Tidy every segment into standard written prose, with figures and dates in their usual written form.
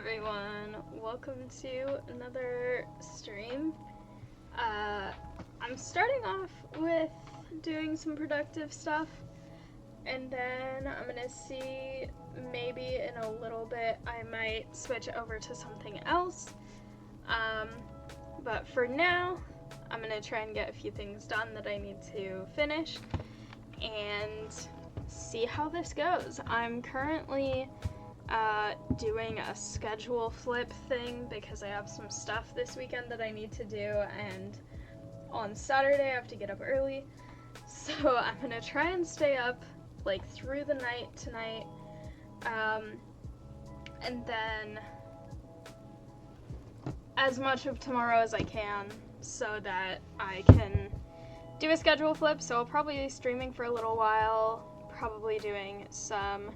everyone, welcome to another stream. I'm starting off with doing some productive stuff, and then I'm gonna see, maybe in a little bit I might switch over to something else. But for now, I'm gonna try and get a few things done that I need to finish, and see how this goes. I'm currently doing a schedule flip thing because I have some stuff this weekend that I need to do, and on Saturday I have to get up early, so I'm gonna try and stay up like through the night tonight, and then as much of tomorrow as I can so that I can do a schedule flip. So I'll probably be streaming for a little while, probably doing some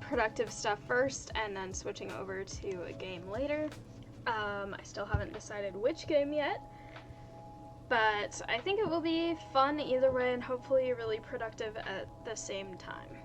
productive stuff first and then switching over to a game later. I still haven't decided which game yet, but I think it will be fun either way and hopefully really productive at the same time.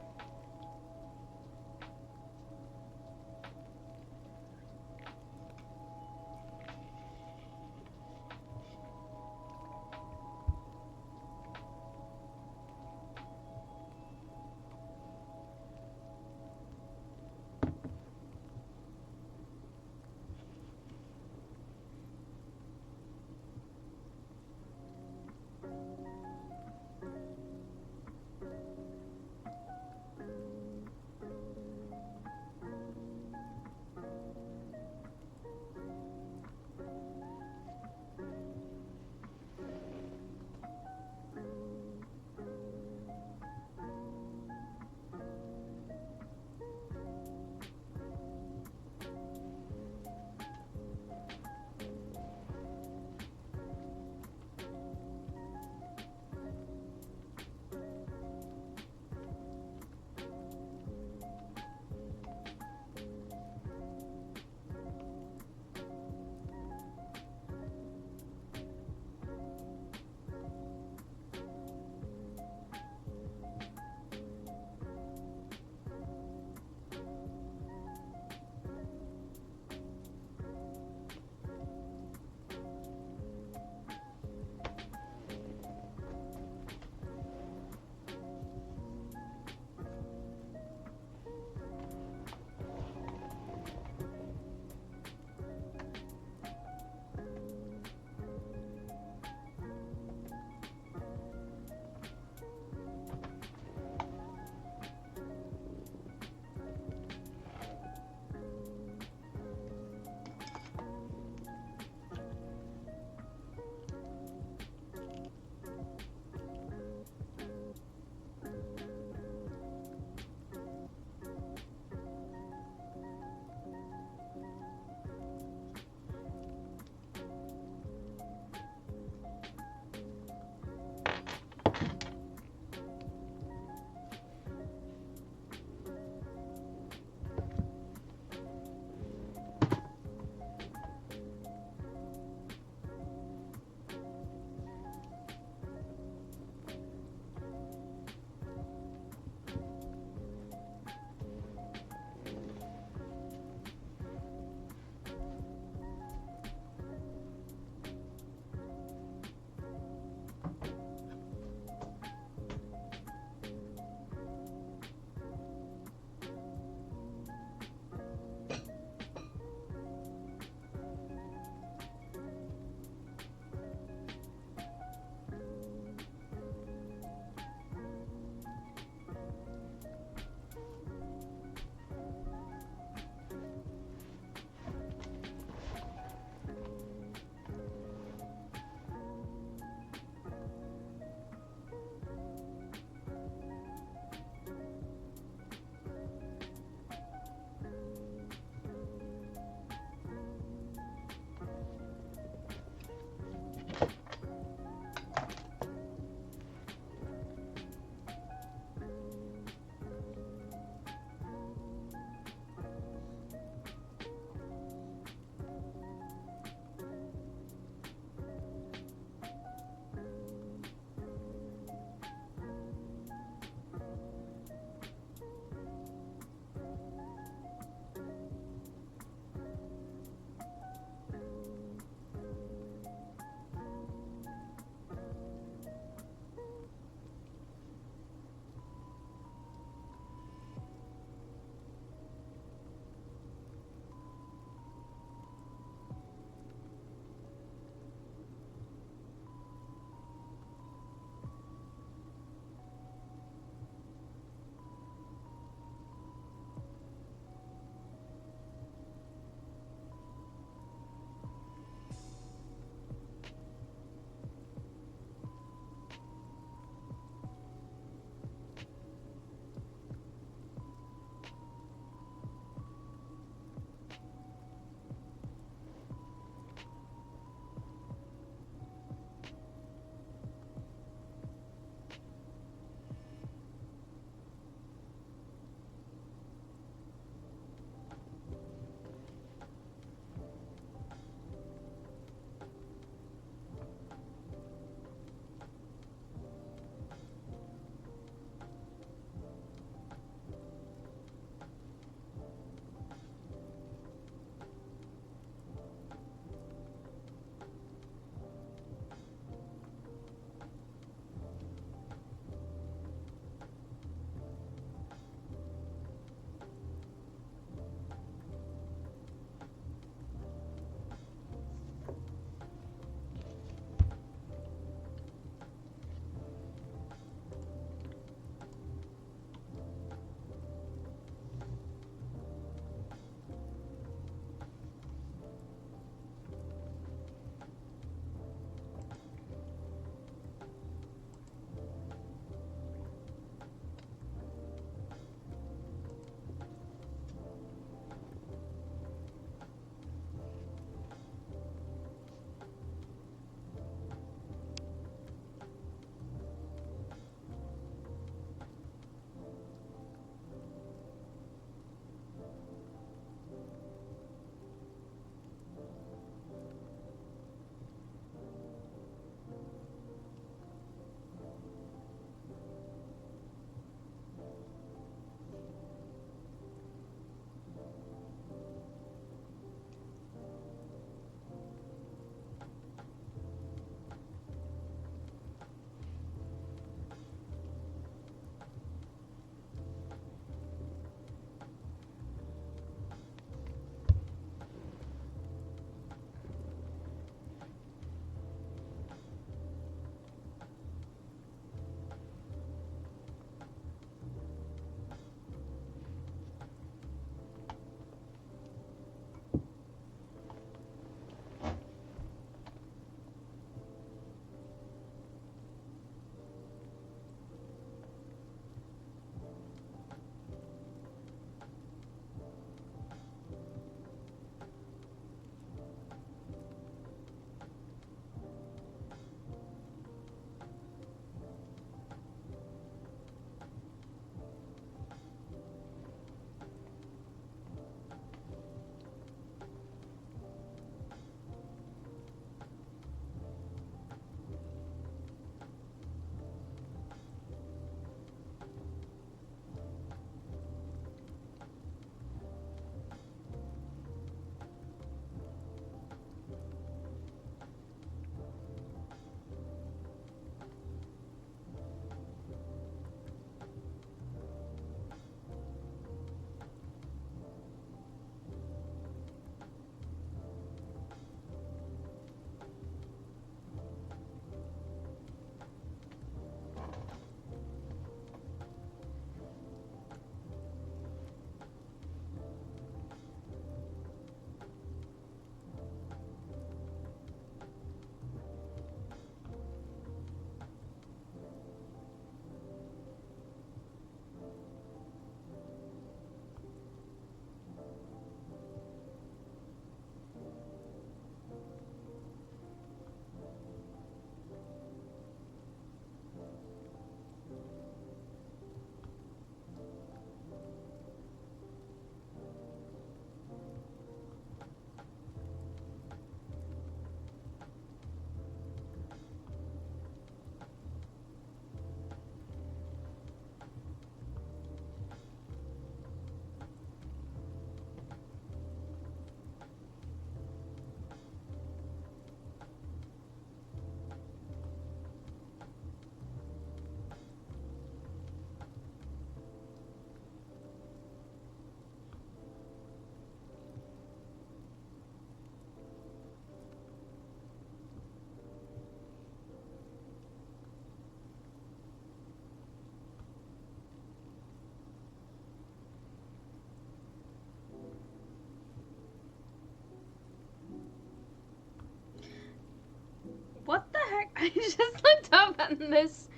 I just looked up and this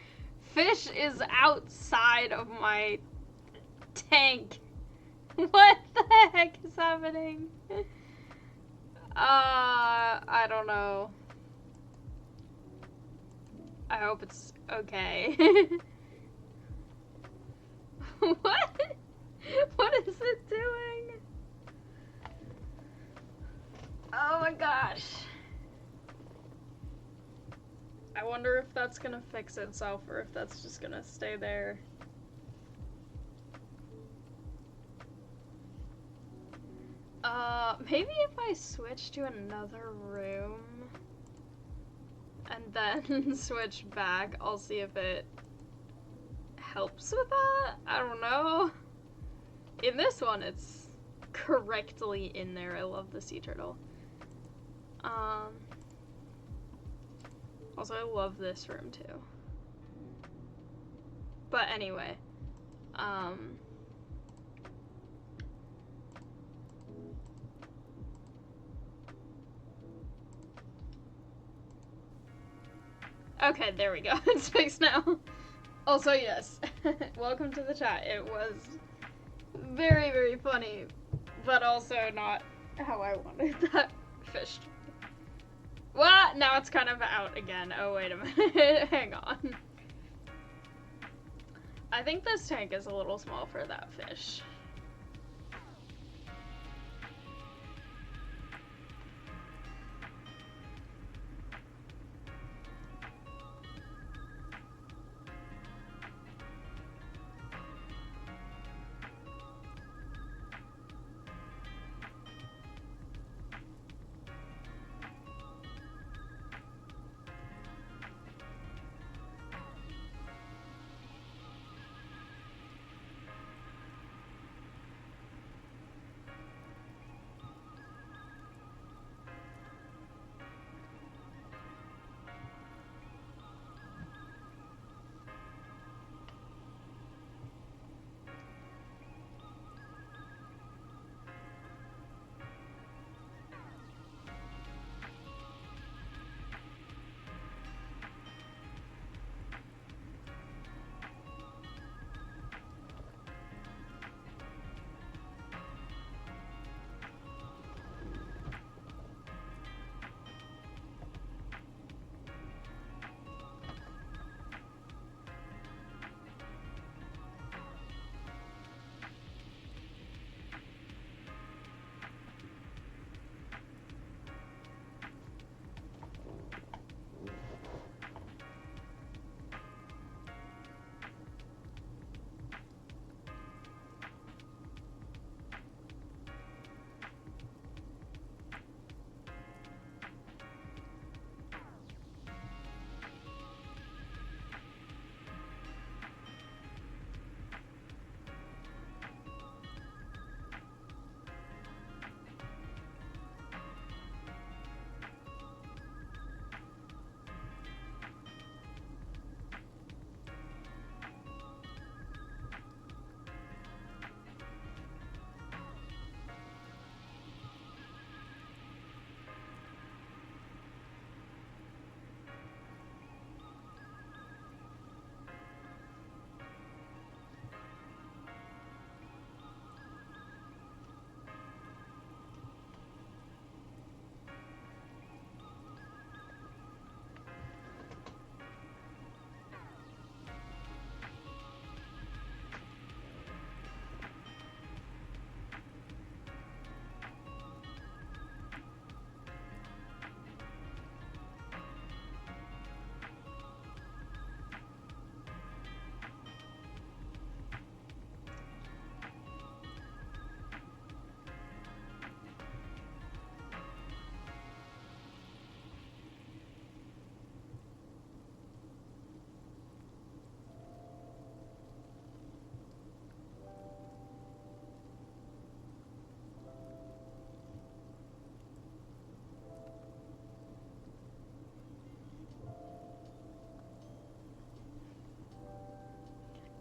fish is outside of my tank. What the heck is happening? I don't know. I hope it's okay. What? What is it doing? Oh my gosh. I wonder if that's gonna fix itself or if that's just gonna stay there. Maybe if I switch to another room and then switch back, I'll see if it helps with that? I don't know. In this one, it's correctly in there. I love the sea turtle. Also, I love this room too. But anyway, okay, there we go. It's fixed now. Also, yes, welcome to the chat. It was very, very funny, but also not how I wanted that fish to be. What? Now it's kind of out again. Oh, wait a minute. Hang on. I think this tank is a little small for that fish.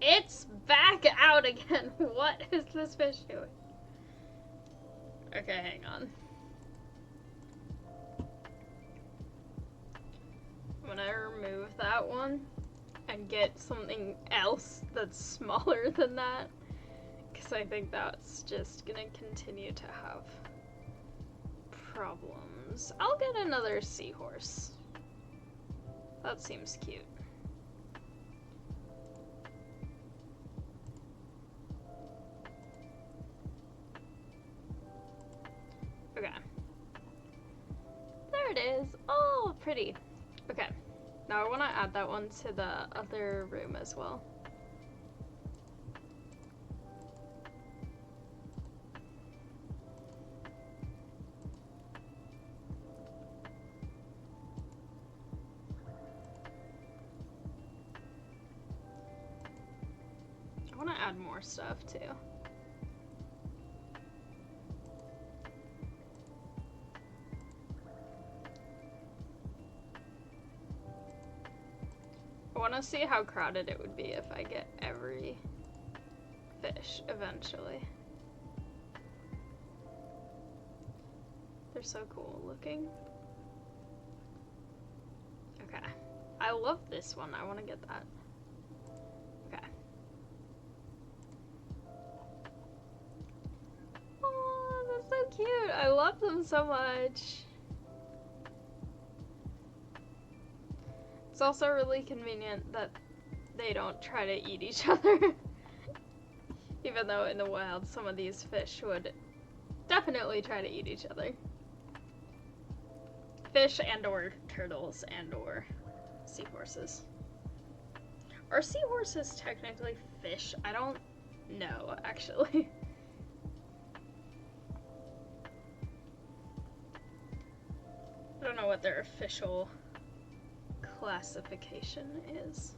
It's back out again. What is this fish doing? Okay, hang on. I'm gonna one and get something else that's smaller than that, because I think that's just gonna continue to have problems. I'll get another seahorse. That seems cute. Okay. There it is. Oh, pretty. Okay. Now I want to add that one to the other room as well. I want to add more stuff too. I want to see how crowded it would be if I get every fish eventually. They're so cool looking. Okay. I love this one. I want to get that. Okay. Oh, that's so cute. I love them so much. It's also really convenient that they don't try to eat each other. Even though in the wild some of these fish would definitely try to eat each other. Fish and or turtles and or seahorses. Are seahorses technically fish? I don't know, actually. I don't know what their official classification is.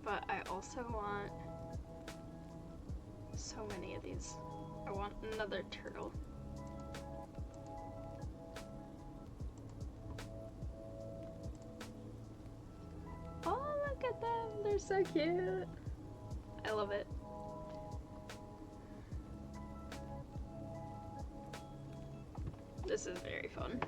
but I also want so many of these. I want another turtle. Oh, look at them. They're so cute. I love it. This is very fun.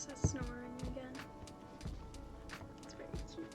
Elsa's snoring again. It's very cute.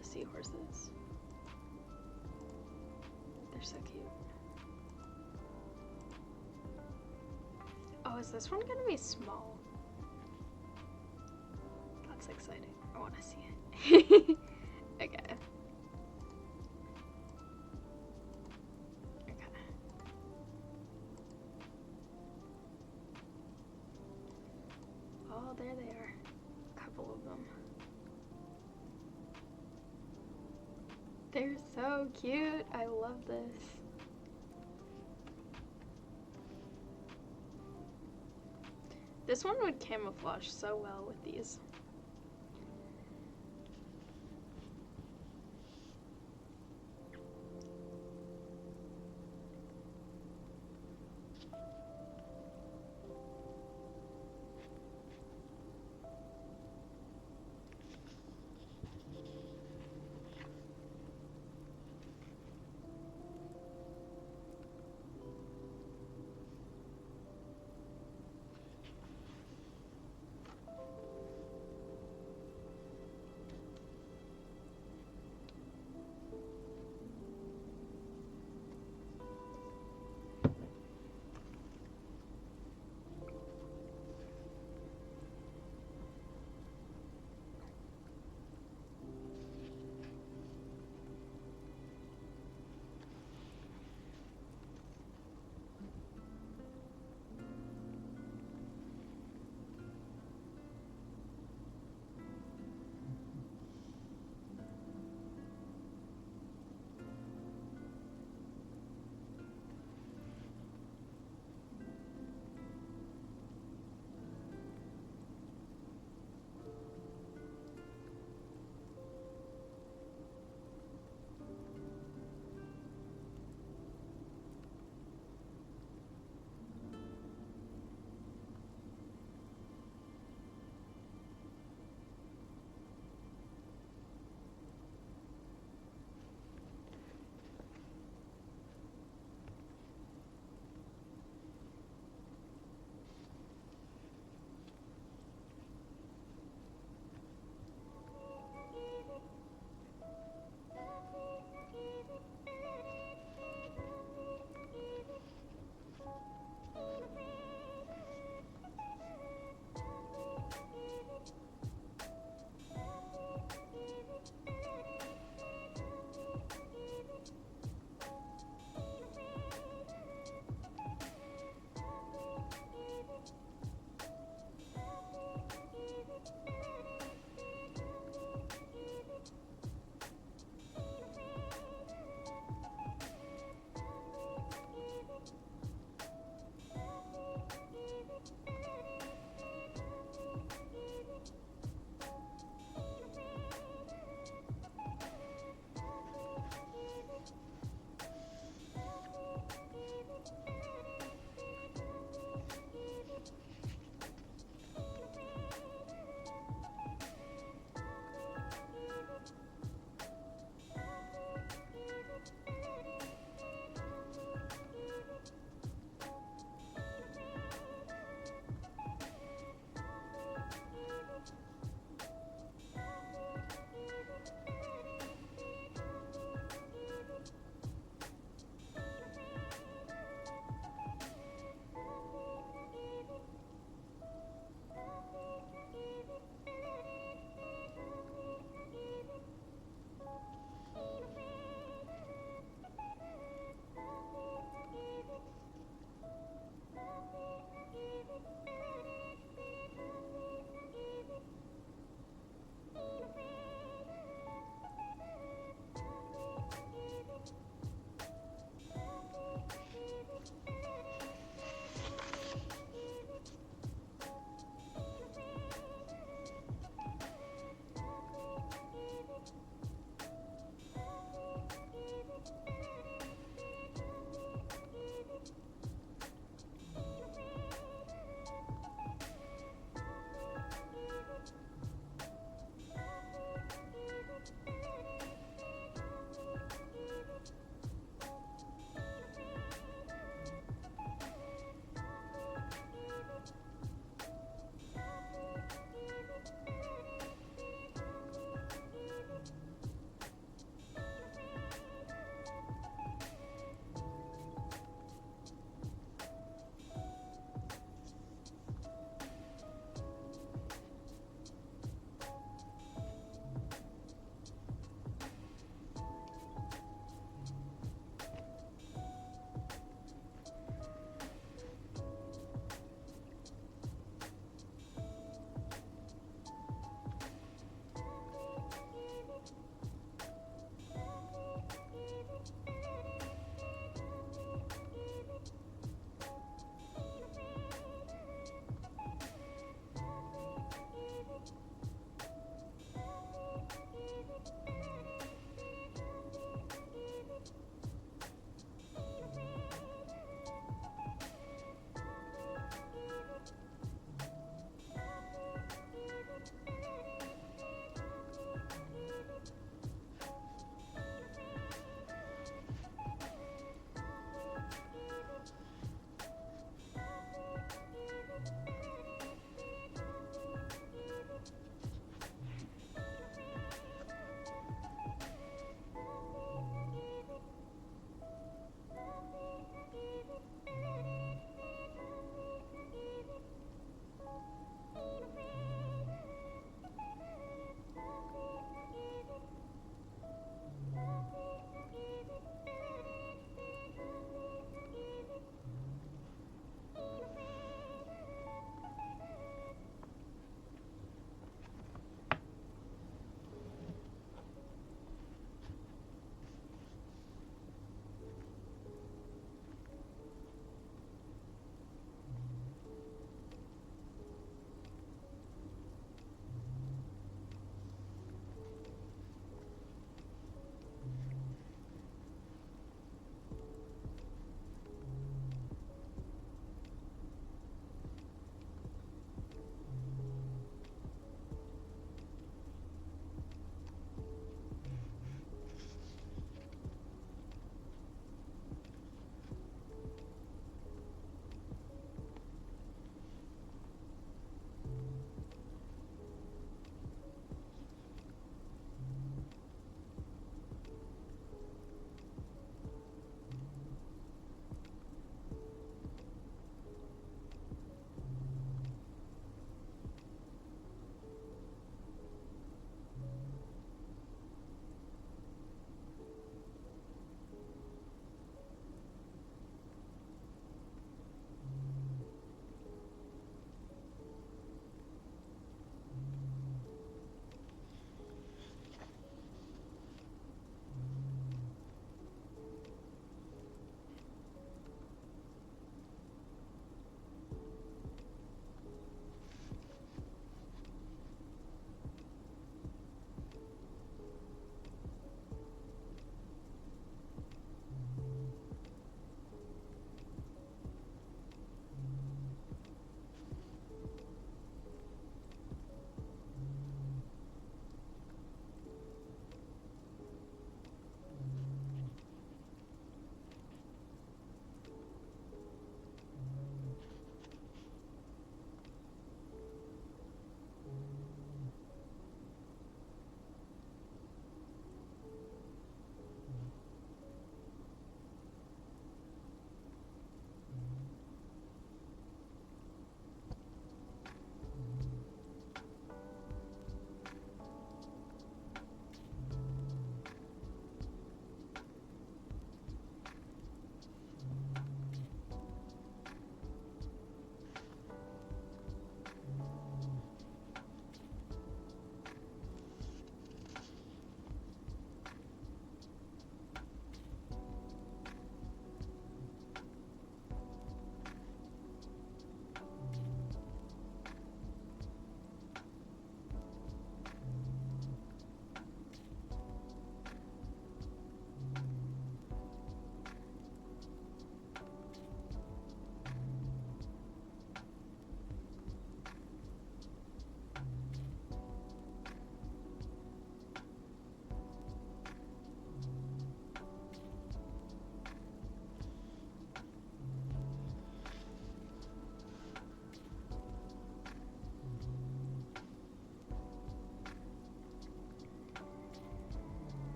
the seahorses. They're so cute. Oh, is this one gonna be small? That's exciting. I want to see it. Okay. Okay. Oh, there they are. A couple of them. They're so cute. I love this. This one would camouflage so well with these.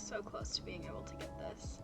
so close to being able to get this.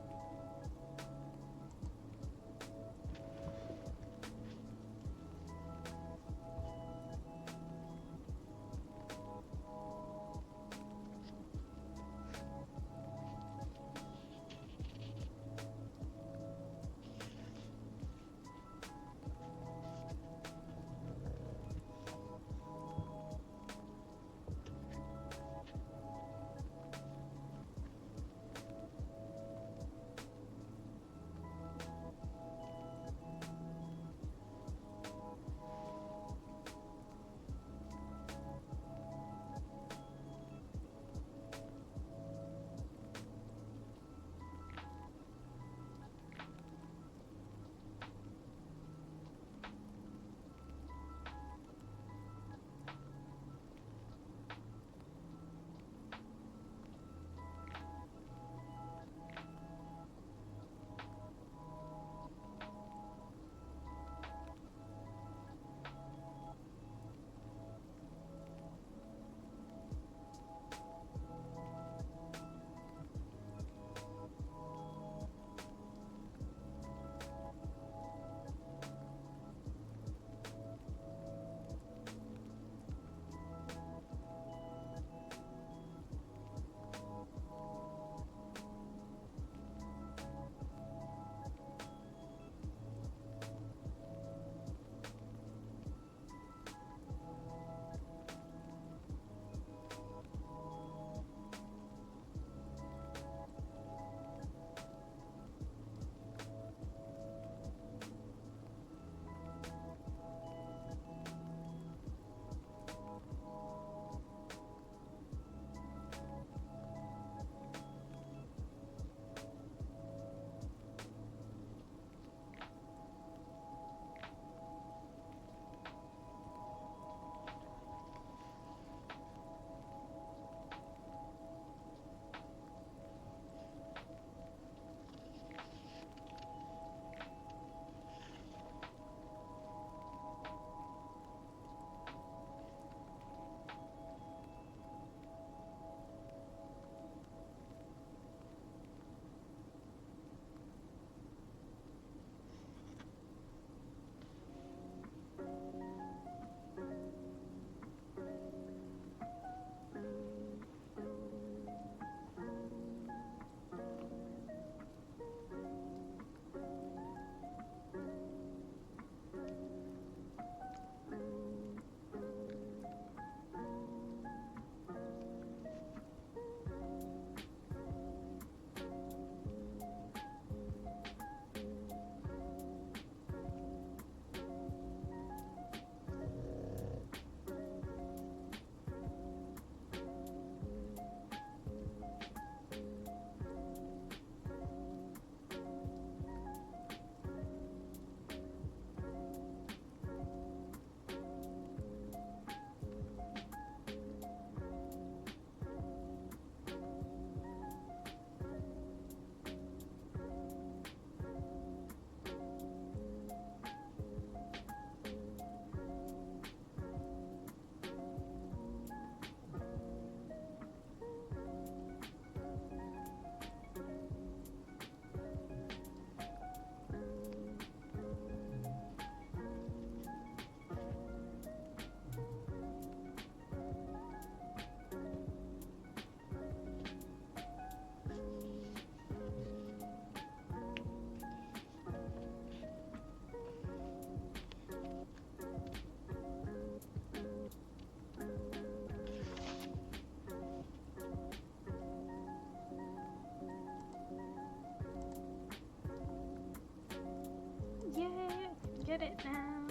Get it now.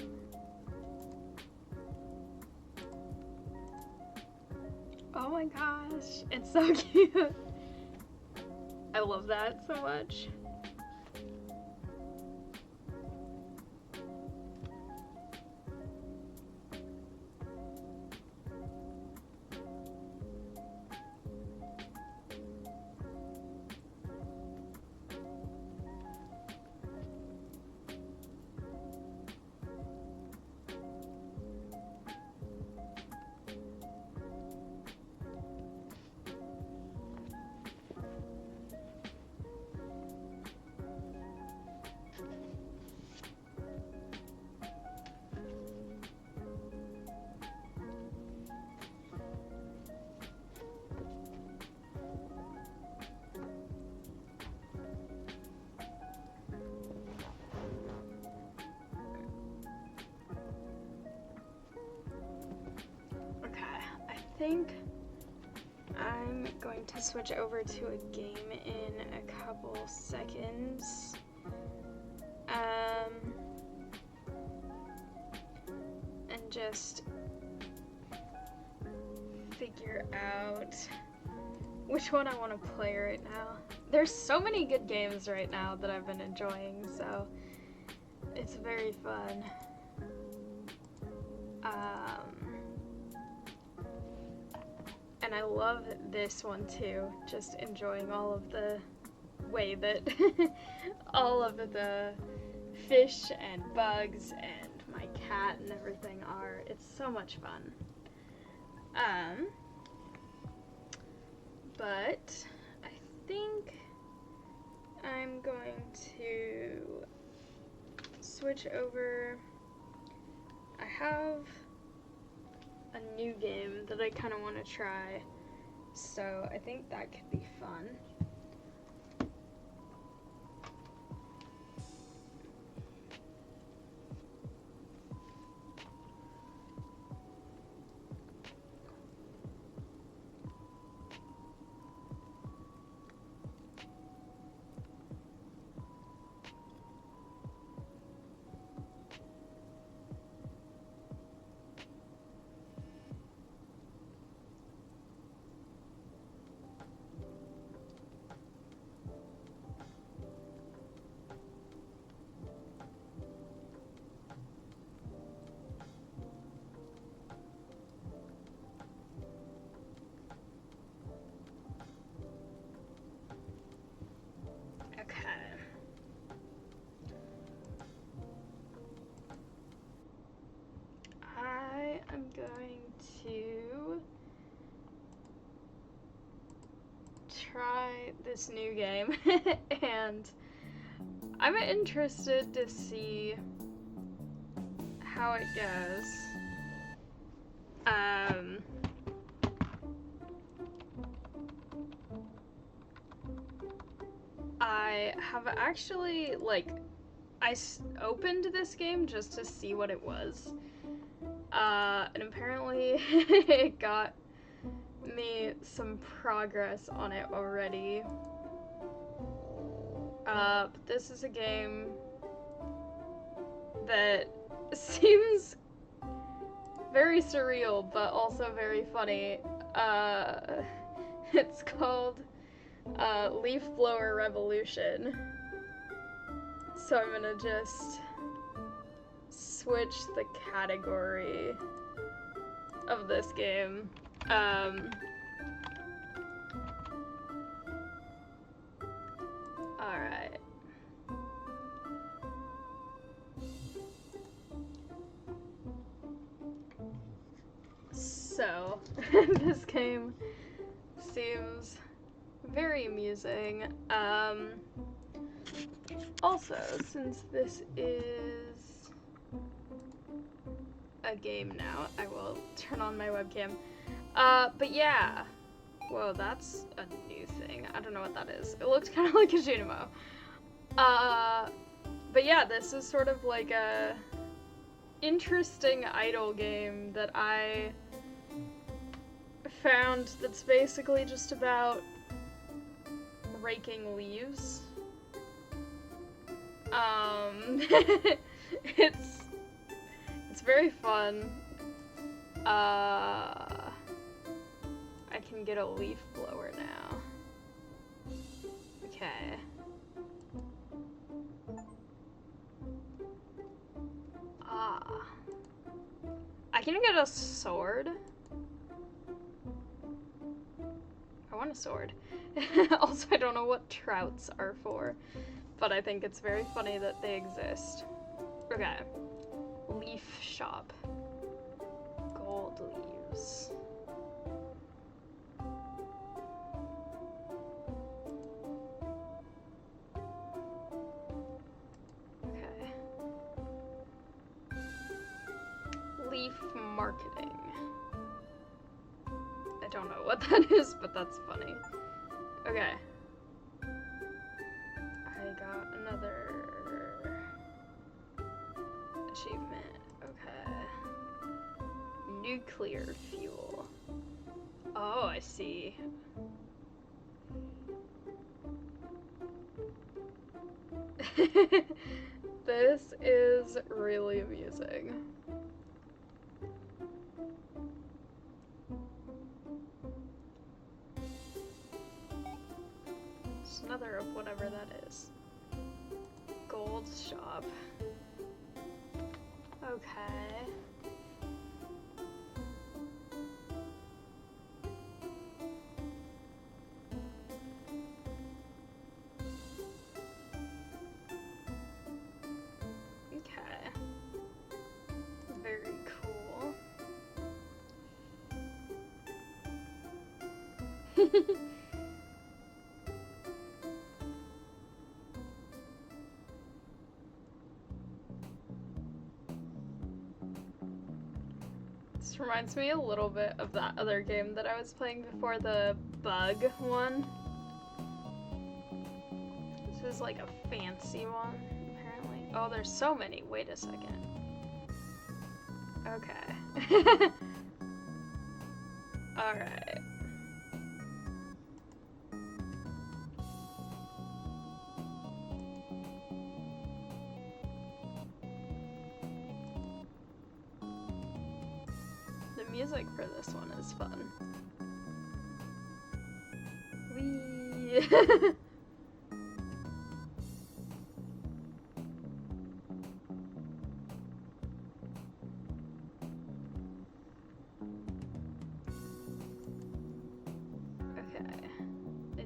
Oh my gosh, it's so cute. I love that so much. think I'm going to switch over to a game in a couple seconds. And just figure out which one I want to play right now. There's so many good games right now that I've been enjoying, so it's very fun. And I love this one too, just enjoying all of the way that all of the fish and bugs and my cat and everything are. It's so much fun. But I think I'm going to switch over. I have a new game that I kind of want to try, so I think that could be fun. I'm going to try this new game and I'm interested to see how it goes. I have actually, I opened this game just to see what it was. And apparently it got me some progress on it already. But this is a game that seems very surreal, but also very funny. It's called Leaf Blower Revolution. So I'm gonna just switch the category of this game. Alright. So, this game seems very amusing. Also, since this is a game now, I will turn on my webcam. But yeah. Whoa, that's a new thing. I don't know what that is. It looked kind of like a Junimo. But yeah, this is sort of like a interesting idle game that I found that's basically just about raking leaves. It's very fun. I can get a leaf blower now. Okay. I can get a sword. I want a sword. Also, I don't know what trouts are for, but I think it's very funny that they exist. Okay. Leaf shop. Gold leaves. Okay. Leaf marketing. I don't know what that is, but that's funny. Okay. I got another achievement. Okay. Nuclear fuel. Oh, I see. This is really amusing. It's another of whatever that is. Gold shop. Okay. Okay. Very cool. This reminds me a little bit of that other game that I was playing before, the bug one. This is like a fancy one, apparently. Oh, there's so many. Wait a second. Okay. Alright. The music for this one is fun. Whee!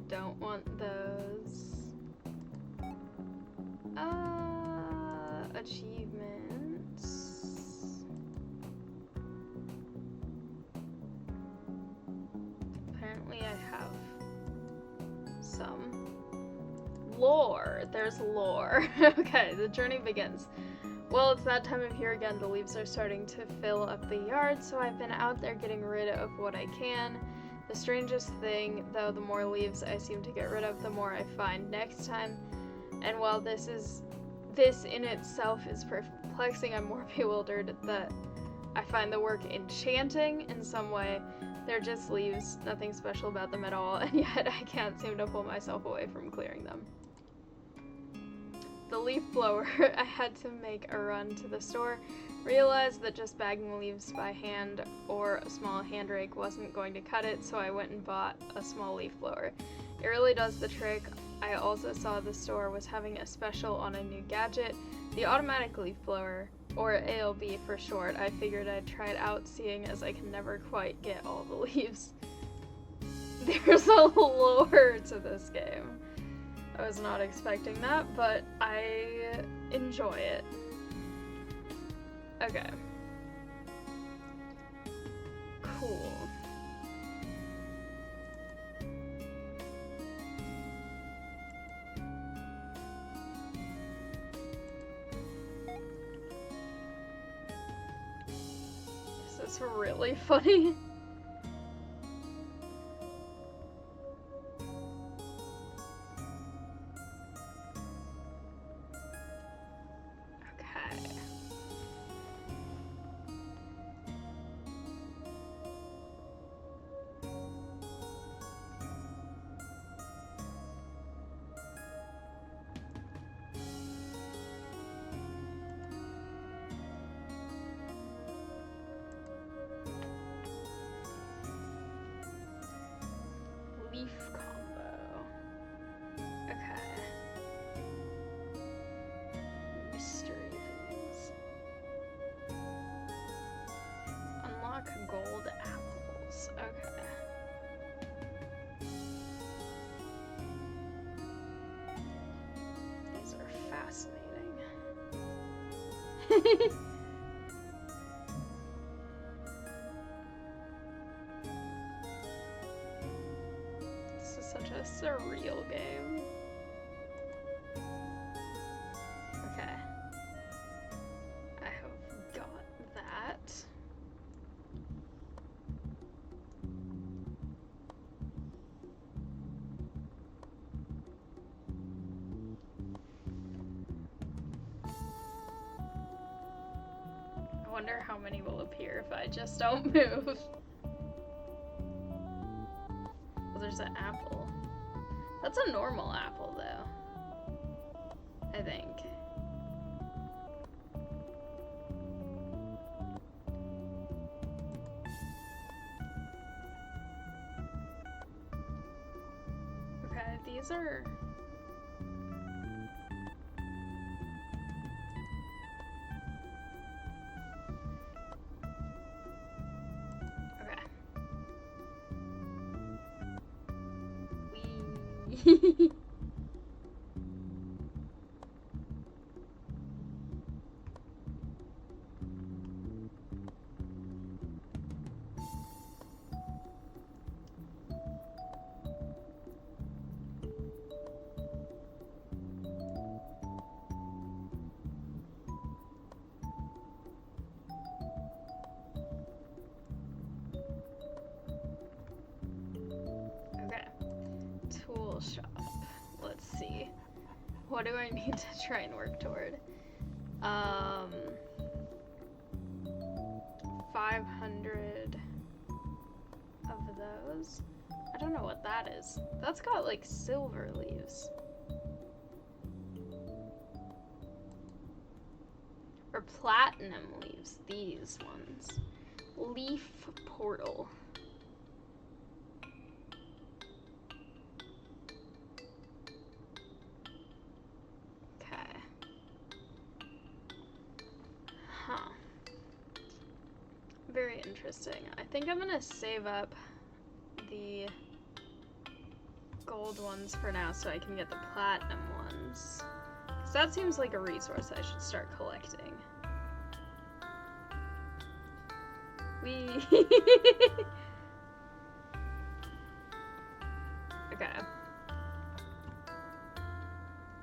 Don't want those. Achievements. Apparently I have some. Lore. There's lore. Okay, the journey begins. Well, it's that time of year again. The leaves are starting to fill up the yard, so I've been out there getting rid of what I can. The strangest thing, though, the more leaves I seem to get rid of, the more I find next time. And while this in itself is perplexing, I'm more bewildered that I find the work enchanting in some way. They're just leaves, nothing special about them at all, and yet I can't seem to pull myself away from clearing them. The leaf blower. I had to make a run to the store, realized that just bagging leaves by hand or a small hand rake wasn't going to cut it, so I went and bought a small leaf blower. It really does the trick. I also saw the store was having a special on a new gadget, the automatic leaf blower, or ALB for short. I figured I'd try it out, seeing as I can never quite get all the leaves. There's a lore to this game. I was not expecting that, but I enjoy it. Okay. Cool. This is really funny. Leaf combo. Okay. Mystery things. Unlock gold apples. Okay. These are fascinating. Such a surreal game. Okay. I have got that. I wonder how many will appear if I just don't move. Oh, there's an apple. That's a normal apple, though. I think. Okay, these are... Okay. Tool shop. Let's see. What do I need to try and work toward? 500 of those. I don't know what that is. That's got like silver leaves. Or platinum leaves, these ones. Leaf portal. Very interesting. I think I'm gonna save up the gold ones for now so I can get the platinum ones. Because that seems like a resource I should start collecting. Okay.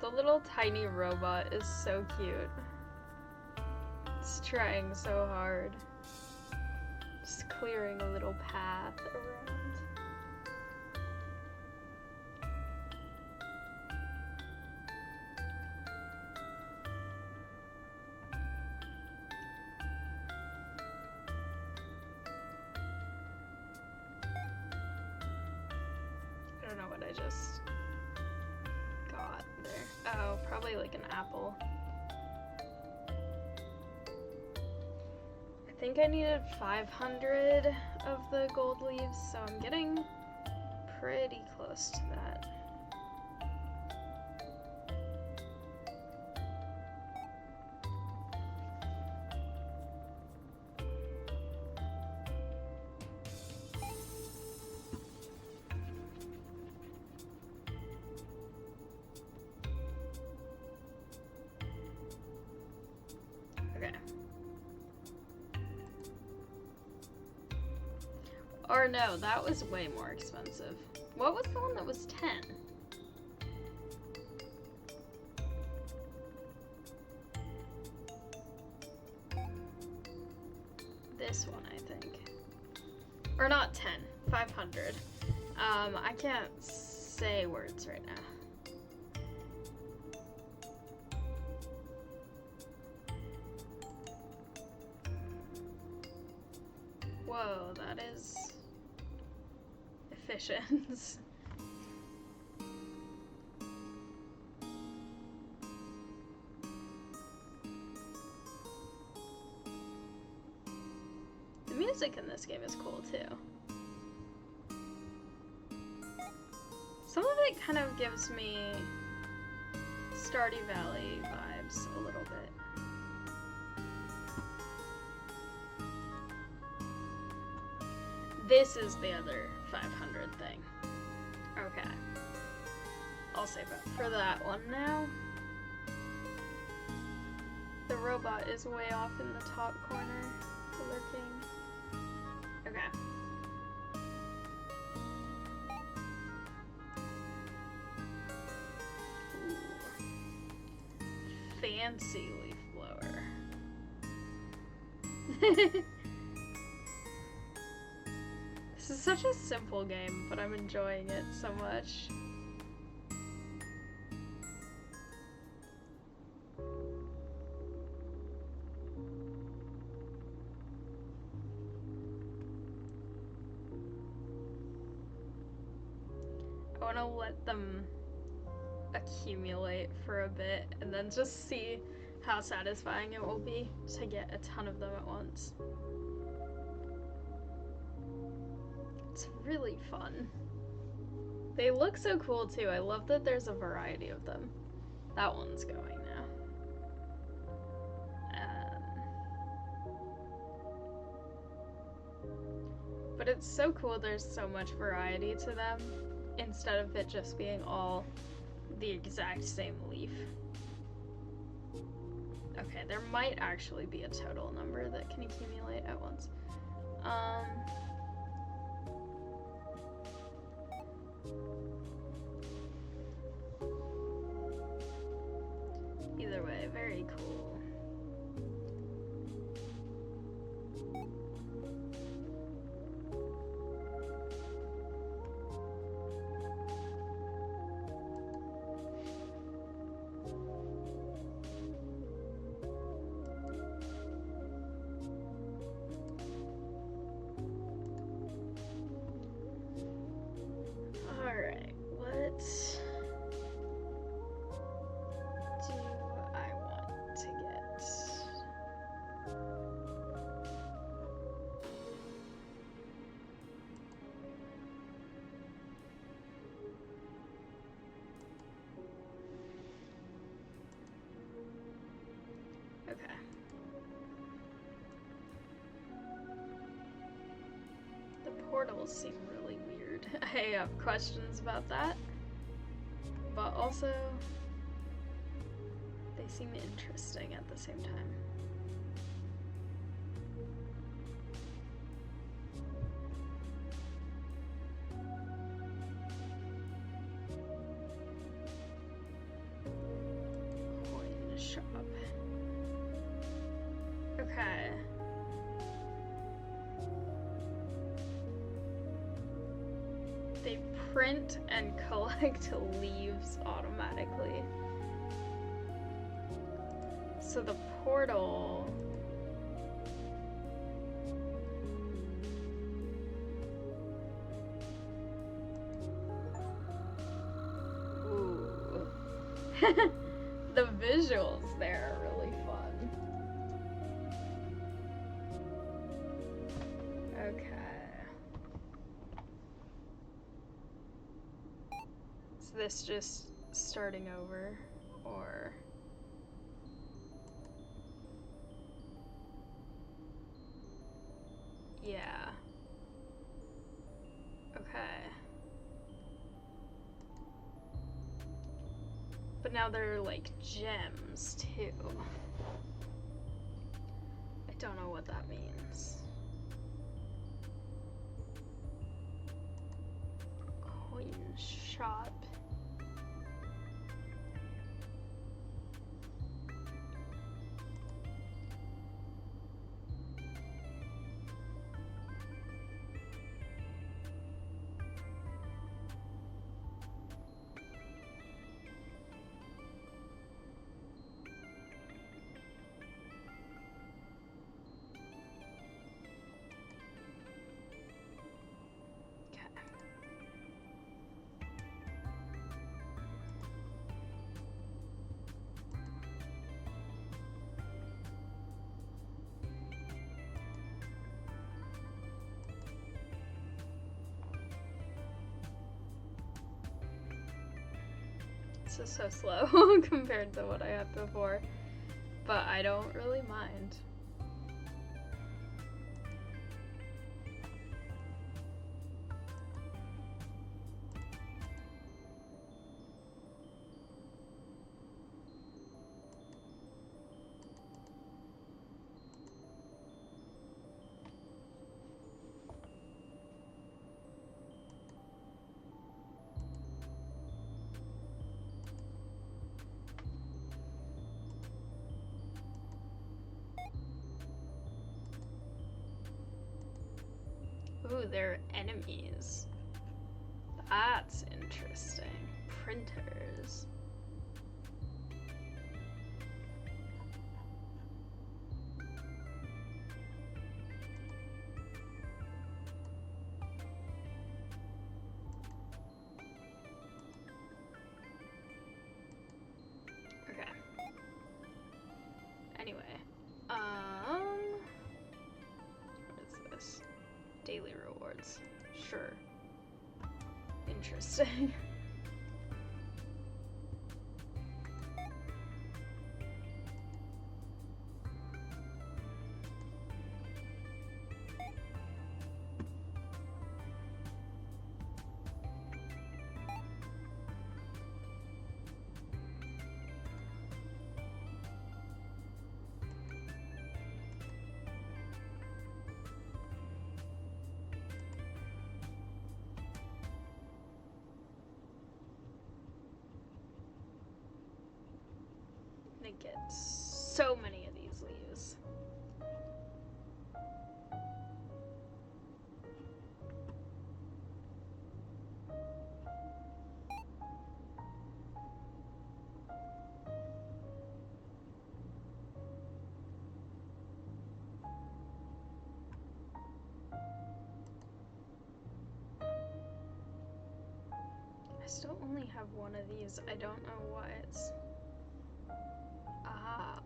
The little tiny robot is so cute. It's trying so hard. Just clearing a little path around. I don't know what I just got there. Oh, probably like an apple. I think I needed 500 of the gold leaves, so I'm getting pretty close to that. Okay. Or no, that was way more expensive. What was the one that was 10? This one, I think. Or not 10, 500. I can't say words right now. Whoa, that is efficient. The music in this game is cool too. Some of it kind of gives me Stardew Valley vibes a little bit. This is the other 500 thing. Okay. I'll save up for that one now. The robot is way off in the top corner, lurking. Okay. Ooh. Fancy leaf blower. This is such a simple game, but I'm enjoying it so much. want to let them accumulate for a bit and then just see how satisfying it will be to get a ton of them at once. It's really fun. They look so cool too. I love that there's a variety of them. That one's going now. But it's so cool there's so much variety to them instead of it just being all the exact same leaf. Okay, there might actually be a total number that can accumulate at once. Either way, very cool. Alright, what do I want to get? Okay. The portals seem really weird. I have questions about that, but also they seem interesting at the same time. Coin shop. Okay. They print and collect leaves automatically. So the portal... Ooh. The visuals there are really fun. Okay. Is this just starting over, or... Yeah. Okay. But now they're like gems too. I don't know what that means. Coin shop. This is so slow compared to what I had before, but I don't really mind. Ooh, they're enemies. That's interesting. Printers. daily rewards. Sure. Interesting. I get so many of these leaves. I still only have one of these. I don't know why it's... Ah.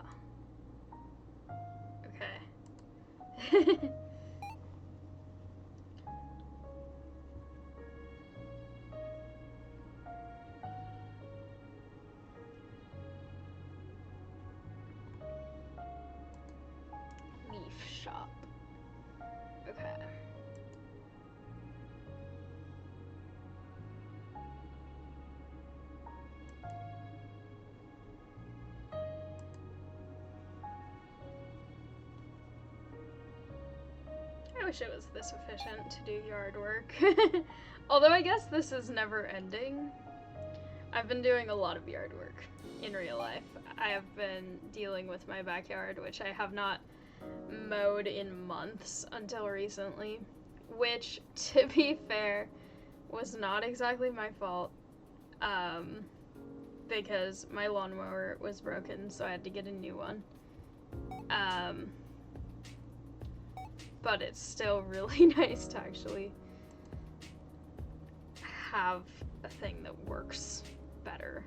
Okay. Leaf shop. Okay. I wish it was this efficient to do yard work. Although I guess this is never ending. I've been doing a lot of yard work in real life. I have been dealing with my backyard, which I have not mowed in months until recently. Which, to be fair, was not exactly my fault. Because my lawnmower was broken, so I had to get a new one. But it's still really nice to actually have a thing that works better.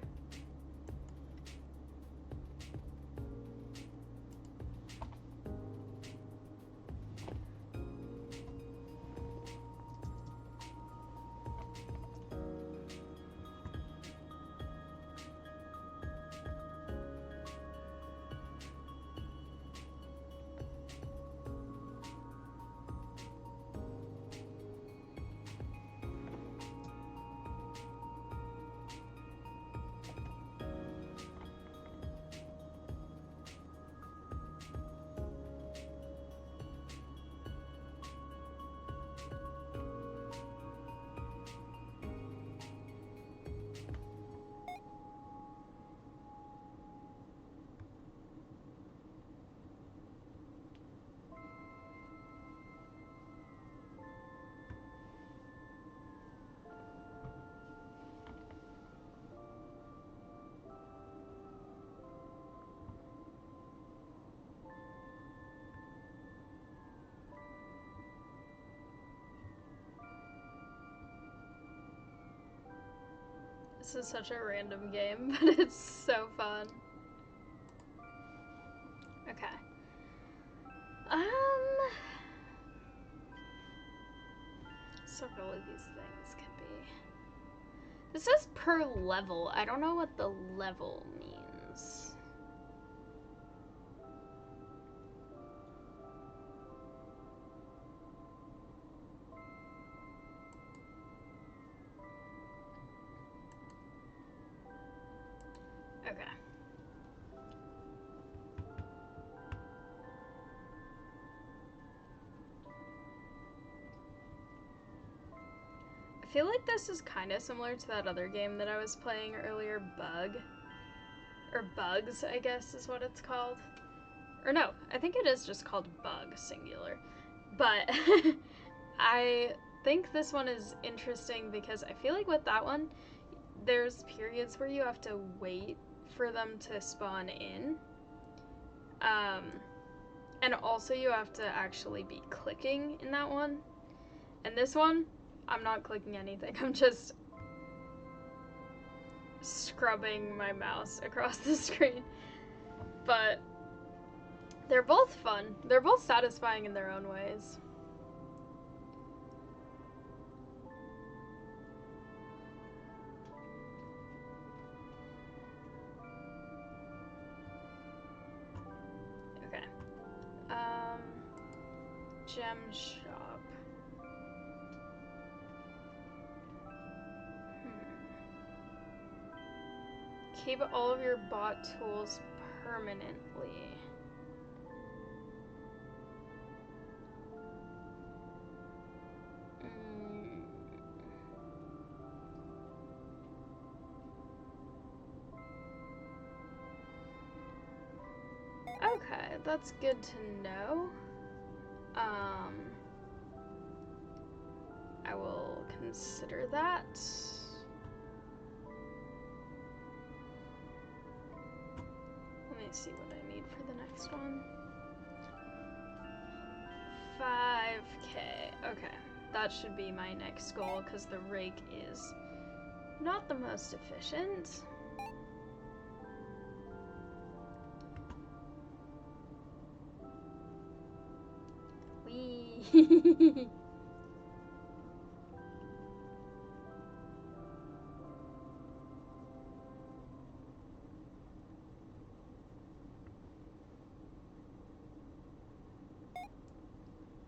This is such a random game, but it's so fun. Okay. Several of these things can be. This is per level. I don't know what the level means. Okay. I feel like this is kind of similar to that other game that I was playing earlier, Bug. Or Bugs, I guess is what it's called. Or no, I think it is just called Bug, singular. But I think this one is interesting because I feel like with that one, there's periods where you have to wait for them to spawn in. And also you have to actually be clicking in that one. And this one, I'm not clicking anything. I'm just scrubbing my mouse across the screen. But they're both fun. They're both satisfying in their own ways. Gem shop. Keep all of your bought tools permanently. Okay, that's good to know. I will consider that. Let me see what I need for the next one. 5K. Okay, that should be my next goal because the rake is not the most efficient. Wee. I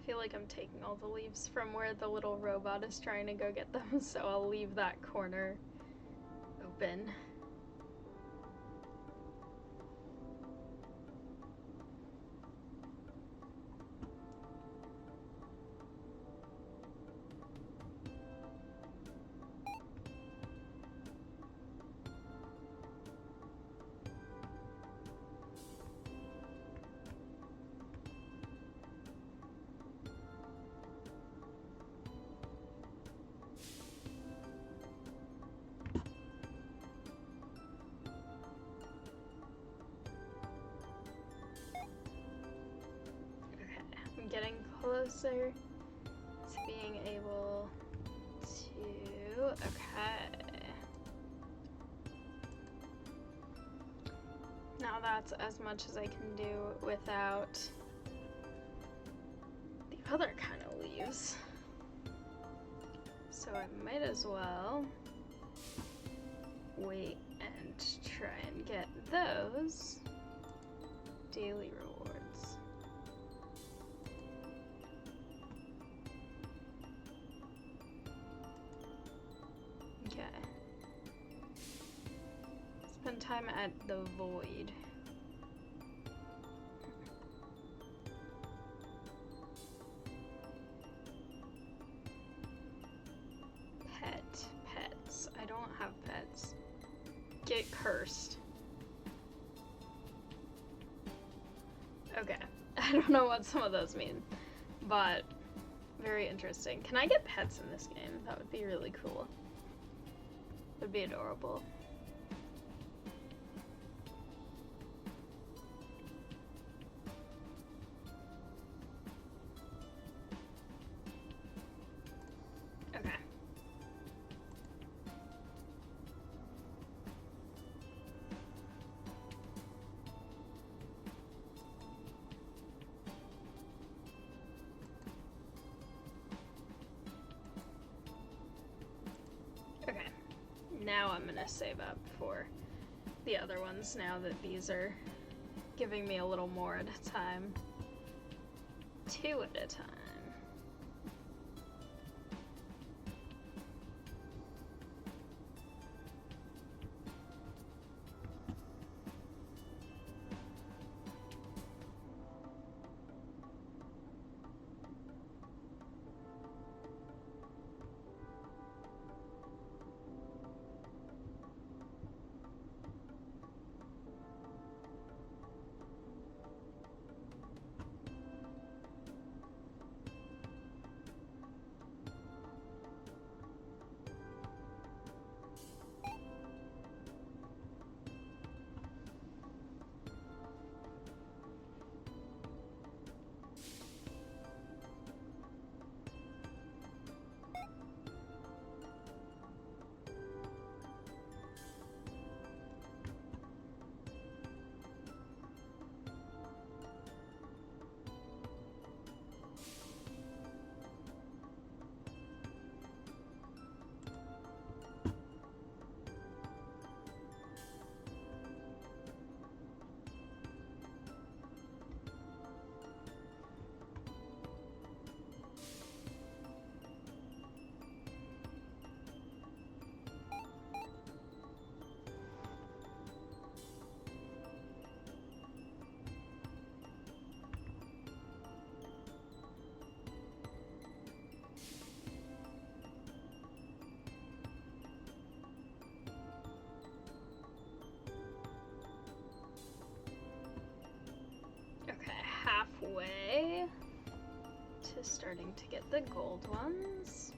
feel like I'm taking all the leaves from where the little robot is trying to go get them, so I'll leave that corner open. Getting closer to being able to, okay. Now that's as much as I can do without the other kind of leaves. So I might as well wait and try and get those daily rewards. Spend time at the VOD. Pets. I don't have pets. Get cursed. Okay. I don't know what some of those mean, but very interesting. Can I get pets in this game? That would be really cool. Would be adorable. Now I'm gonna save up for the other ones now that these are giving me a little more at a time. 2 at a time. starting to get the gold ones.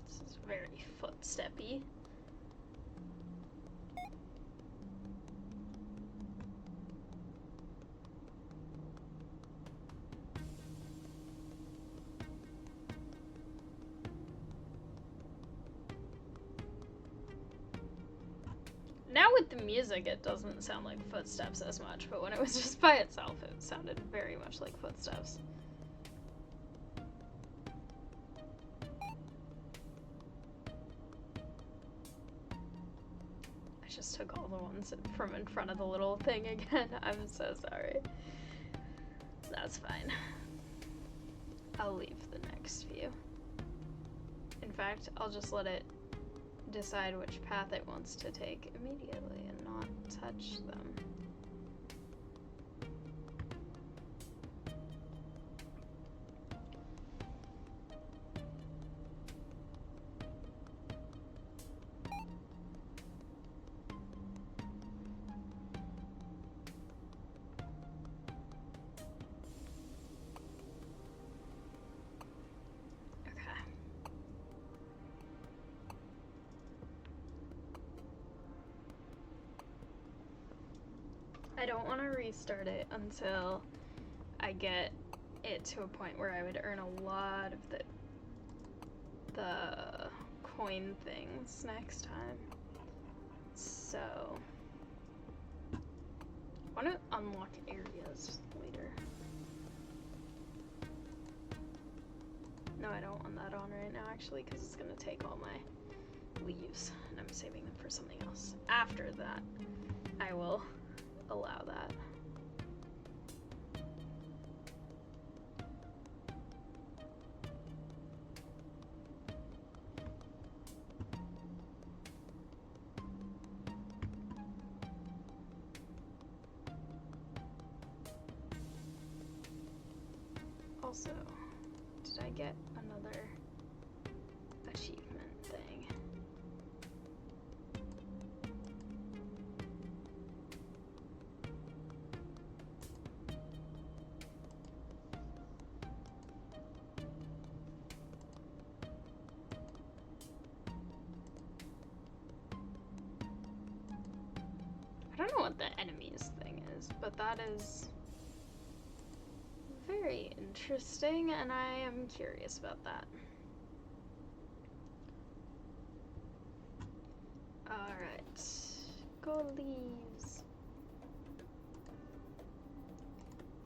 This is very footsteppy. Now with the music, it doesn't sound like footsteps as much, but when it was just by itself, it sounded very much like footsteps. I just took all the ones from in front of the little thing again. I'm so sorry. That's fine. I'll leave the next few. In fact, I'll just let it decide which path it wants to take immediately and not touch them. I don't want to restart it until I get it to a point where I would earn a lot of the coin things next time. So I want to unlock areas later. No, I don't want that on right now actually, because it's going to take all my leaves and I'm saving them for something else. After that, I will allow that. Also, did I get another achievement thing? I don't know what the enemies thing is, but that is very interesting, and I am curious about that. Alright, go leaves.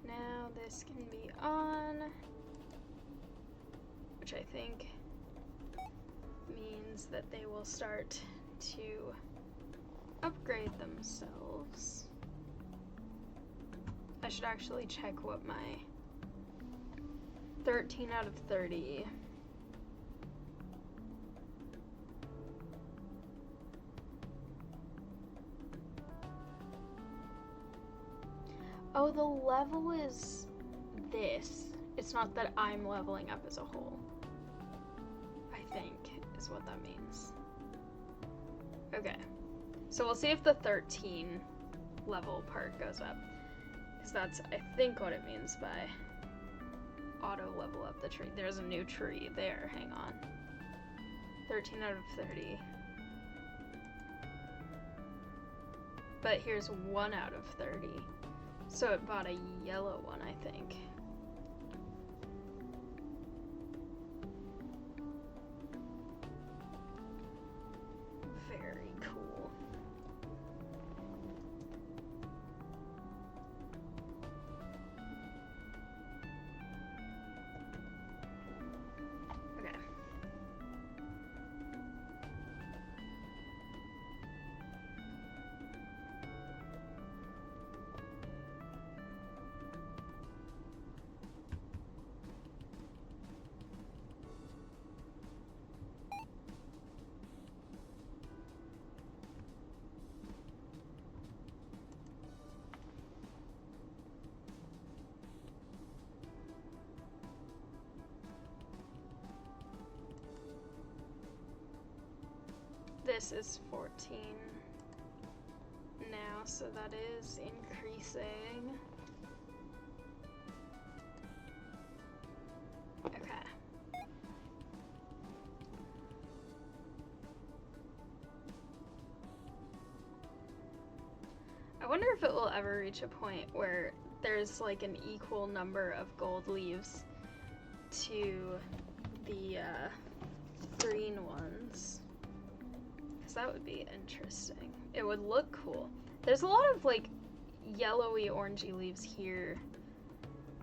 Now this can be on, which I think means that they will start to upgrade themselves. I should actually check what my 13 out of 30. Oh, the level is this. It's not that I'm leveling up as a whole, I think, is what that means. Okay. So we'll see if the 13 level part goes up. Because that's, I think, what it means by auto level up the tree. There's a new tree there. Hang on. 13 out of 30. But here's 1 out of 30. So it bought a yellow one, I think. Very cool. Okay. this is 14 now, so that is increasing. Okay. I wonder if it will ever reach a point where there's like an equal number of gold leaves to the green ones. Because that would be interesting. It would look cool. There's a lot of like yellowy orangey leaves here,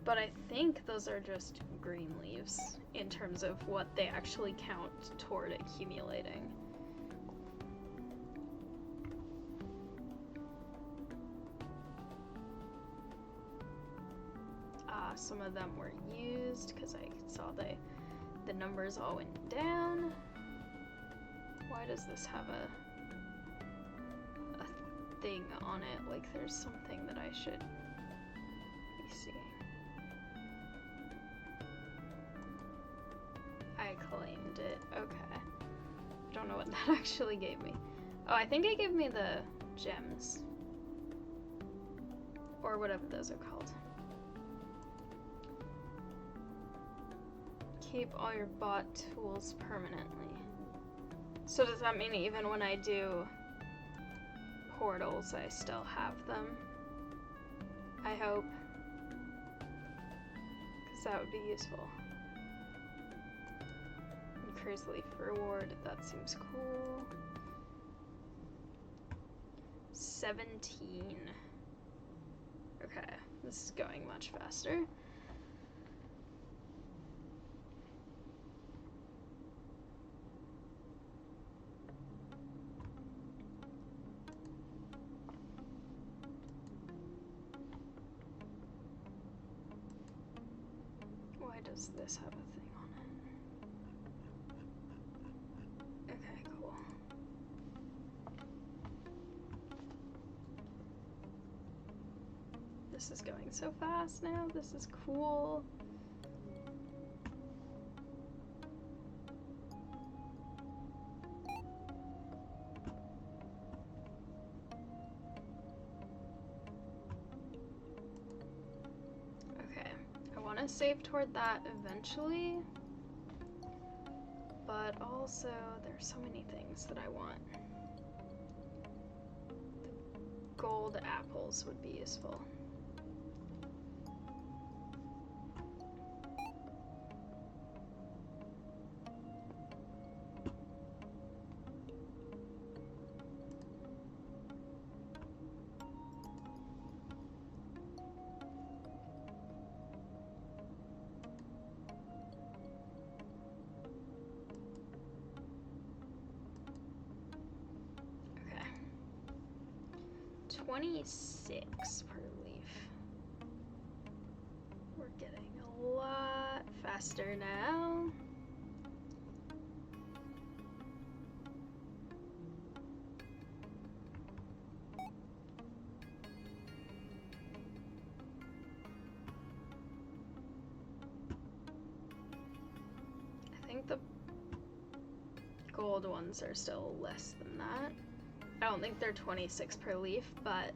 but I think those are just green leaves in terms of what they actually count toward accumulating. Some of them were used because I saw the numbers all went down. Why does this have a thing on it? Like there's something that I should be seeing. I claimed it. Okay. I don't know what that actually gave me. Oh, I think it gave me the gems. Or whatever those are called. Keep all your bot tools permanently. So does that mean even when I do portals, I still have them? I hope. Because that would be useful. Increase leaf reward, that seems cool. 17. Okay, this is going much faster. Why does this have a thing on it? Okay, cool. This is going so fast now. This is cool. Save toward that eventually, but also there's so many things that I want. The gold apples would be useful. Okay. 26 per leaf. We're getting a lot faster now. I think the gold ones are still less than that. I don't think they're 26 per leaf, but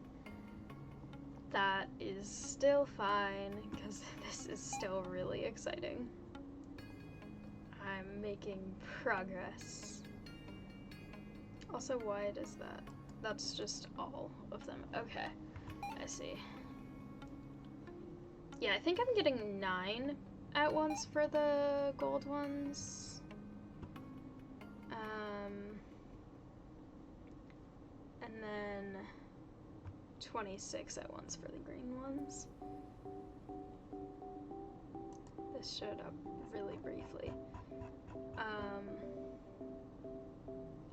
that is still fine because this is still really exciting. I'm making progress. Also, why does that? That's just all of them. Okay, I see. Yeah, I think I'm getting 9 at once for the gold ones. And then 26 at once for the green ones. This showed up really briefly.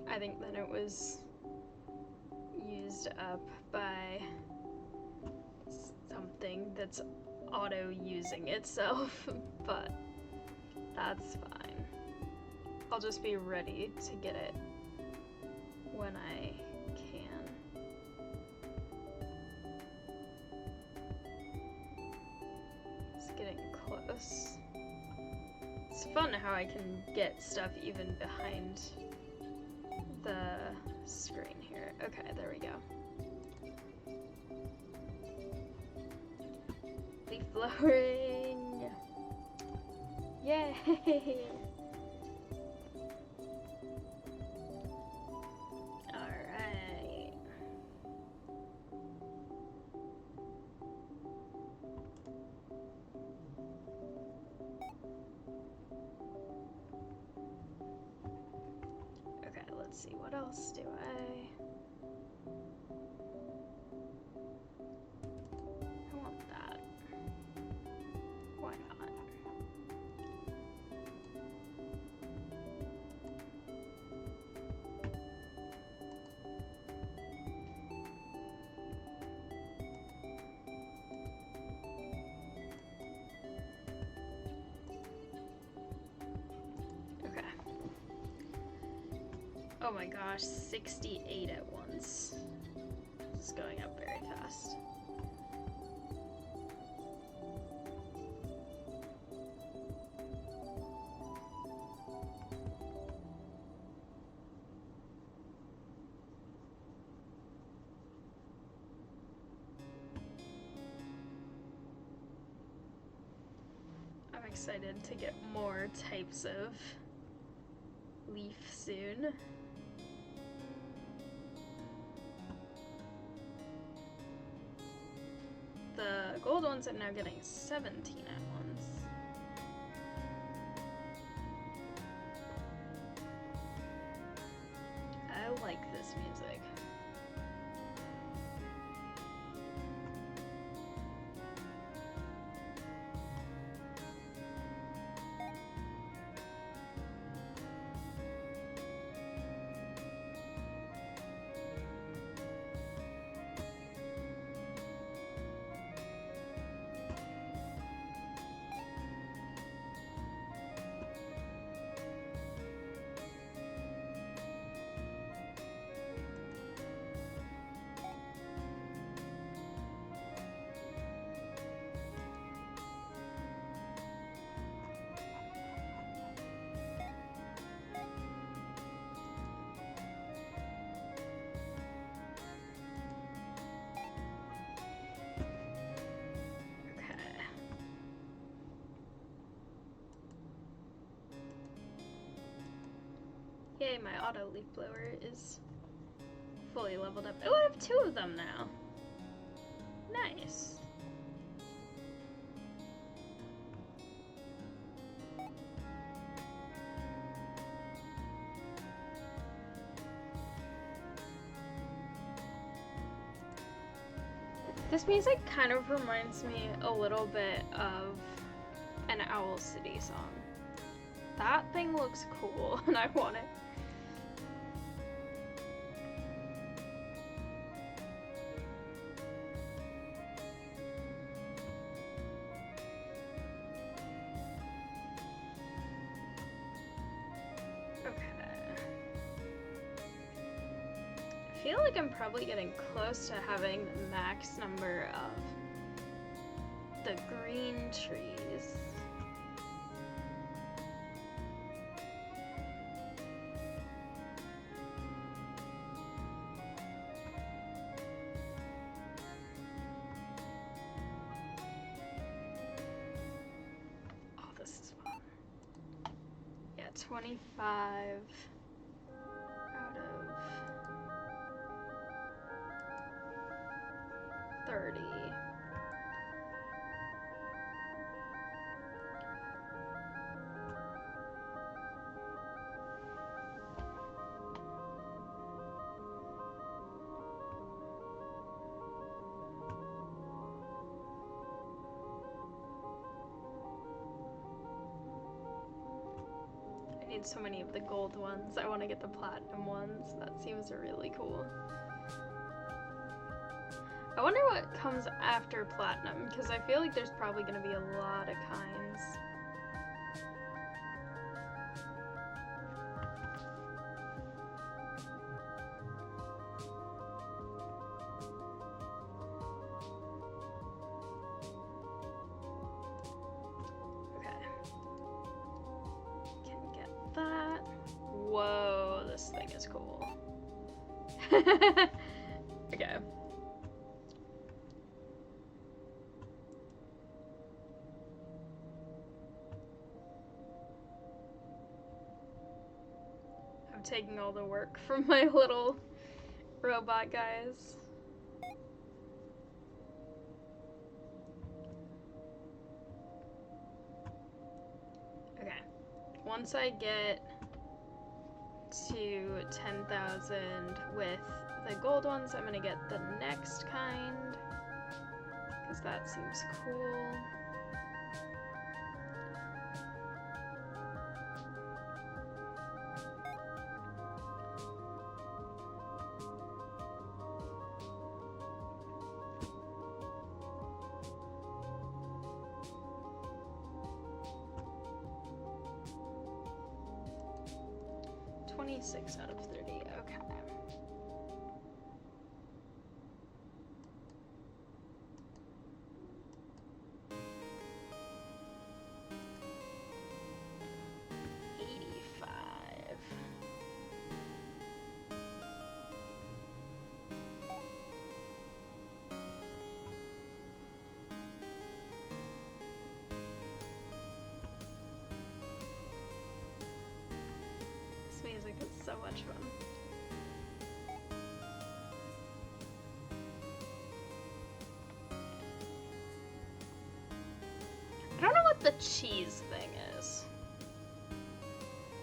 I think then it was used up by something that's auto-using itself, but that's fine. I'll just be ready to get it when I can. It's getting close. It's fun how I can get stuff even behind the Okay, there we go. Leaf blowing! Yay! Alright. Okay, let's see, what else do I want that. Why not? Okay. Oh my gosh, 68 at once. This is going up very fast. I'm excited to get more types of leaf soon. The gold ones are now getting 17 at once. I like this music. Yay, my auto leaf blower is fully leveled up. Oh, I have 2 of them now. Nice. This music kind of reminds me a little bit of an Owl City song. That thing looks cool and I want it. I feel like I'm probably getting close to having the max number of the green trees. Oh, this is fun. Yeah, 25 out of 30. I need so many of the gold ones. I want to get the platinum ones. That seems really cool. I wonder what comes after platinum, because I feel like there's probably going to be a lot of kinds. Okay. Can get that. Whoa, this thing is cool. Okay. I'm taking all the work from my little robot guys. Okay. Once I get to 10,000 with the gold ones, I'm gonna get the next kind, because that seems cool. Six out of 30, okay. This music is so much fun. I don't know what the cheese thing is.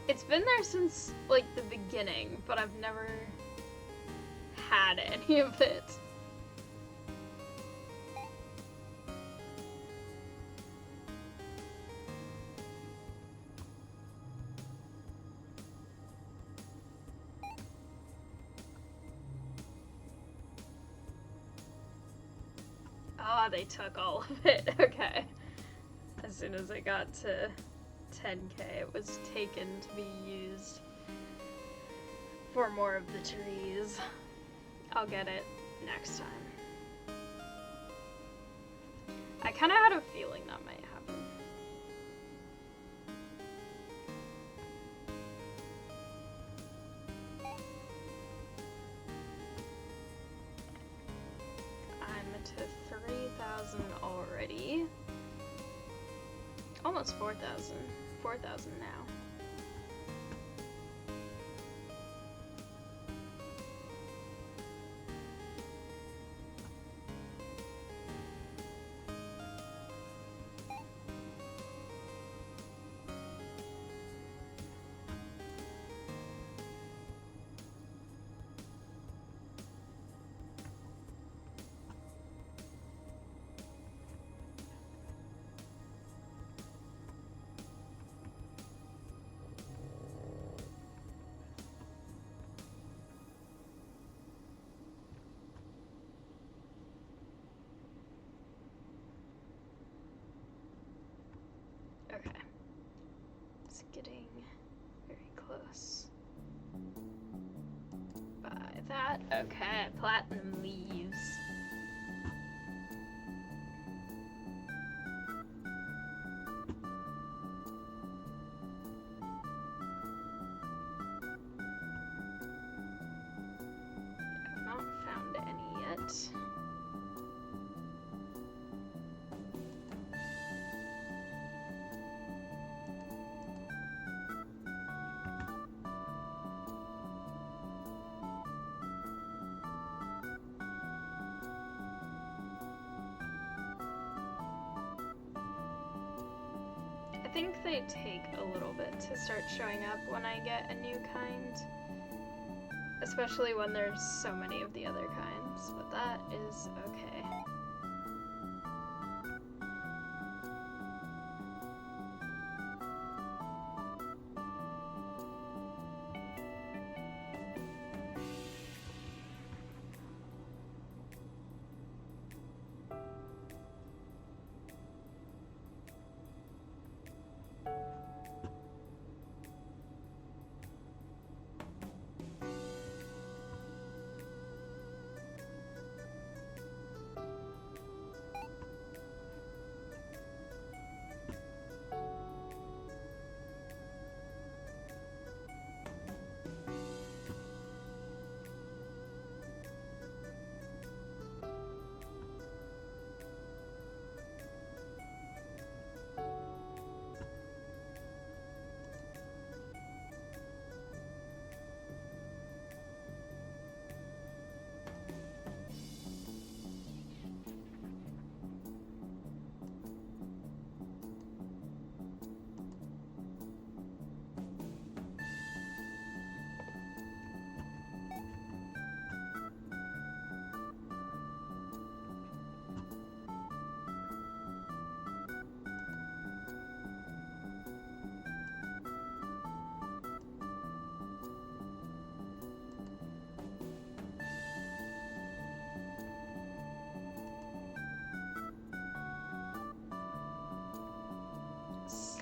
It's been there since, like, the beginning, but I've never had any of it. Oh, they took all of it. Okay. As soon as I got to 10K, it was taken to be used for more of the trees. I'll get it next time. I kind of had a feeling that might happen. I'm to 3,000 already. Almost 4,000. 4,000 now. Okay. It's getting very close. Buy that. Okay, platinum leaves. I've not found any yet. I think they take a little bit to start showing up when I get a new kind, especially when there's so many of the other kinds, but that is okay.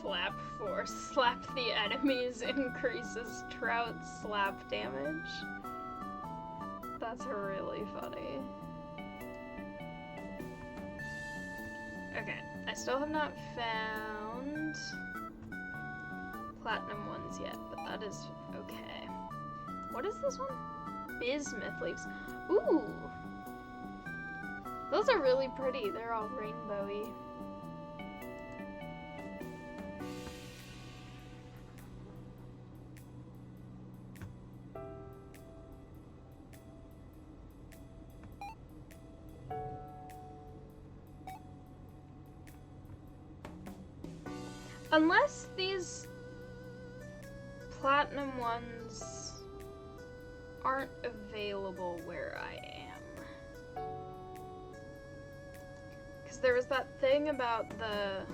Slap force. Slap the enemies increases trout slap damage. That's really funny. Okay, I still have not found platinum ones yet, but that is okay. What is this one? Bismuth leaves. Ooh! Those are really pretty. They're all rainbowy. Unless these platinum ones aren't available where I am. Because there was that thing about the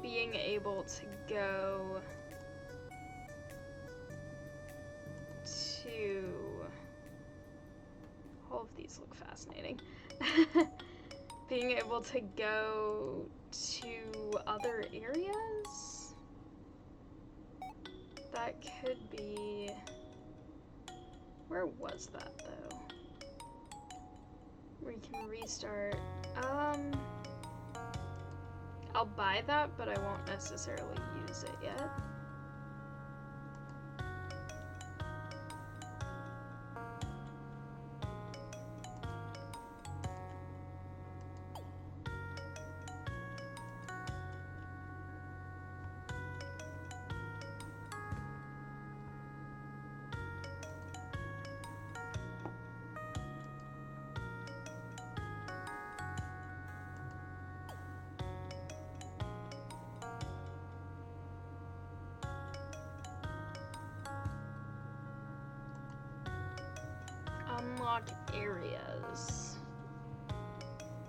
being able to go to, all of these look fascinating. Being able to go to other areas? That could be, where was that though? Where you can restart, I'll buy that, but I won't necessarily use it yet. Unlock areas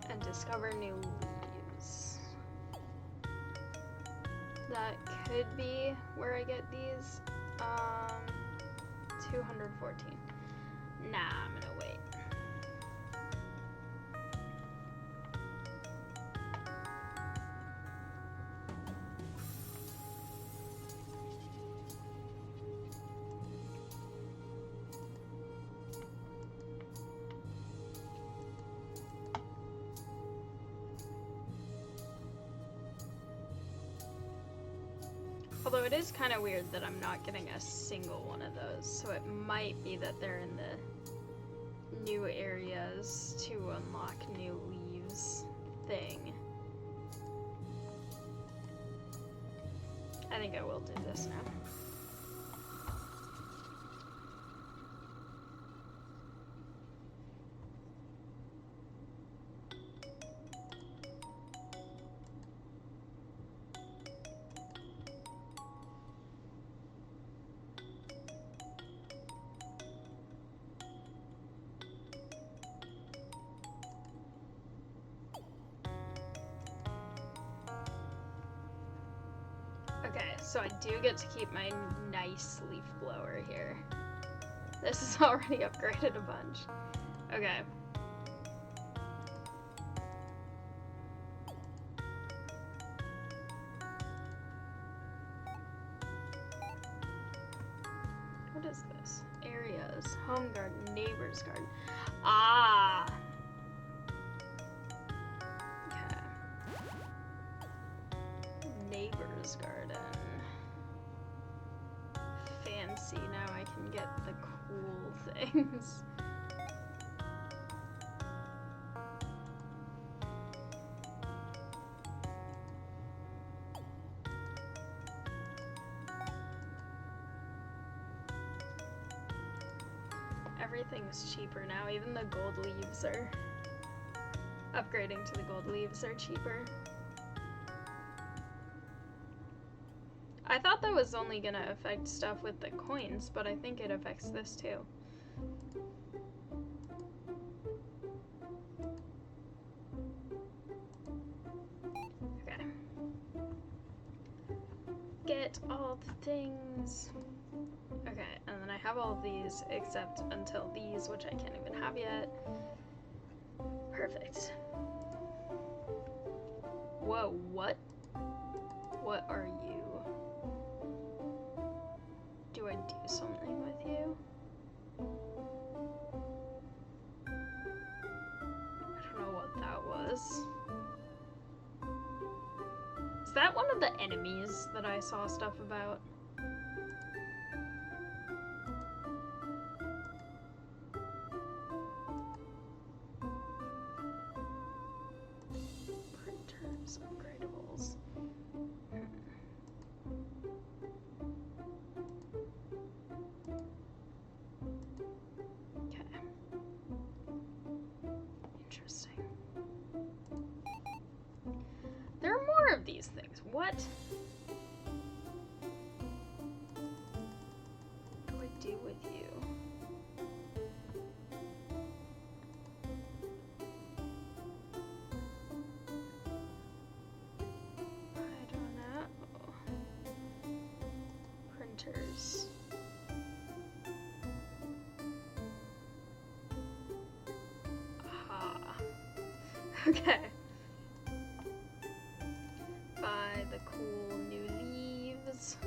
and discover new leaves. That could be where I get these. 214. Nah, I'm gonna wait. Although it is kind of weird that I'm not getting a single one of those, so it might be that they're in the new areas to unlock new leaves thing. I think I will do this now. Okay, so I do get to keep my nice leaf blower here. This is already upgraded a bunch. Okay. What is this? Areas, home garden, neighbor's garden. Ah! Neighbor's garden. Fancy, now I can get the cool things. Everything's cheaper now, even the gold leaves are upgrading to the gold leaves are cheaper. I thought that was only gonna affect stuff with the coins, but I think it affects this too. Okay. Get all the things. Okay, and then I have all of these except until these, which I can't even have yet. Perfect. Whoa, what? What are you? Do I do something with you? I don't know what that was. Is that one of the enemies that I saw stuff about? Printers, upgradables. Okay. Interesting. There are more of these things. What? What do I do with you? I don't know. Printers. Aha. Okay. Buy the cool new leaves.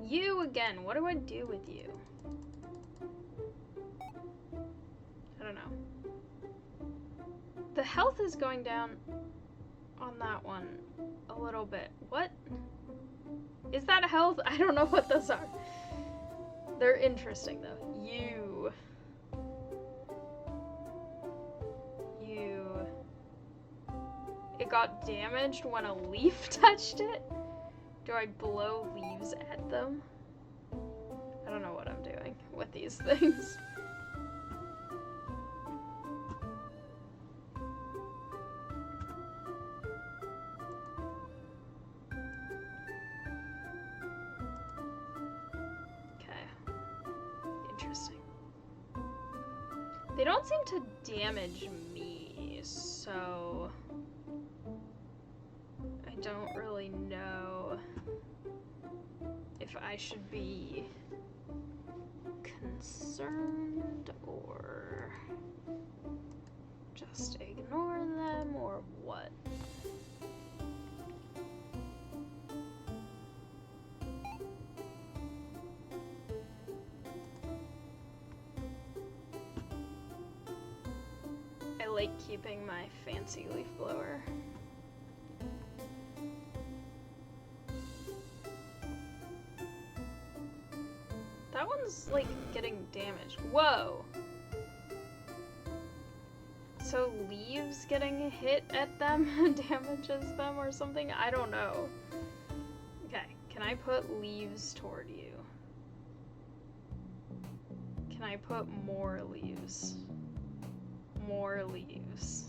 You again. What do I do with you? I don't know. The health is going down on that one a little bit. What? Is that health? I don't know what those are. They're interesting though. You. It got damaged when a leaf touched it? Do I blow leaves at them? I don't know what I'm doing with these things. Okay. Interesting. They don't seem to damage me, so I don't really know if I should be concerned or just ignore them or what. I like keeping my fancy leaf blower. That one's like getting damaged. Whoa! So leaves getting hit at them damages them or something? I don't know. Okay, can I put leaves toward you? Can I put more leaves? More leaves.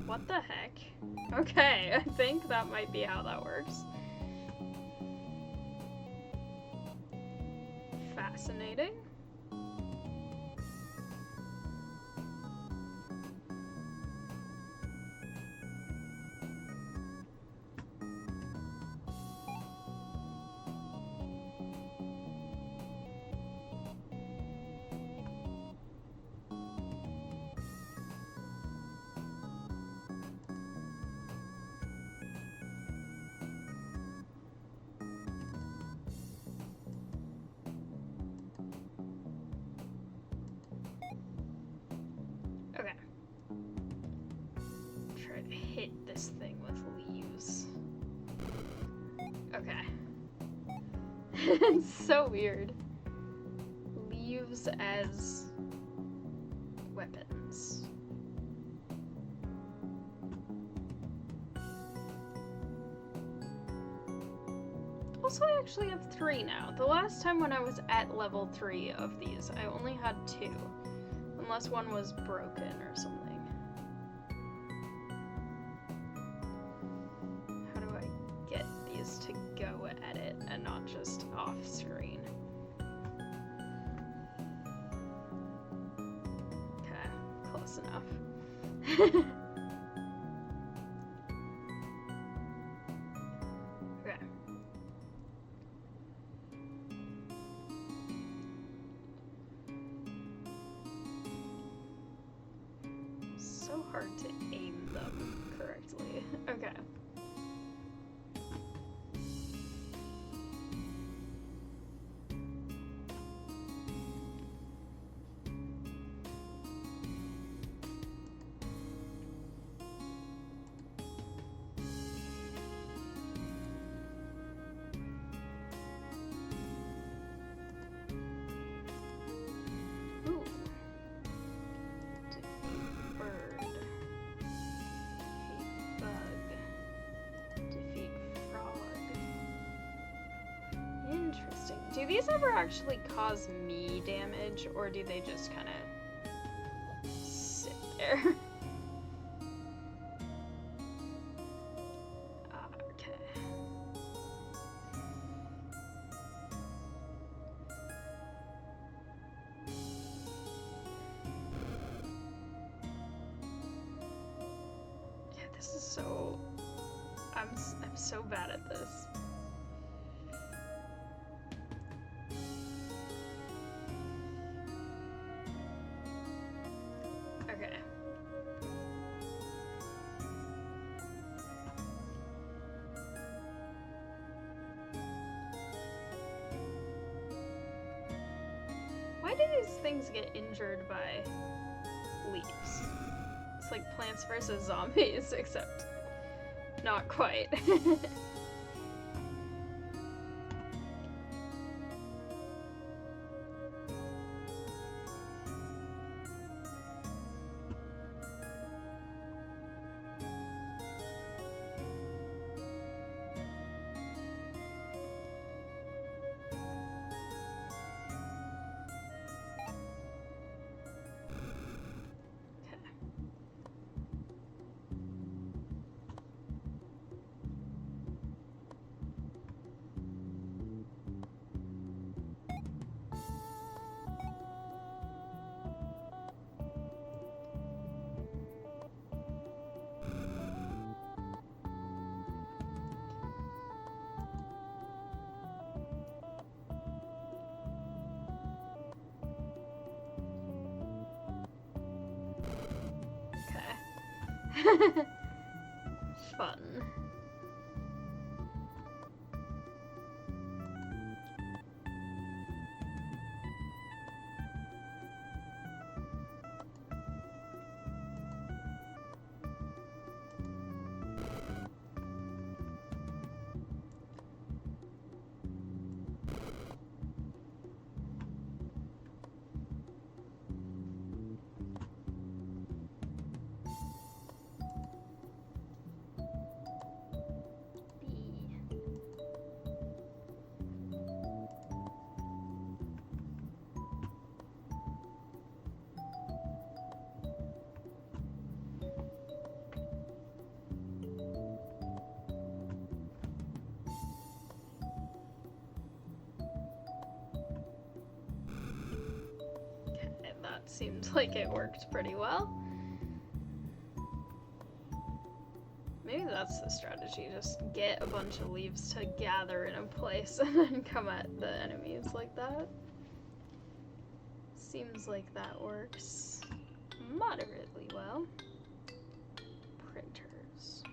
What the heck? Okay, I think that might be how that works. Fascinating. Okay. Try to hit this thing with leaves. Okay. It's so weird. Leaves as weapons. Also, I actually have 3 now. The last time when I was at level 3 of these, I only had 2. Unless one was broken or something. How do I get these to go at it and not just off screen? Okay, close enough. hard to aim them correctly. Okay. Do these ever actually cause me damage, or do they just kind of sit there? Okay. Yeah, this is so... I'm so bad at this. Okay. Why do these things get injured by leaves? It's like Plants vs. Zombies, except not quite. Fun. That seems like it worked pretty well. Maybe that's the strategy, just get a bunch of leaves to gather in a place and then come at the enemies like that. Seems like that works moderately well. Printers.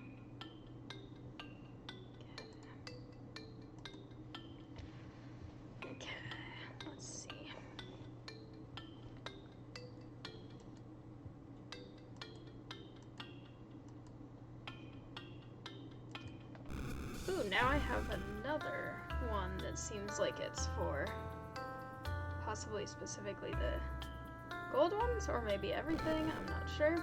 Okay, let's see. Ooh, now I have another one that seems like it's for possibly specifically the gold ones, or maybe everything, I'm not sure.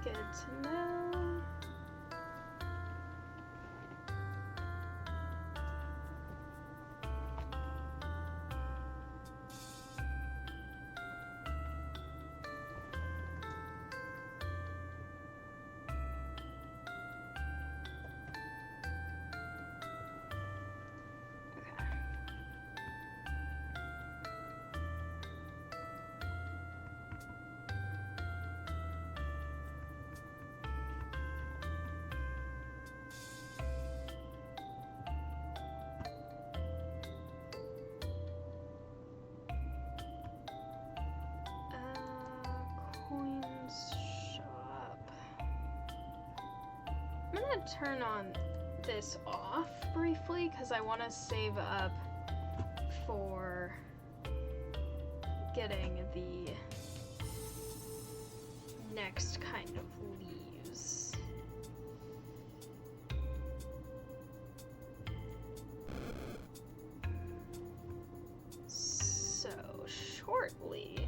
Good to know. I'm gonna turn on this off briefly because I want to save up for getting the next kind of leaves. So shortly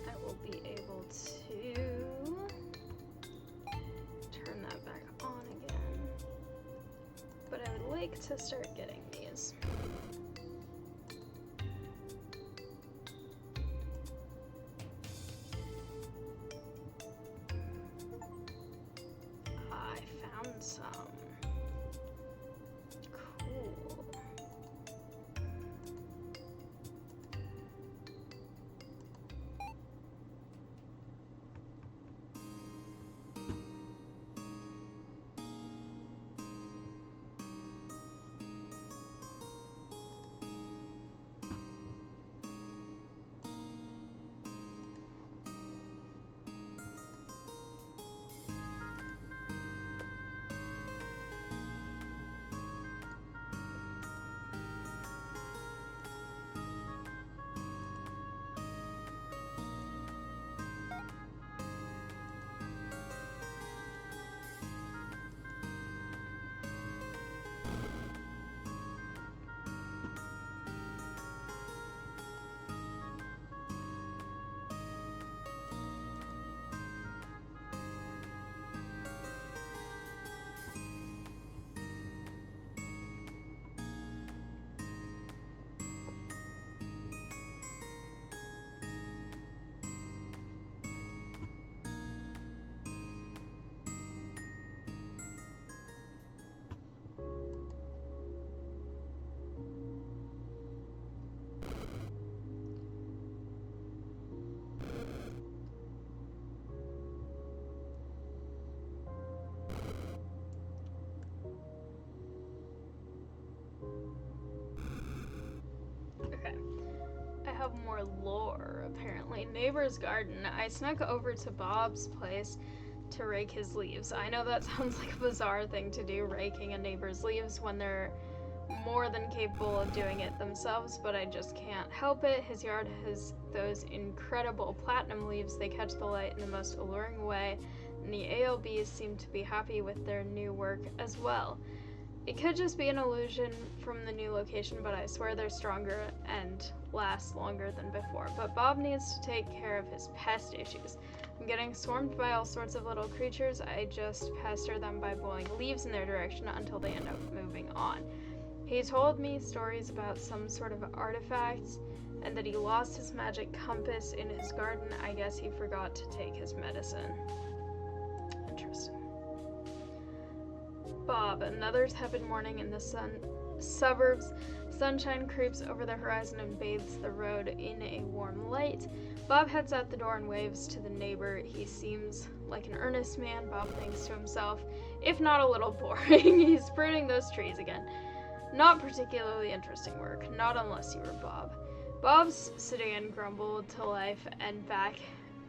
I will be able to turn that back on again, but I would like to start getting these. I found some. Cool. Okay. I have more lore, apparently. Neighbor's garden. I snuck over to Bob's place to rake his leaves. I know that sounds like a bizarre thing to do, raking a neighbor's leaves when they're more than capable of doing it themselves, but I just can't help it. His yard has those incredible platinum leaves. They catch the light in the most alluring way, and the ALBs seem to be happy with their new work as well. It could just be an illusion from the new location, but I swear they're stronger and last longer than before. But Bob needs to take care of his pest issues. I'm getting swarmed by all sorts of little creatures. I just pester them by blowing leaves in their direction until they end up moving on. He told me stories about some sort of artifacts and that he lost his magic compass in his garden. I guess he forgot to take his medicine. Interesting. Bob, another tepid morning in the suburbs. Sunshine creeps over the horizon and bathes the road in a warm light. Bob heads out the door and waves to the neighbor. He seems like an earnest man, Bob thinks to himself, if not a little boring. He's pruning those trees again. Not particularly interesting work, not unless you were Bob. Bob's sedan grumbled to life and back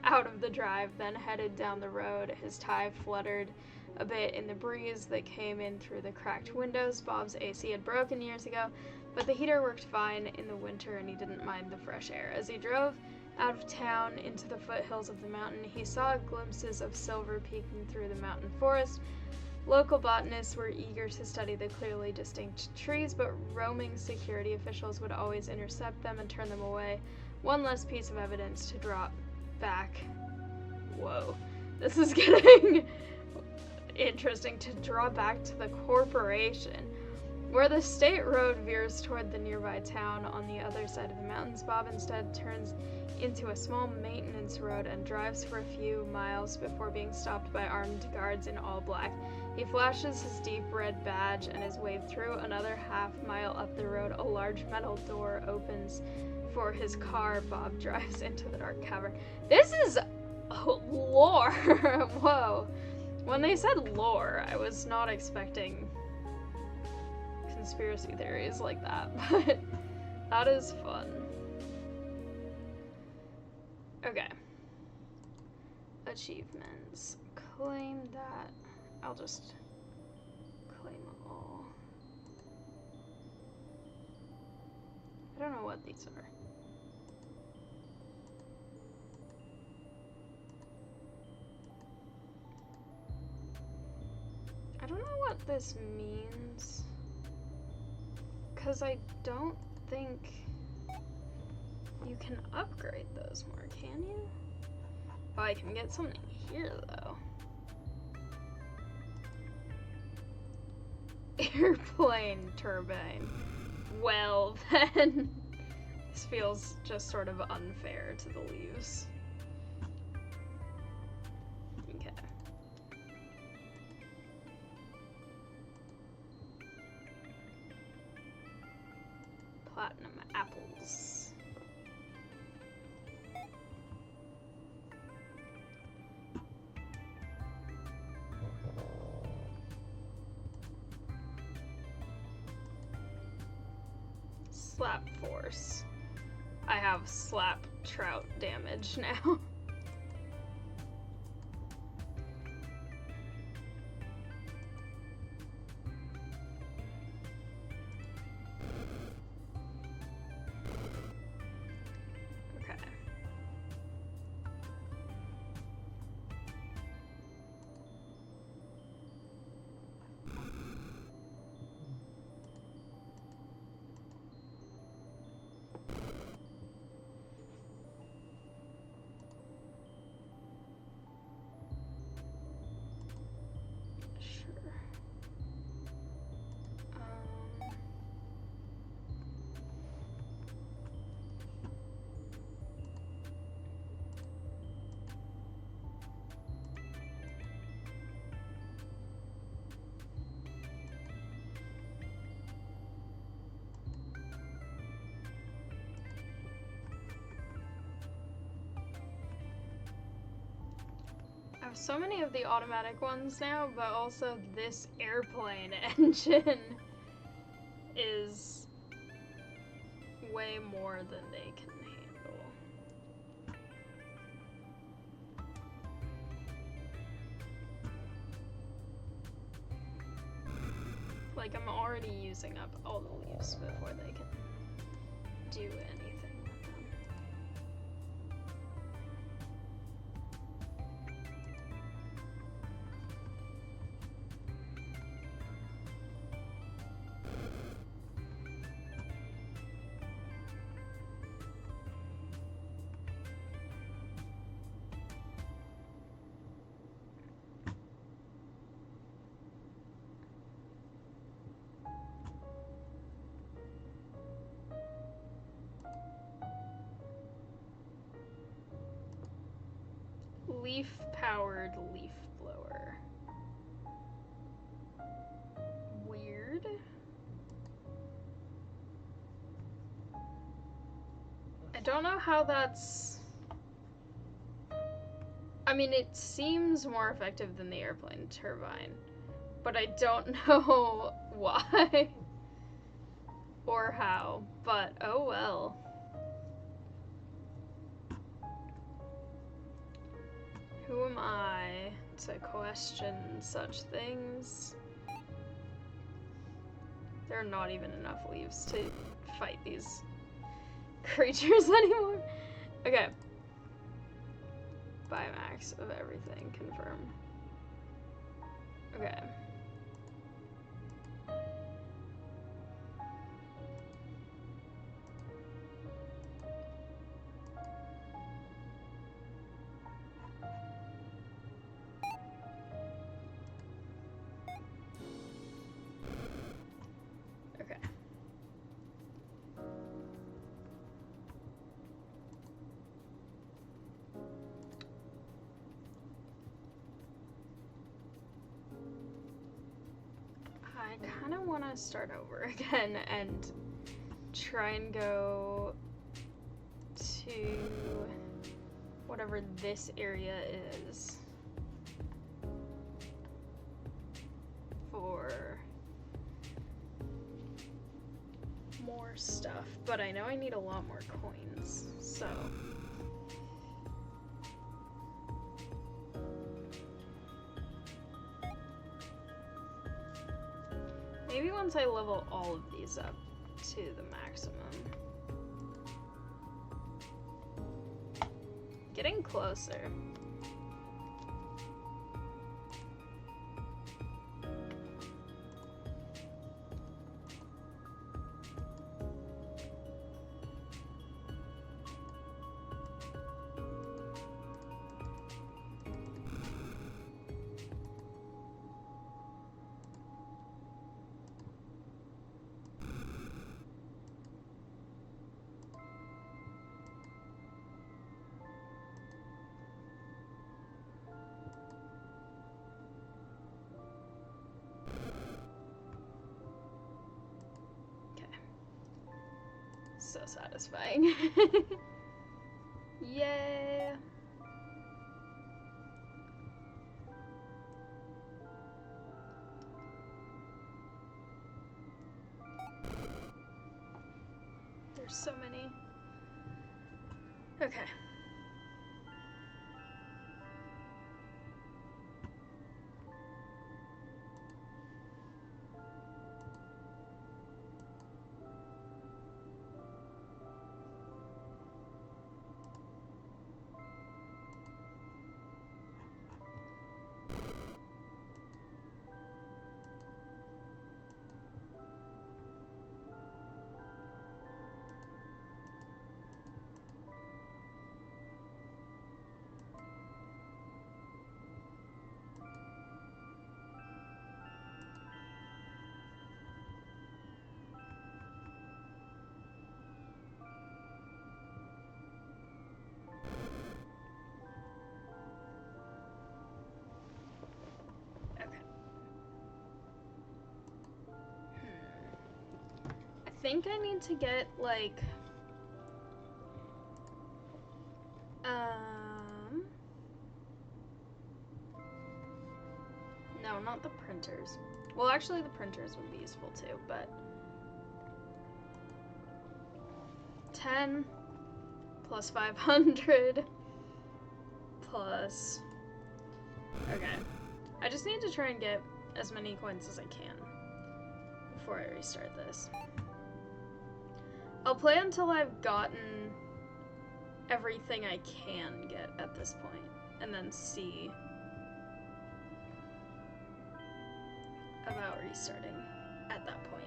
out of the drive, then headed down the road. His tie fluttered a bit in the breeze that came in through the cracked windows. Bob's AC had broken years ago, but the heater worked fine in the winter and he didn't mind the fresh air. As he drove out of town into the foothills of the mountain, he saw glimpses of silver peeking through the mountain forest. Local botanists were eager to study the clearly distinct trees, but roaming security officials would always intercept them and turn them away. One less piece of evidence to drop back. Whoa. This is getting interesting, to draw back to the corporation. Where the state road veers toward the nearby town on the other side of the mountains, Bob instead turns into a small maintenance road and drives for a few miles before being stopped by armed guards in all black. He flashes his deep red badge and is waved through. Another half-mile up the road, a large metal door opens for his car. Bob drives into the dark cavern. This is lore. Whoa. When they said lore, I was not expecting conspiracy theories like that, but that is fun. Okay. Achievements. claim that. I'll just claim all. I don't know what these are. I don't know what this means, because I don't think you can upgrade those more, can you? Oh, I can get something here, though. Airplane turbine. Well, then. This feels just sort of unfair to the leaves. Okay. Platinum apples. Slap force. I have slap trout damage now. Okay. Sure. I have so many of the automatic ones now, but also this airplane engine is way more than they can handle. Like, I'm already using up all the leaves before they can do anything with them. Leaf-powered leaf blower. Weird. I don't know how that's... I mean, it seems more effective than the airplane turbine, but I don't know why or how, but oh well. Who am I to question such things? There are not even enough leaves to fight these creatures anymore. Okay. Biomax of everything, confirm. Okay. I kind of want to start over again and try and go to whatever this area is for more stuff, but I know I need a lot more coins, so... once I level all of these up to the maximum. Getting closer. So satisfying. Yeah. There's so many. Okay. I think I need to get, like, no, not the printers. Well, actually, the printers would be useful too, but 10 plus 500 plus, okay. I just need to try and get as many coins as I can before I restart this. I'll play until I've gotten everything I can get at this point, and then see about restarting at that point.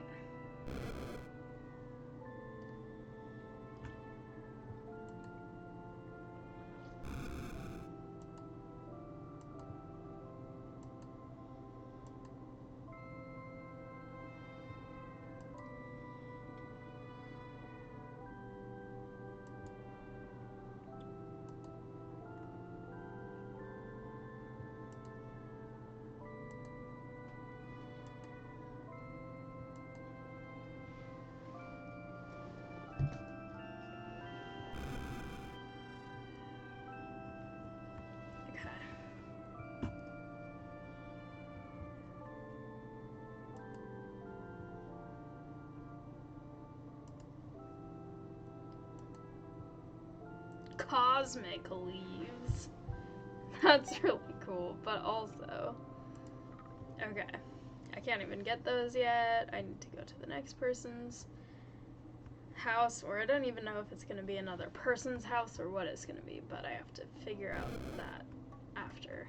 Cosmic leaves. That's really cool, but also... Okay. I can't even get those yet. I need to go to the next person's house, or I don't even know if it's going to be another person's house or what it's going to be, but I have to figure out that after.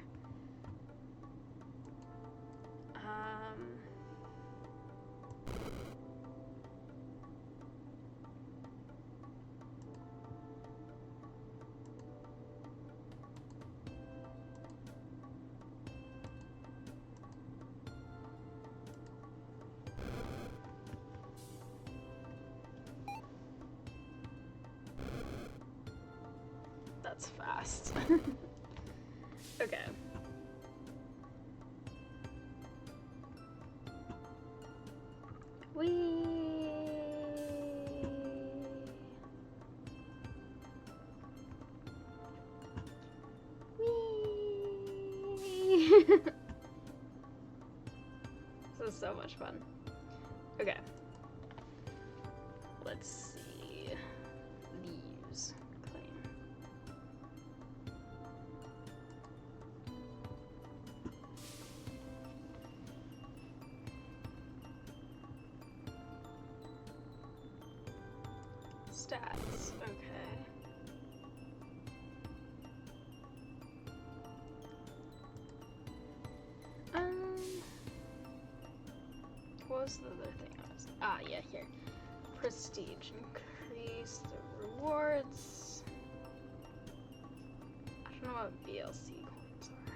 That's fast. Okay. Whee! Whee! This is so much fun. Okay. Let's see. Leaves. Stats, okay. What was the other thing I was... Ah, yeah, here. Prestige. Increase the rewards. I don't know what VLC coins are.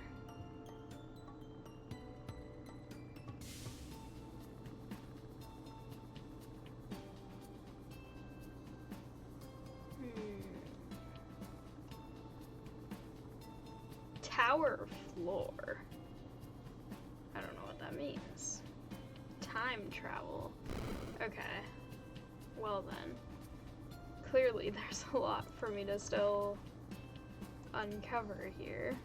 Tower floor. I don't know what that means. Time travel. Okay. Well then. Clearly there's a lot for me to still uncover here.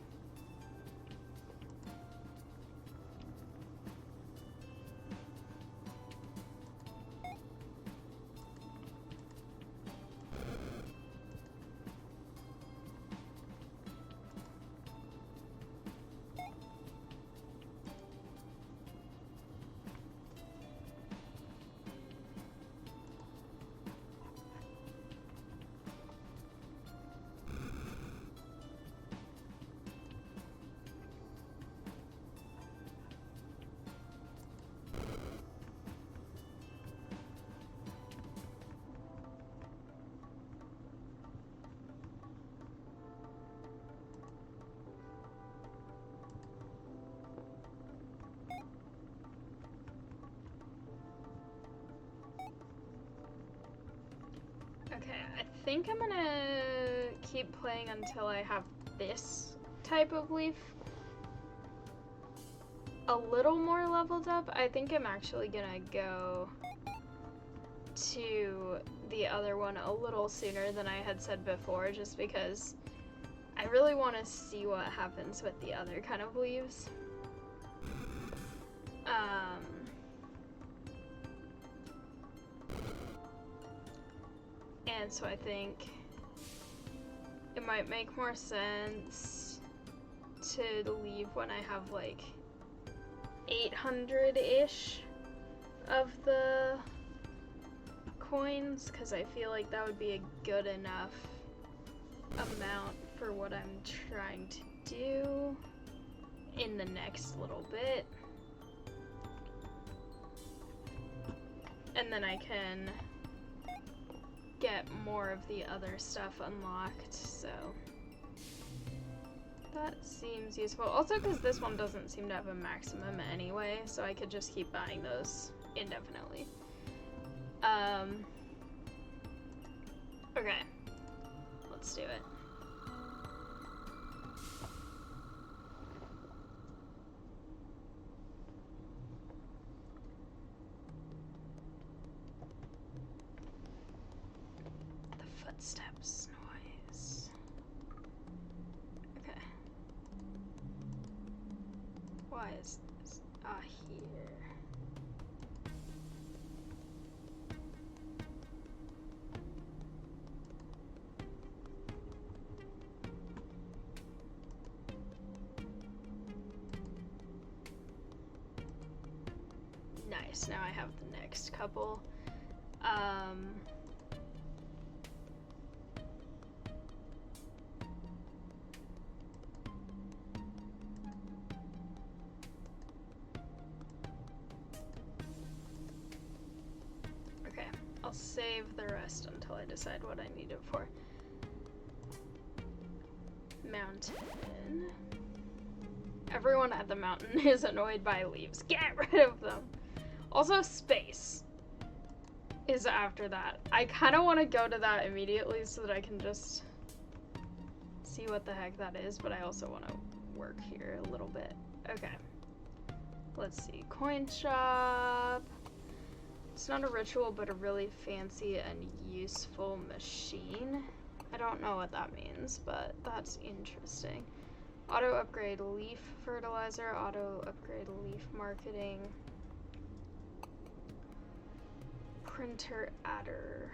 Okay, I think I'm gonna keep playing until I have this type of leaf a little more leveled up. I think I'm actually gonna go to the other one a little sooner than I had said before, just because I really want to see what happens with the other kind of leaves. And so I think it might make more sense to leave when I have like 800-ish of the coins, because I feel like that would be a good enough amount for what I'm trying to do in the next little bit. And then I can get more of the other stuff unlocked, so that seems useful. Also because this one doesn't seem to have a maximum anyway, so I could just keep buying those indefinitely. Okay, let's do it. Footsteps noise. Okay. Why is this? Ah, here. Nice. Now I have the next couple. I'll save the rest until I decide what I need it for. Mountain. Everyone at the mountain is annoyed by leaves. Get rid of them. Also, space is after that. I kind of want to go to that immediately so that I can just see what the heck that is, but I also want to work here a little bit. Okay. Let's see. Coin shop. It's not a ritual, but a really fancy and useful machine. I don't know what that means, but that's interesting. Auto upgrade leaf fertilizer, auto upgrade leaf marketing. Printer adder.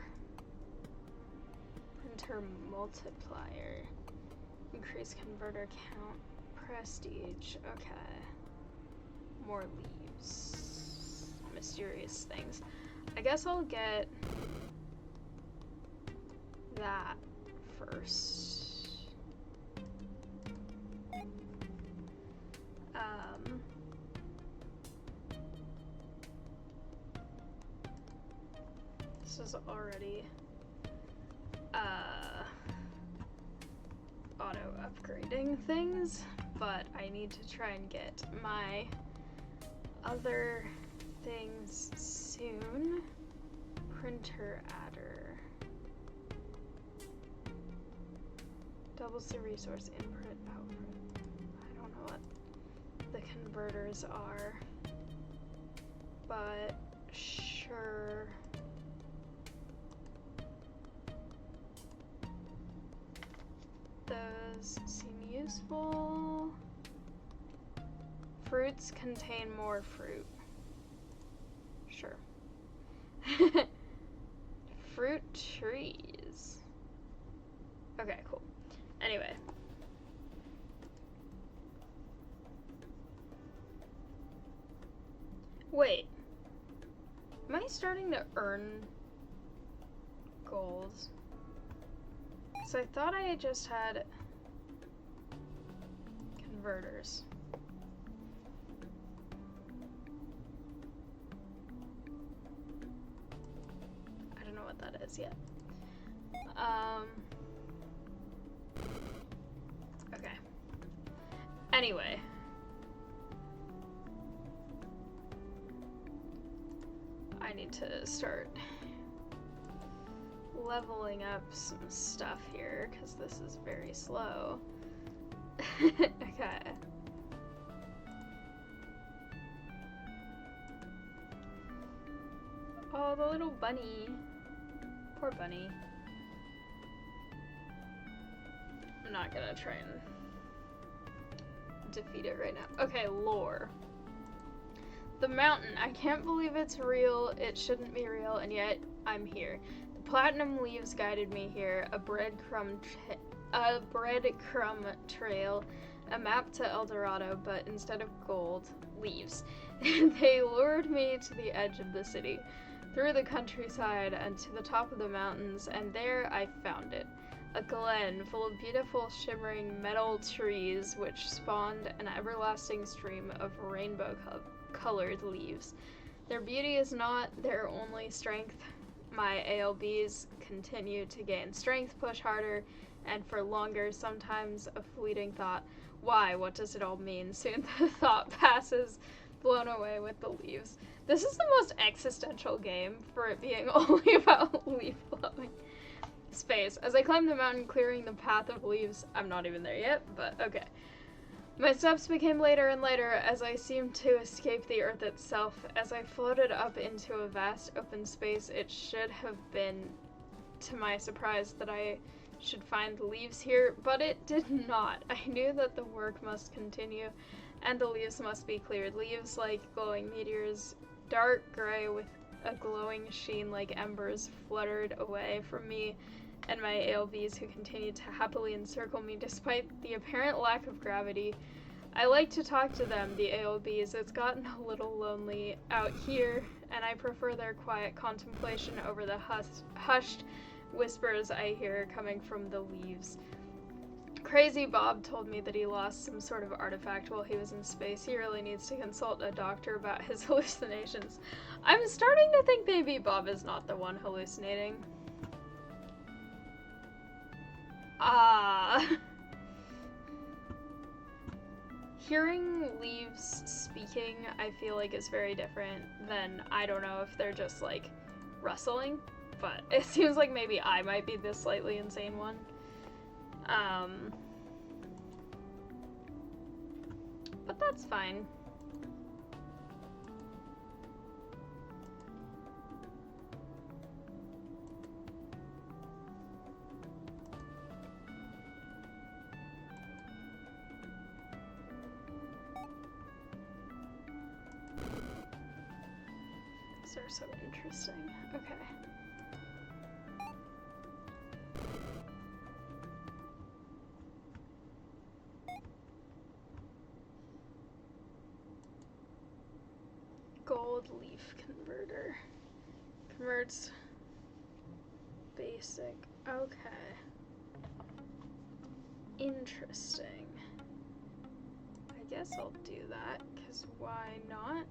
Printer multiplier. Increase converter count. Prestige. Okay. More leaves. Mysterious things. I guess I'll get that first. This is already auto upgrading things, but I need to try and get my other things soon. Printer adder. Doubles the resource input output. I don't know what the converters are, but sure. Those seem useful. Fruits contain more fruit. Sure. Fruit trees. Okay, cool. Anyway. Wait. Am I starting to earn gold? Because I thought I just had converters. I don't know what that is yet. Okay. Anyway. I need to start leveling up some stuff here, because this is very slow. Okay. Oh, the little bunny. Poor bunny. I'm not gonna try and defeat it right now. Okay, lore. The mountain. I can't believe it's real. It shouldn't be real, and yet I'm here. The platinum leaves guided me here. A breadcrumb trail. A map to El Dorado, but instead of gold, leaves. They lured me to the edge of the city, through the countryside and to the top of the mountains, and there I found it. A glen full of beautiful shimmering metal trees which spawned an everlasting stream of rainbow-colored leaves. Their beauty is not their only strength. My ALBs continue to gain strength, push harder, and for longer, sometimes a fleeting thought. Why? What does it all mean? Soon the thought passes, blown away with the leaves. This is the most existential game for it being only about leaf blowing. Space. As I climbed the mountain, clearing the path of leaves, I'm not even there yet, but okay. My steps became later and later as I seemed to escape the earth itself. As I floated up into a vast open space, it should have been, to my surprise, that I should find leaves here, but it did not. I knew that the work must continue, and the leaves must be cleared. Leaves like glowing meteors, dark gray with a glowing sheen like embers, fluttered away from me and my ALVs, who continued to happily encircle me despite the apparent lack of gravity. I like to talk to them, the ALBs. It's gotten a little lonely out here, and I prefer their quiet contemplation over the hushed whispers I hear coming from the leaves. Crazy Bob told me that he lost some sort of artifact while he was in space. He really needs to consult a doctor about his hallucinations. I'm starting to think maybe Bob is not the one hallucinating. Hearing leaves speaking, I feel like is very different than, I don't know if they're just like rustling, but it seems like maybe I might be the slightly insane one. But that's fine. These are so interesting. Okay. Gold leaf converter. Converts base basic. Okay. Interesting. I guess I'll do that, because why not?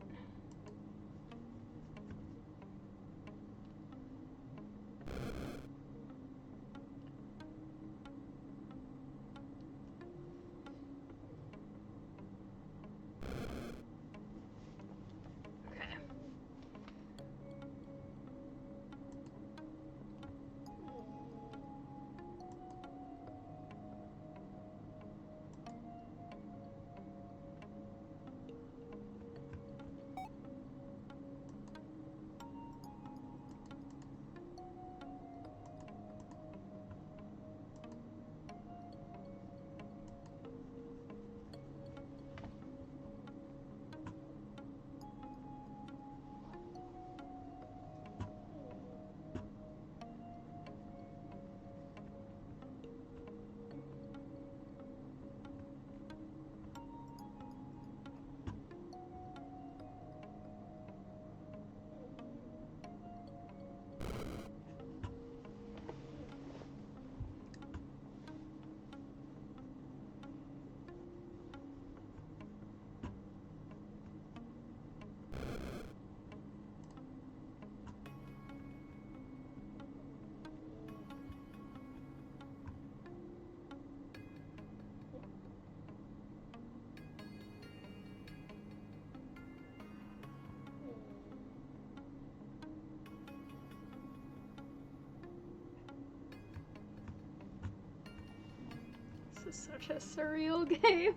This is such a surreal game,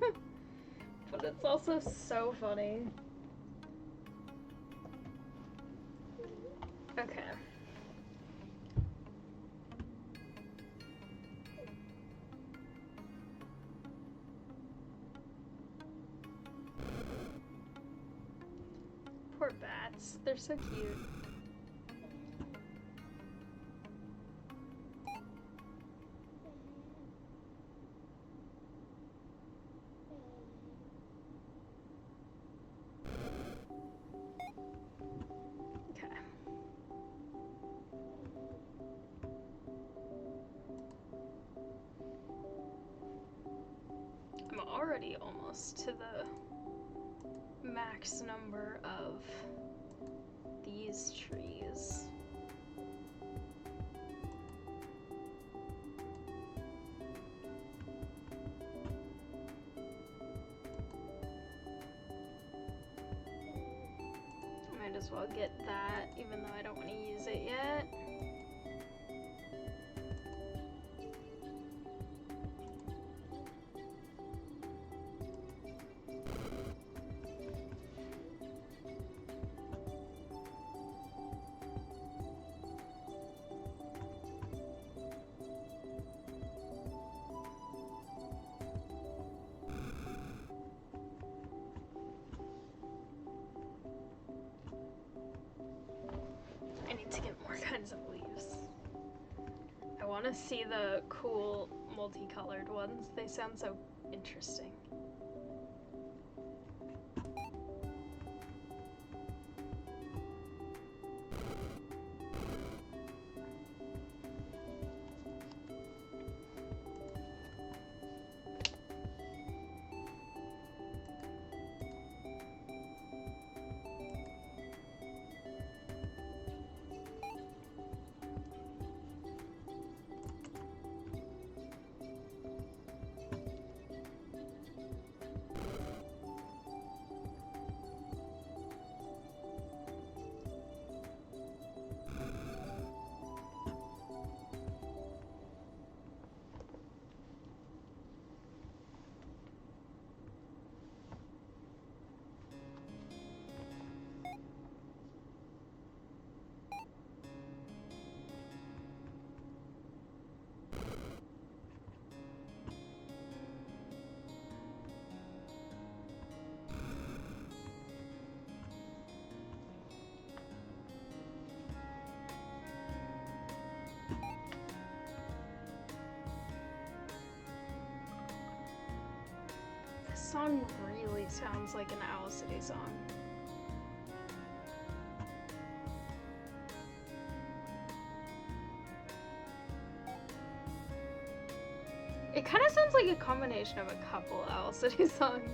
but it's also so funny. Okay. Poor bats, they're so cute. Already almost to the max number of these trees. Might as well get that, even though I don't want to use it yet. I need to get more kinds of leaves. I want to see the cool multicolored ones. They sound so interesting. This song really sounds like an Owl City song. It kind of sounds like a combination of a couple Owl City songs.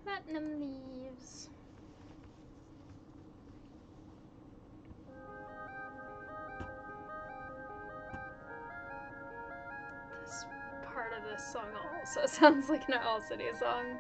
Platinum leaves. This part of this song also sounds like an Owl City song.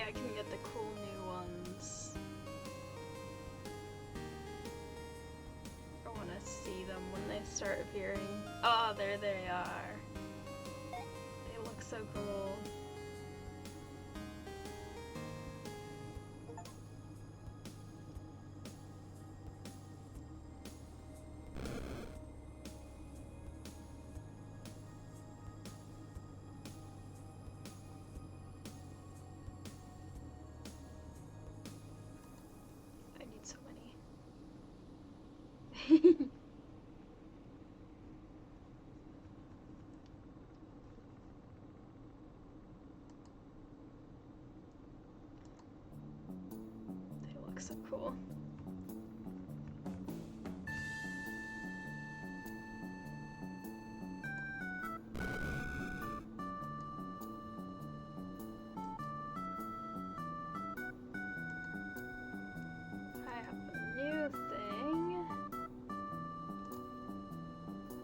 I can get the cool new ones. I want to see them when they start appearing. Oh, there they are. They look so cool. I need so many. They look so cool. I have a new thing.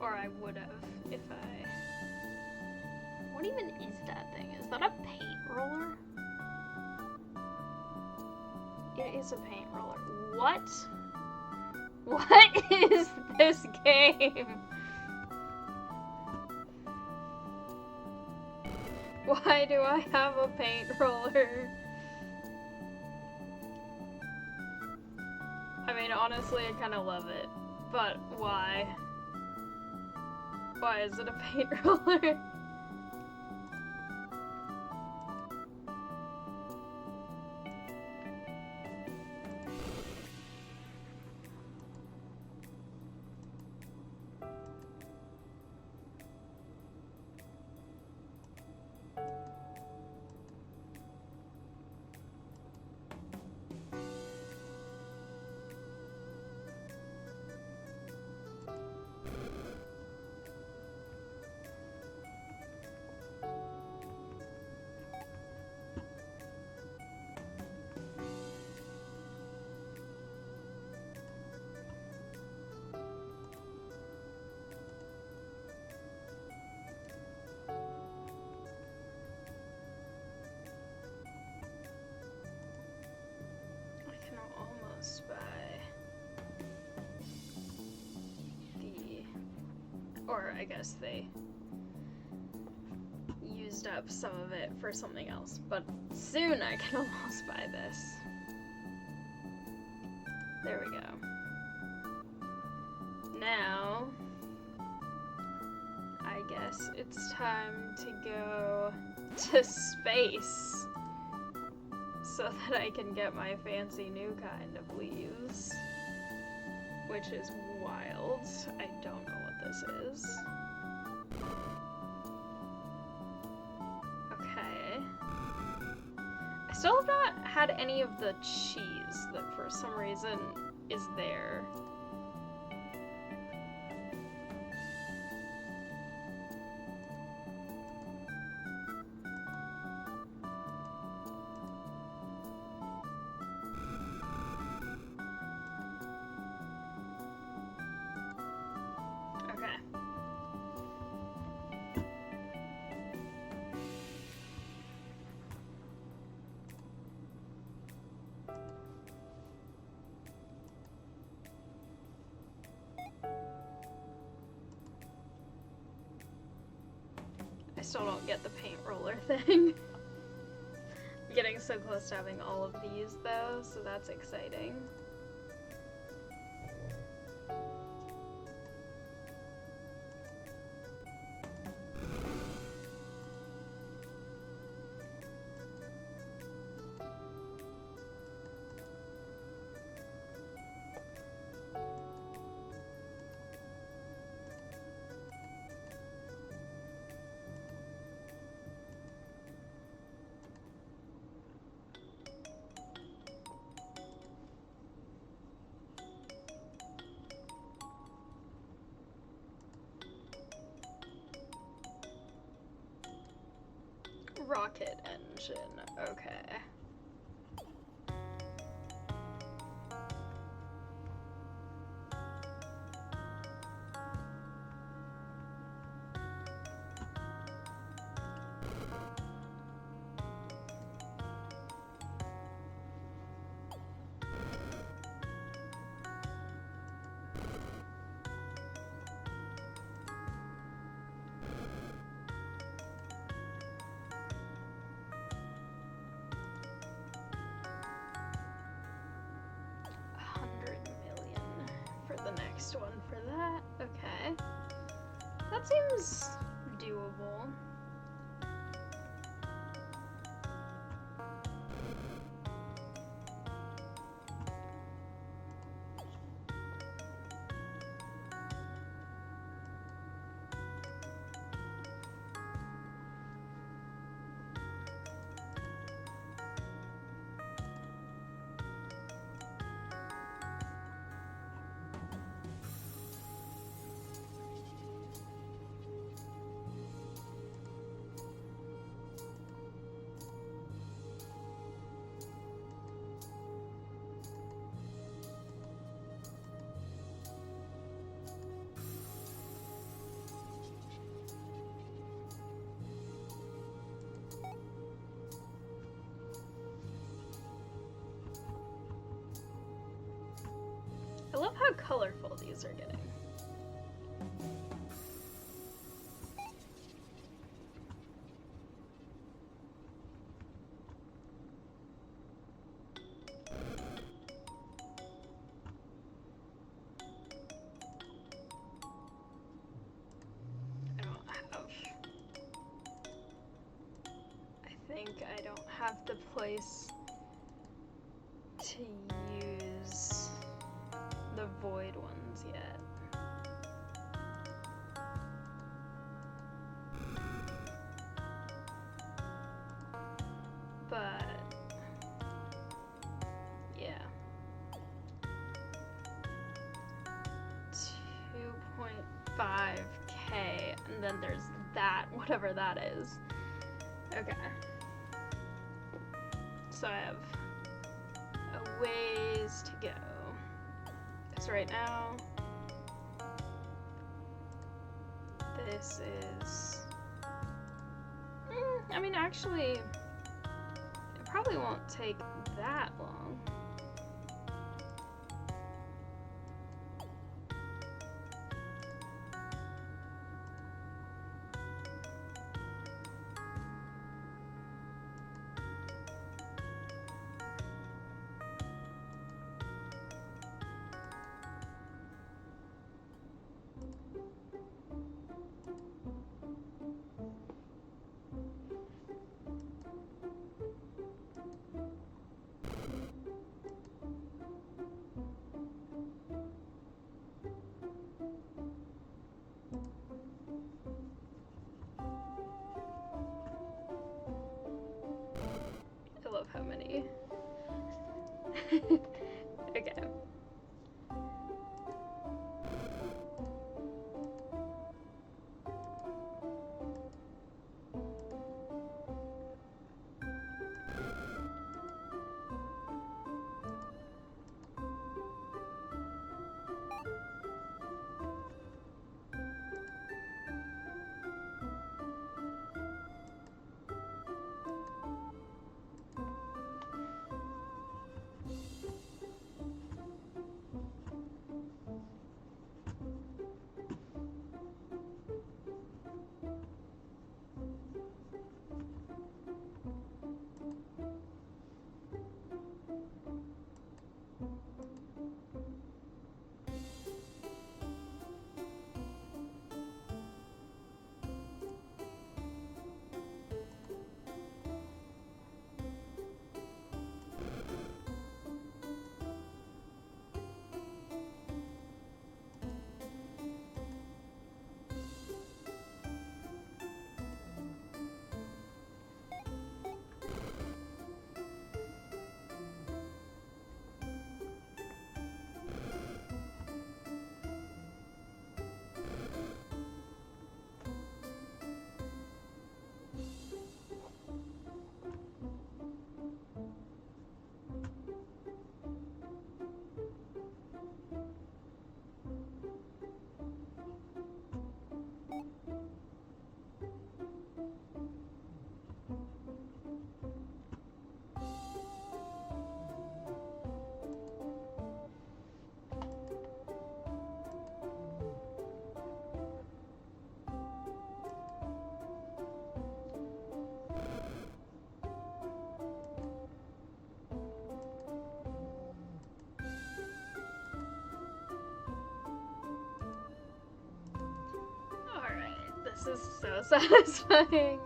Or I would have if I... What even is that thing? Is that a paint roller? It is a paint roller. What? What is this game? Why do I have a paint roller? I mean, honestly, I kind of love it. But why? Why is it a paint roller? By the, or I guess they used up some of it for something else, but soon I can almost buy this. There we go. Now, I guess it's time to go to space. So that I can get my fancy new kind of leaves. Which is wild. I don't know what this is. Okay. I still have not had any of the cheese that for some reason is there. I still don't get the paint roller thing. I'm getting so close to having all of these though, so that's exciting. Rocket engine, okay. next one for that. Okay. That seems doable. I love how colorful these are getting. I don't have the place to use the void ones yet. But yeah. 2.5K, and then there's that, whatever that is. Okay. So I have a ways to go. Because right now, this is... I mean, actually, it probably won't take that long. I love how many. Okay. This is so satisfying.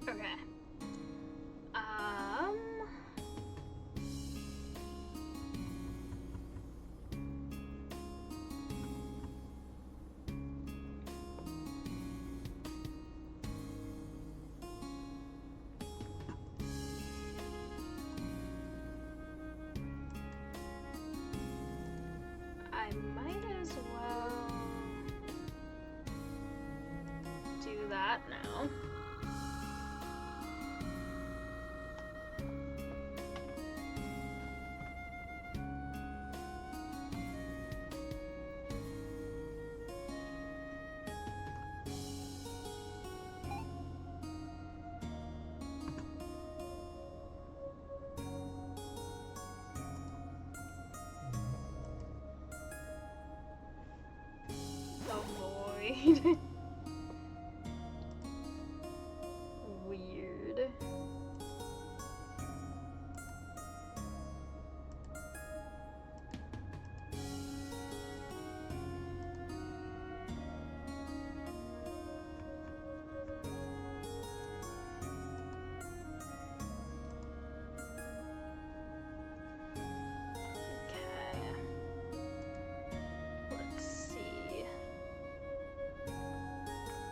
Okay. I might as well do that now. Avoid. Weird.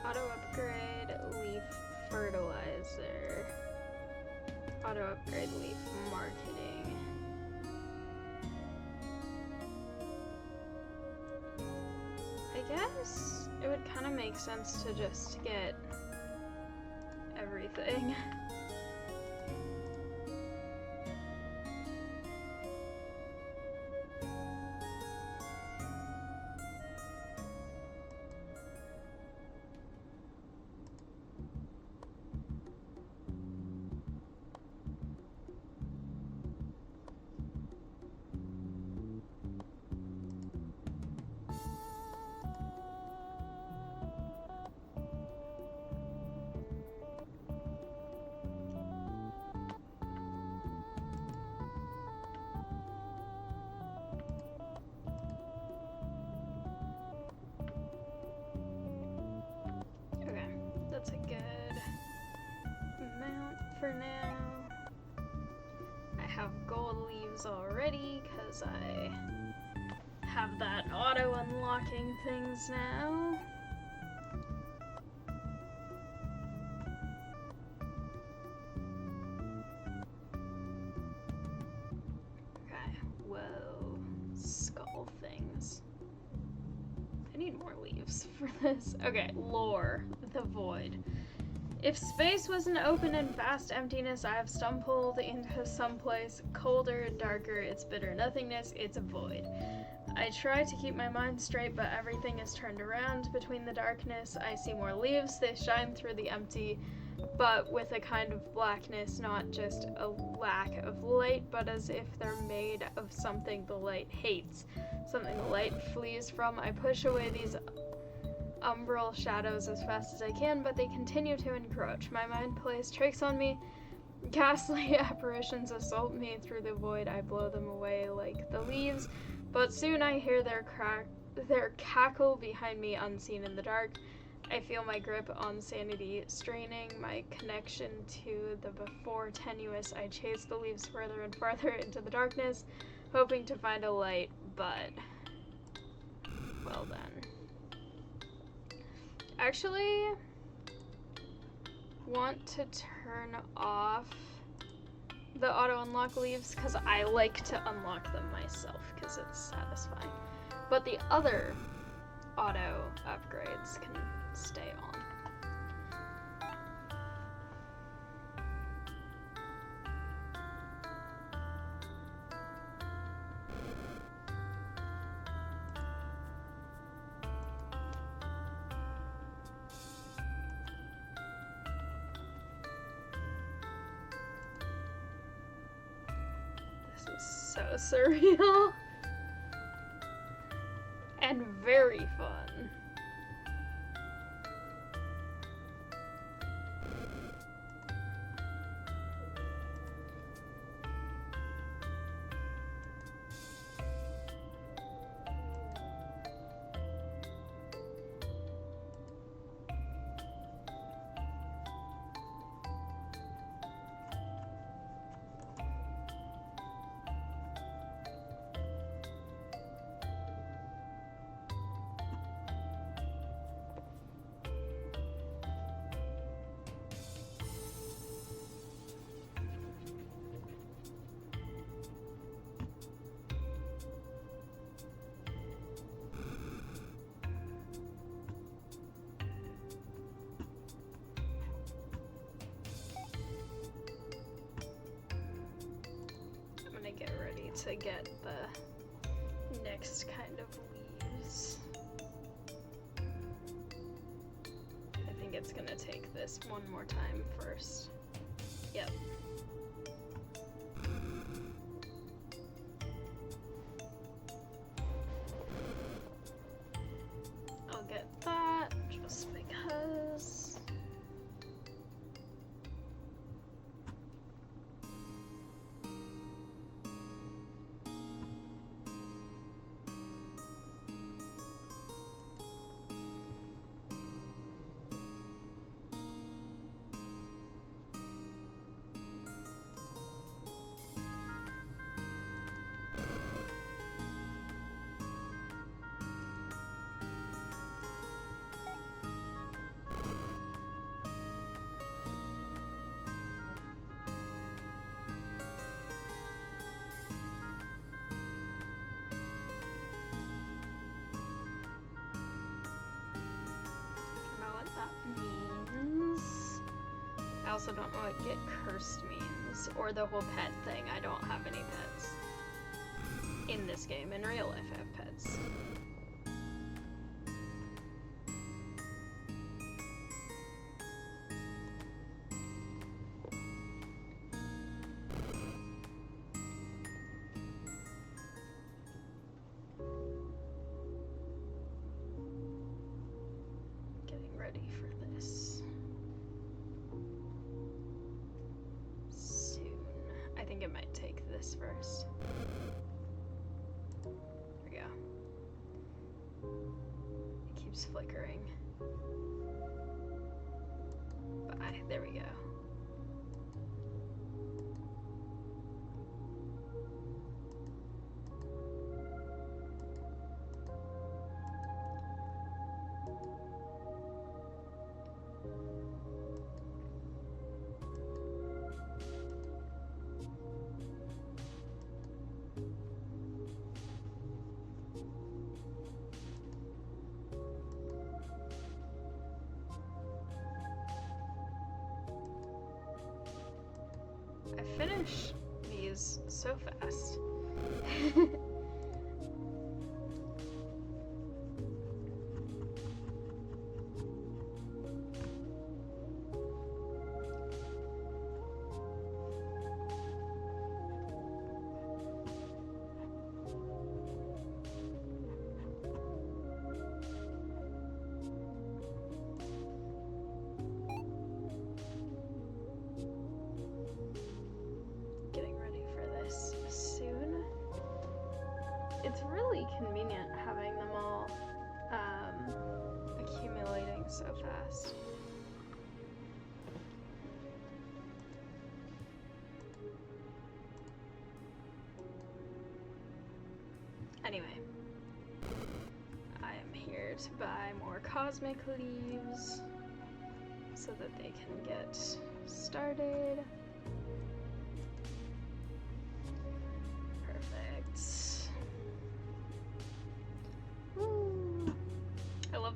Auto upgrade leaf fertilizer. Auto upgrade leaf marketing. I guess it would kind of make sense to just get everything. for now. I have gold leaves already because I have that auto unlocking things now. Okay, whoa, skull things. I need more leaves for this. Okay, lore, the void. If space was an open and vast emptiness, I have stumbled into someplace colder, darker, it's bitter nothingness, it's a void. I try to keep my mind straight, but everything is turned around. Between the darkness, I see more leaves, they shine through the empty, but with a kind of blackness, not just a lack of light, but as if they're made of something the light hates, something the light flees from. I push away these umbral shadows as fast as I can, but they continue to encroach. My mind plays tricks on me. Ghastly apparitions assault me through the void. I blow them away like the leaves, but soon I hear their cackle behind me, unseen in the dark. I feel my grip on sanity straining, my connection to the before tenuous. I chase the leaves further and farther into the darkness, hoping to find a light, but well then. Actually, want to turn off the auto unlock leaves because I like to unlock them myself because it's satisfying. But the other auto upgrades can stay on. So surreal and very fun. Get ready to get the next kind of leaves. I think it's gonna take this one more time first. Yep. I'll get that just because. I also don't know what get cursed means, or the whole pet thing. I don't have any pets in this game. In real life, I have pets. Getting ready for this. I think it might take this first. There we go. It keeps flickering. Bye. There we go. I finish these so fast. It's really convenient having them all accumulating so fast. Anyway, I am here to buy more cosmic leaves so that they can get started.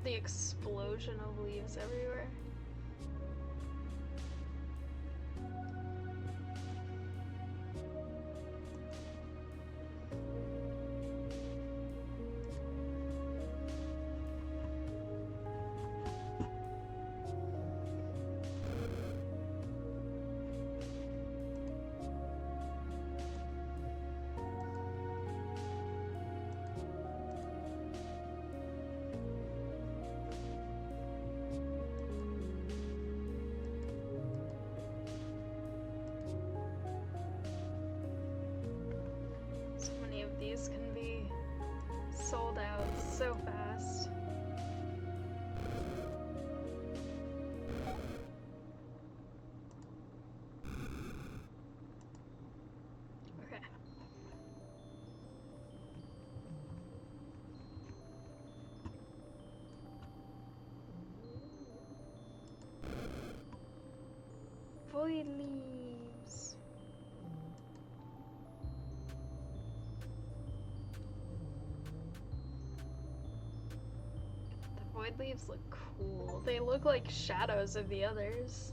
The explosion of leaves everywhere. These can be sold out so fast. Okay. Void leaves. Void leaves look cool. They look like shadows of the others.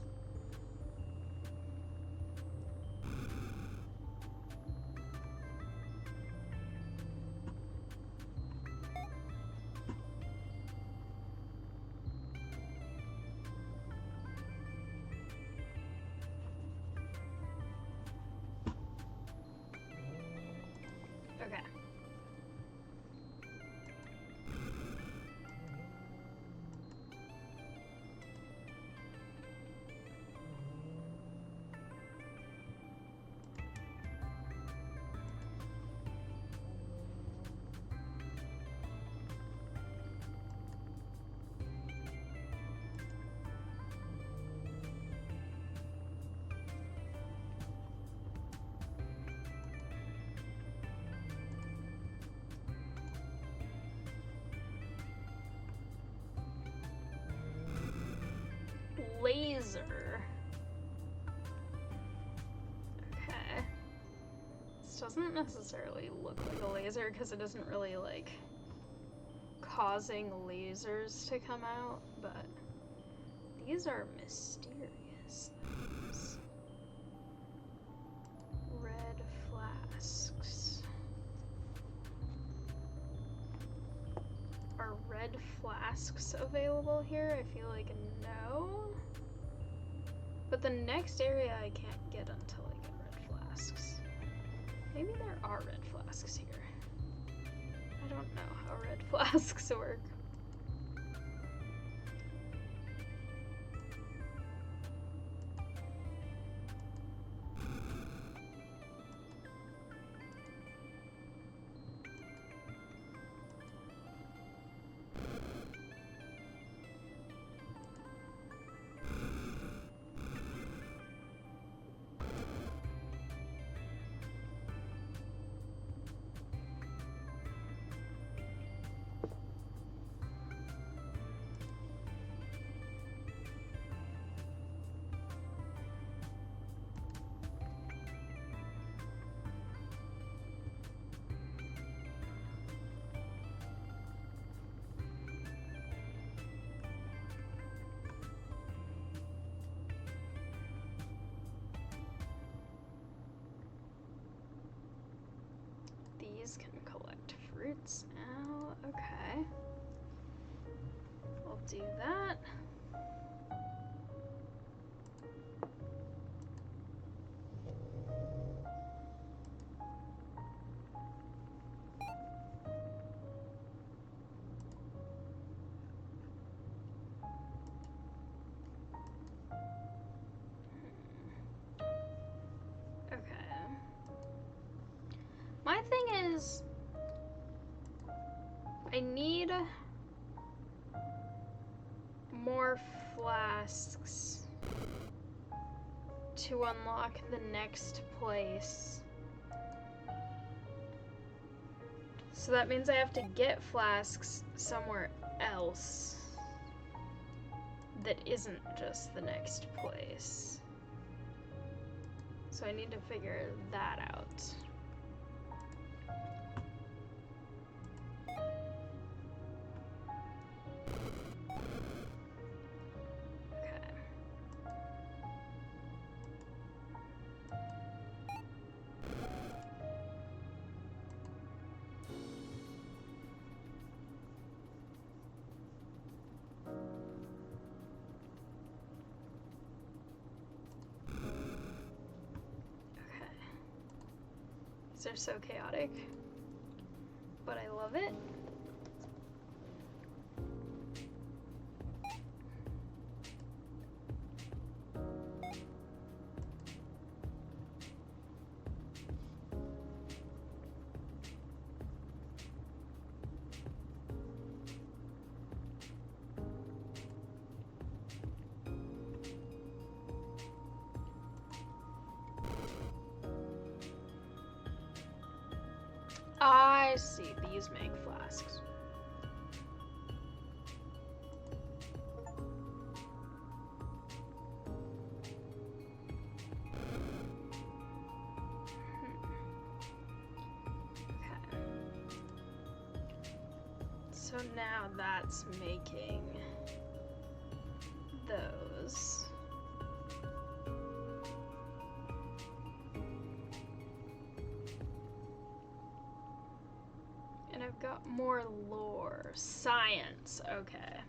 Okay. Laser. Okay. This doesn't necessarily look like a laser because it isn't really like causing lasers to come out, but these are mysterious things. Red flasks. Are red flasks available here? I feel like no. But the next area I can't get until I get red flasks. Maybe there are red flasks here. I don't know how red flasks work. bees can collect fruits now. Okay. We'll do that. My thing is, I need more flasks to unlock the next place. So that means I have to get flasks somewhere else that isn't just the next place. So I need to figure that out. They're so chaotic, but I love it. I see, these make flasks. Okay. So now that's making those. And I've got more lore. Science. Okay.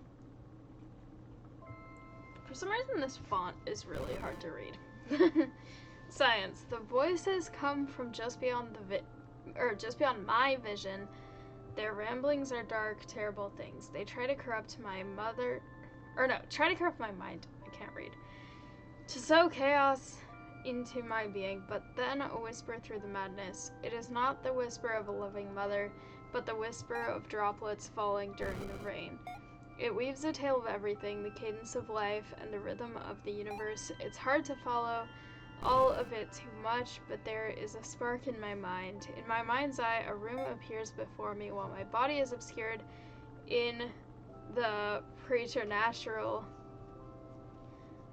For some reason this font is really hard to read. Science. The voices come from just beyond just beyond my vision. Their ramblings are dark, terrible things. They try to corrupt my mind. I can't read. To sow chaos into my being, but then a whisper through the madness. It is not the whisper of a loving mother, but the whisper of droplets falling during the rain. It weaves a tale of everything, the cadence of life and the rhythm of the universe. It's hard to follow all of it too much, but there is a spark in my mind. In my mind's eye, a room appears before me while my body is obscured in the preternatural.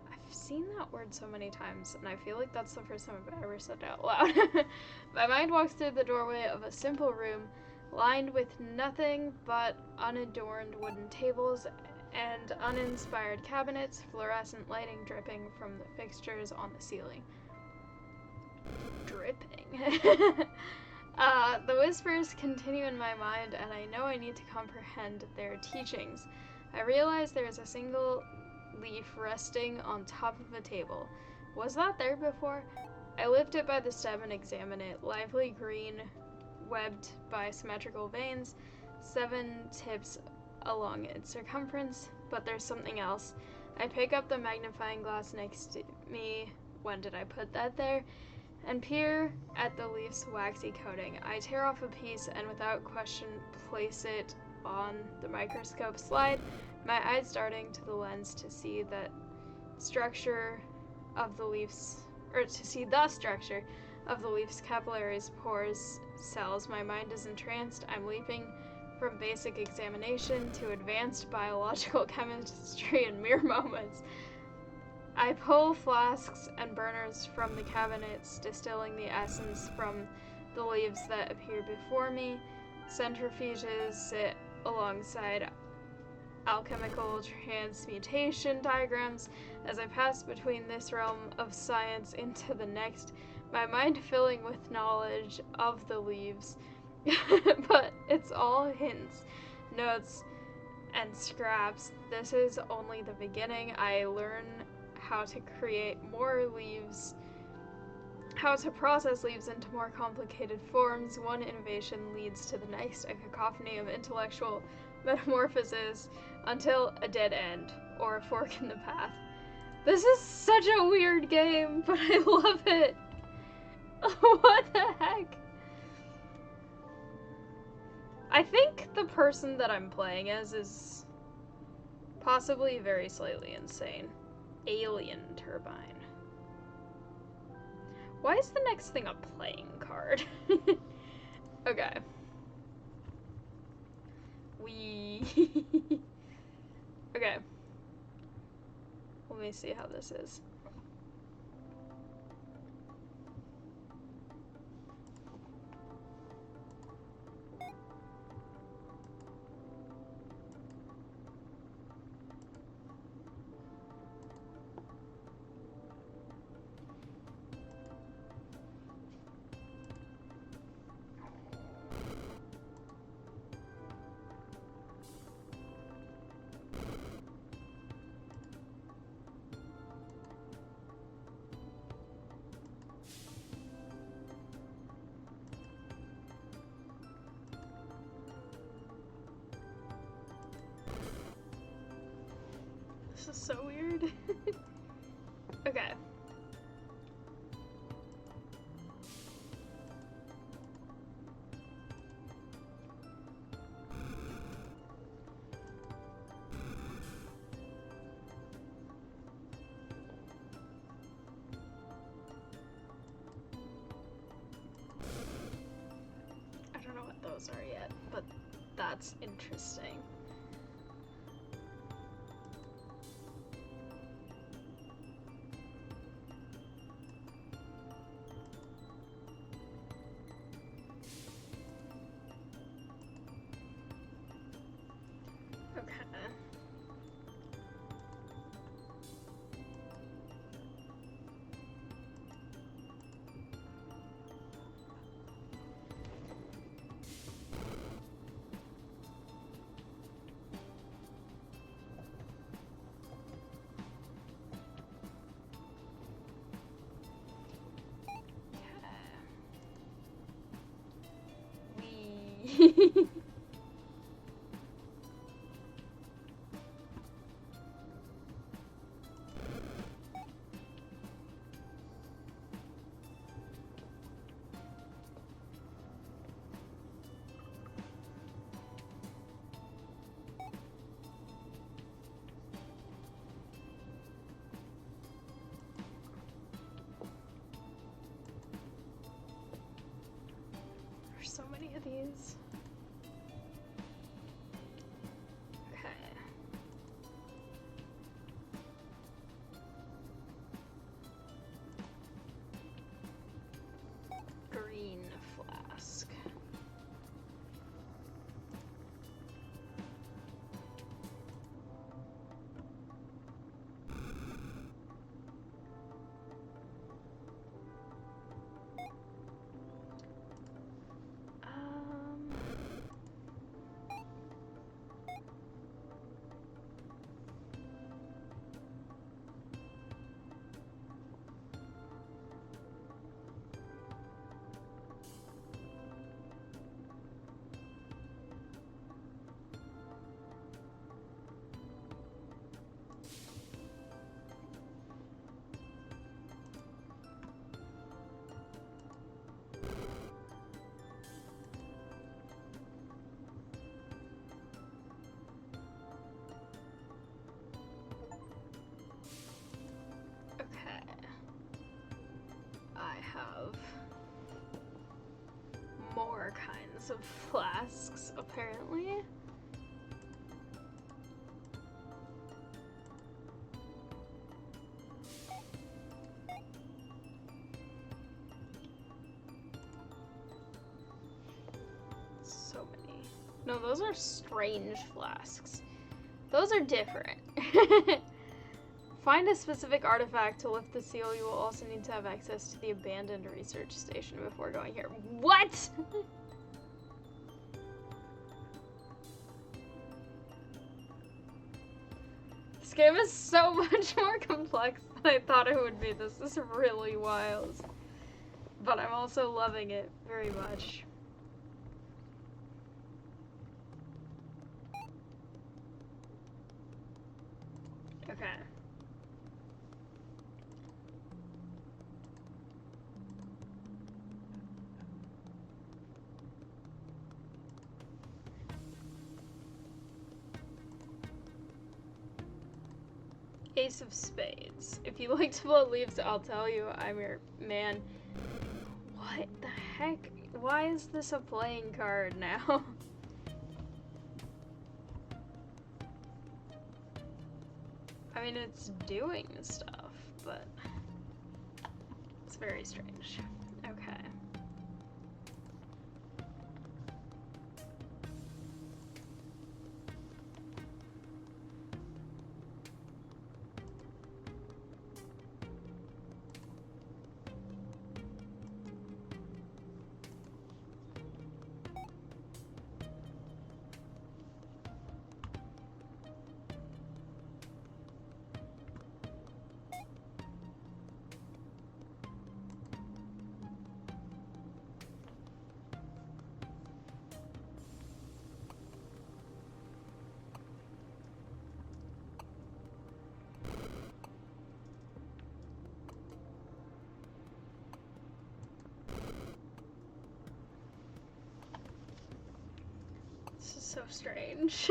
I've seen that word so many times, and I feel like that's the first time I've ever said it out loud. My mind walks through the doorway of a simple room, lined with nothing but unadorned wooden tables and uninspired cabinets, fluorescent lighting dripping from the fixtures on the ceiling. Dripping. The whispers continue in my mind, and I know I need to comprehend their teachings. I realize there is a single leaf resting on top of a table. Was that there before? I lift it by the stem and examine it. Lively green, webbed by symmetrical veins, 7 tips along its circumference, but there's something else. I pick up the magnifying glass next to me. When did I put that there? And peer at the leaf's waxy coating. I tear off a piece and without question place it on the microscope slide, my eyes darting to the lens to see the structure of the leaf's capillaries, pores, cells. My mind is entranced. I'm leaping from basic examination to advanced biological chemistry in mere moments. I pull flasks and burners from the cabinets, distilling the essence from the leaves that appear before me. Centrifuges sit alongside alchemical transmutation diagrams as I pass between this realm of science into the next, my mind filling with knowledge of the leaves But it's all hints, notes, and scraps. This is only the beginning. I learn how to create more leaves, how to process leaves into more complicated forms. One innovation leads to the next, a cacophony of intellectual metamorphoses until a dead end or a fork in the path. This is such a weird game, but I love it. What the heck? I think the person that I'm playing as is possibly very slightly insane. Alien turbine. Why is the next thing a playing card? Okay. Okay. Let me see how this is. This is so weird. Okay. I don't know what those are yet, but that's interesting. There's so many of these. Okay. Green flask. More kinds of flasks, apparently. So many. No, those are strange flasks. Those are different. Find a specific artifact to lift the seal. You will also need to have access to the abandoned research station before going here. What? This game is so much more complex than I thought it would be. This is really wild. But I'm also loving it very much. Okay. Ace of Spades. If you like to blow leaves, I'll tell you I'm your man. What the heck? Why is this a playing card now? I mean, it's doing stuff, but it's very strange. Okay. This is so strange.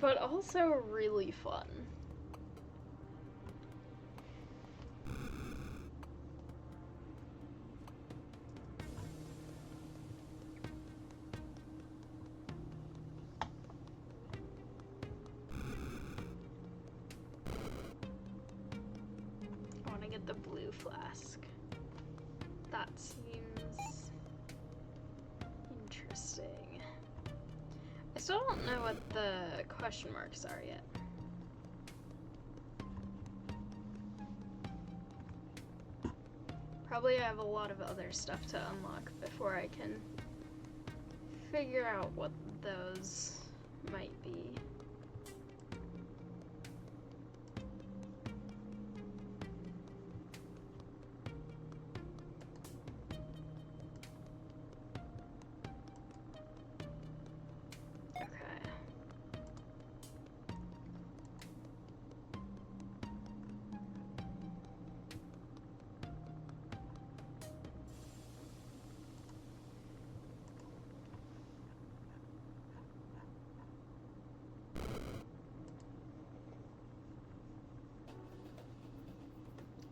But also really fun. I want to get the blue flask. That seems interesting. I still don't know what the question marks are yet. Probably I have a lot of other stuff to unlock before I can figure out what those might be.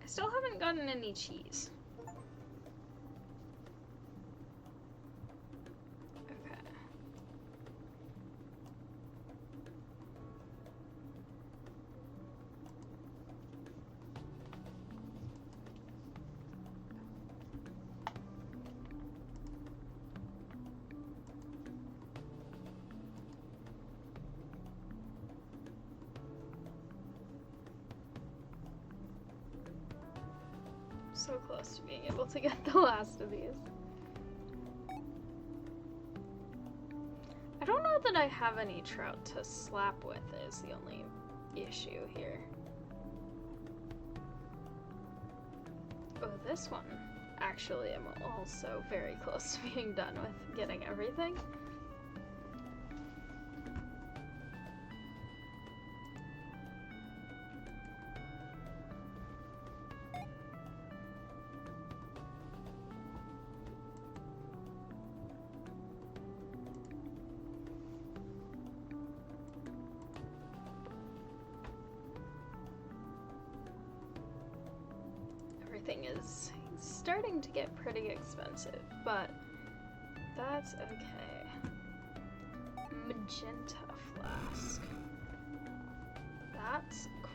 Still haven't gotten any cheese. Okay. So close to being able to get the last of these. I don't know that I have any trout to slap with is the only issue here. Oh, this one. Actually, I'm also very close to being done with getting everything. Everything is starting to get pretty expensive, but that's okay. Magenta flask. That's cool.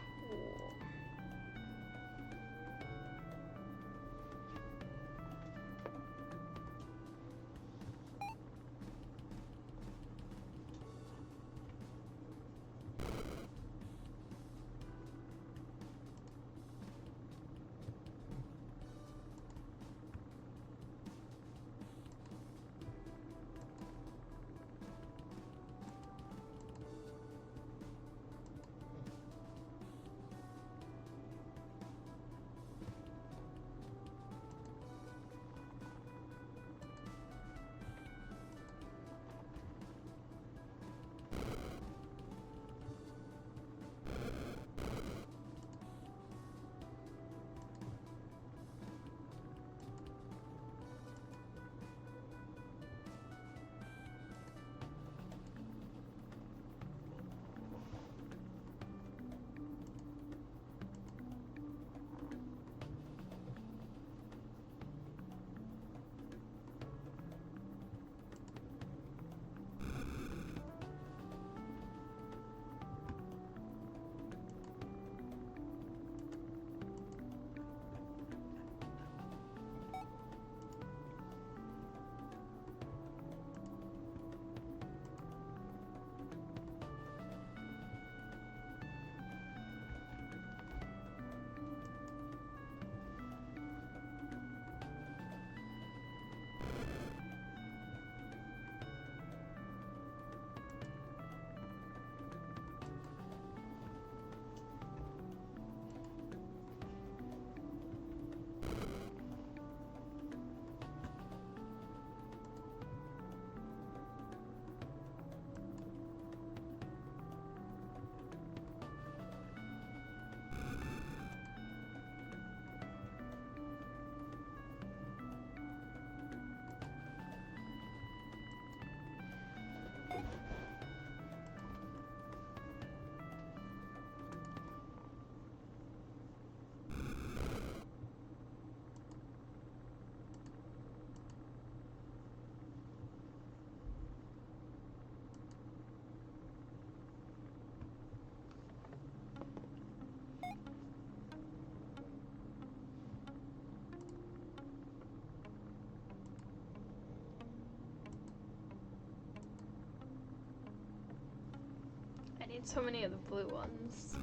need so many of the blue ones.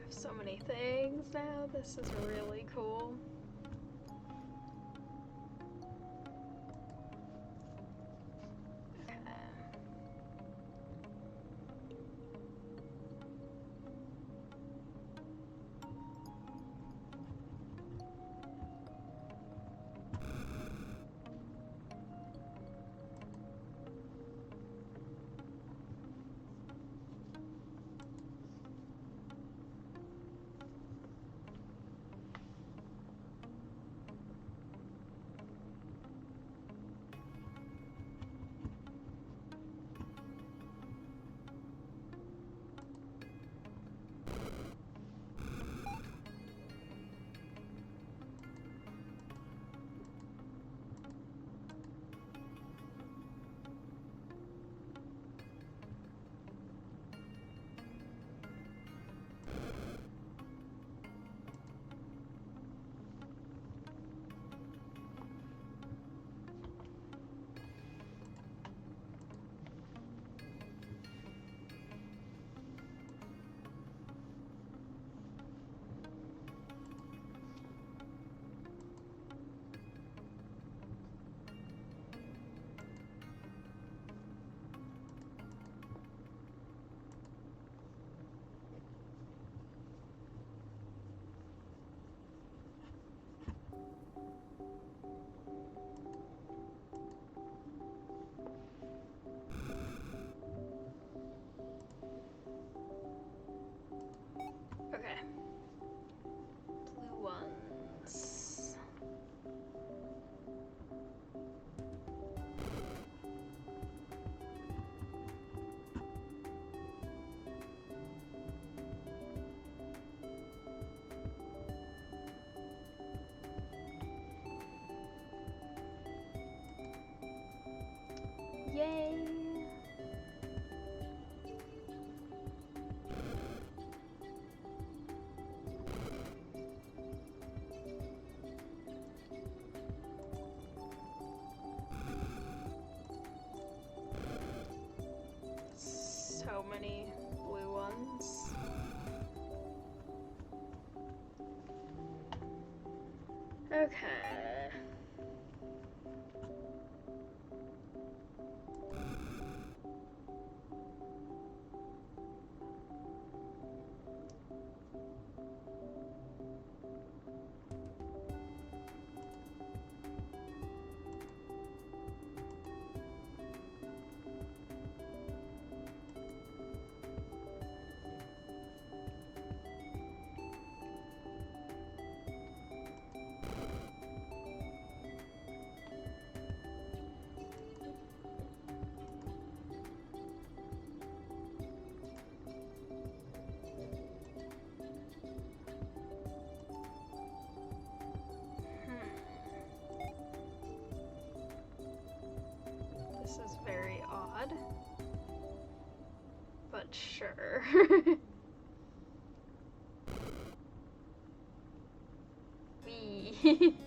So many things now. This is really cool. Okay. Okay. Blue ones. Yay! So many blue ones. Okay. This is very odd, but sure. Wee.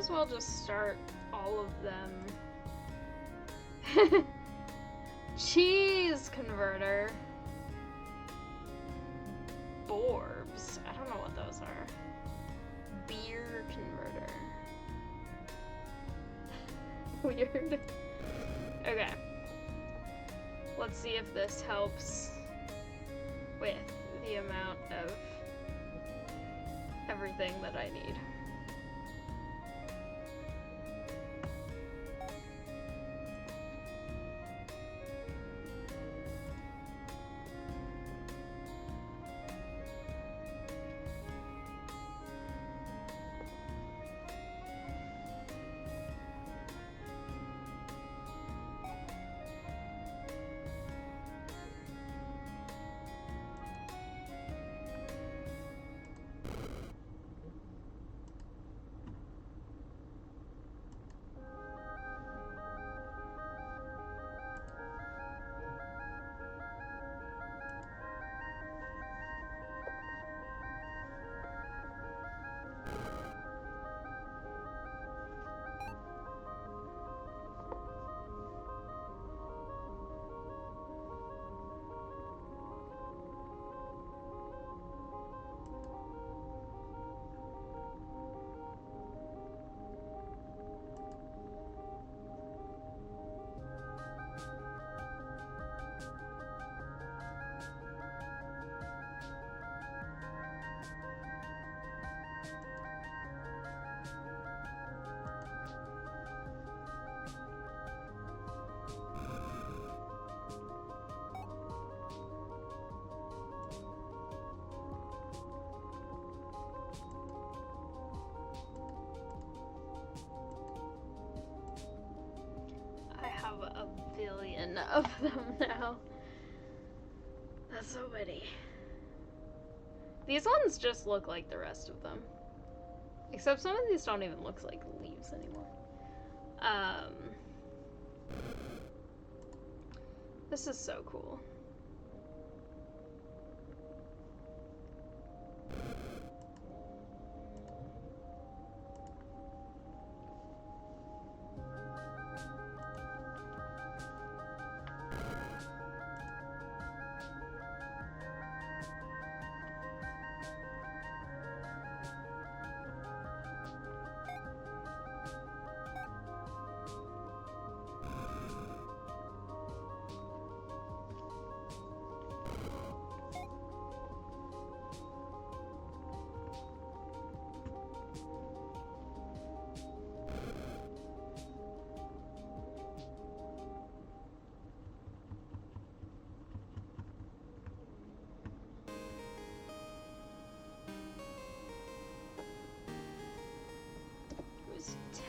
as well just start all of them. Cheese converter. Borbs. I don't know what those are. Beer converter. Weird. Okay. Let's see if this helps with the amount of everything that I need. A billion of them now. That's so many. These ones just look like the rest of them. Except some of these don't even look like leaves anymore. This is so cool.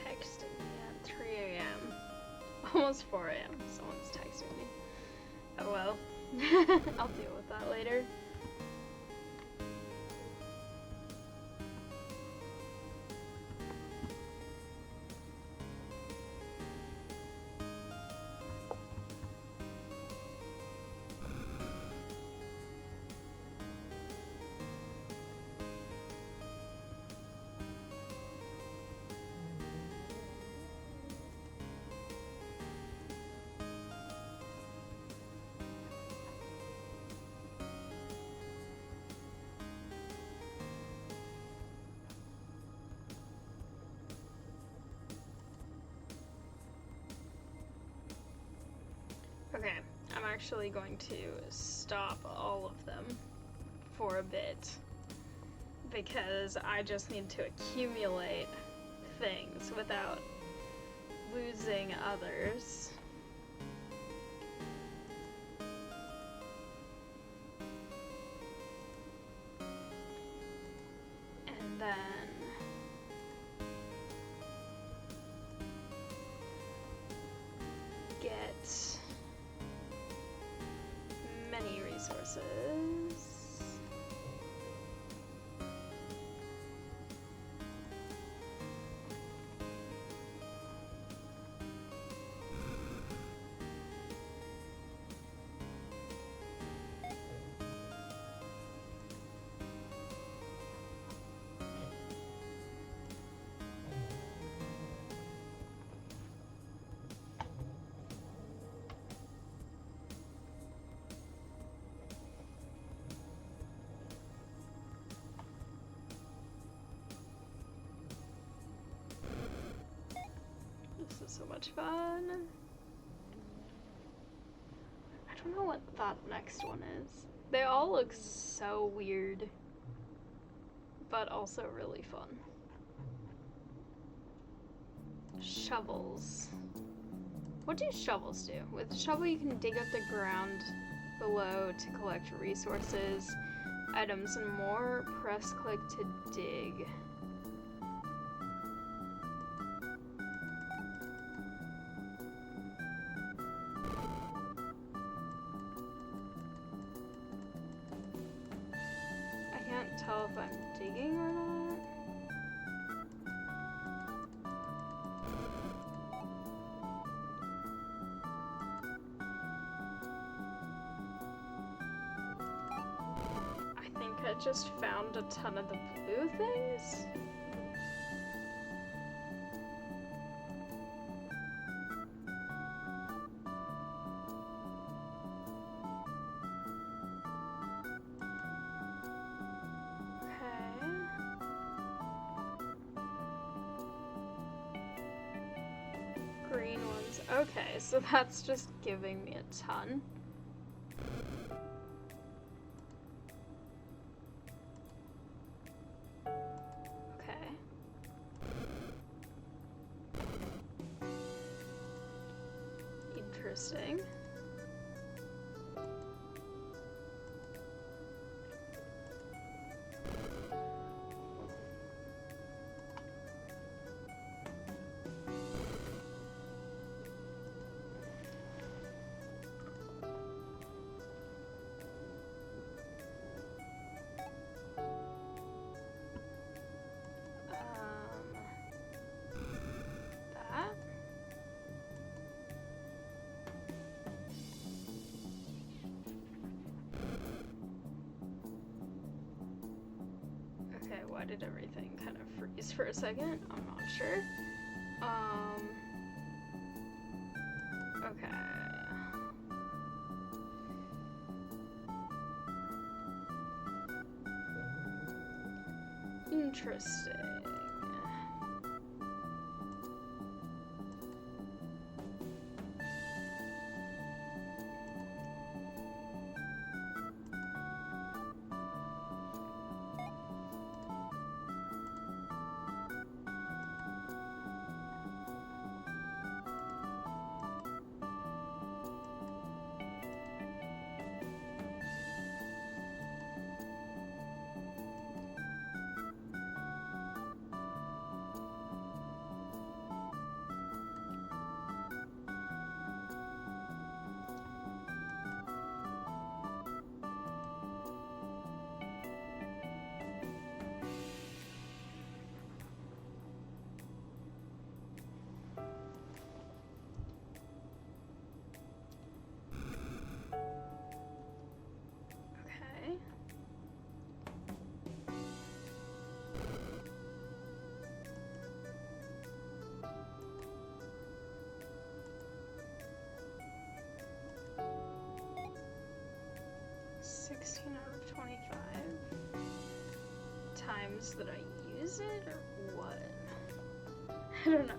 Texting me at 3 a.m. Almost 4 a.m. Someone's texting me. Oh well. I'll deal with that later. Okay, I'm actually going to stop all of them for a bit because I just need to accumulate things without losing others. And then get many resources. So much fun. I don't know what that next one is. They all look so weird, but also really fun. Shovels. What do shovels do? With a shovel you can dig up the ground below to collect resources, items, and more. Press click to dig. I can't tell if I'm digging or not. I just found a ton of the blue things. Okay. Green ones. Okay, so that's just giving me a ton. Interesting. That. Okay, why did everything kind of freeze for a second? I'm not sure. Okay. Interesting. Okay. Out of 25 times that I use it, or what? I don't know.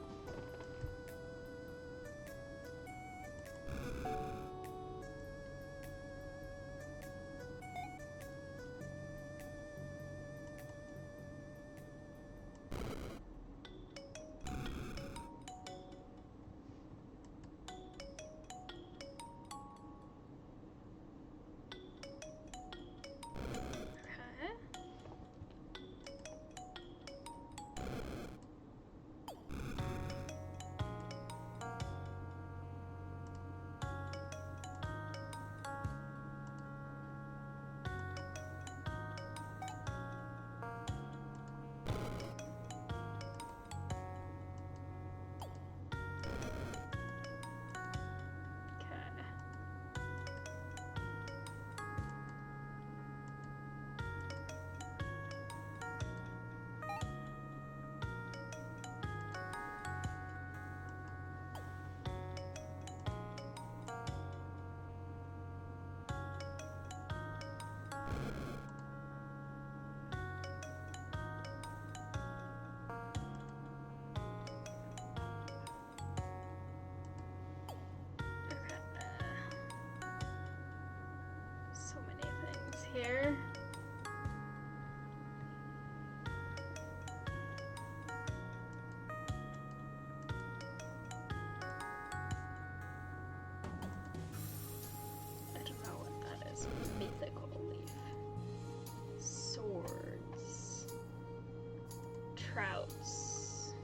trouts.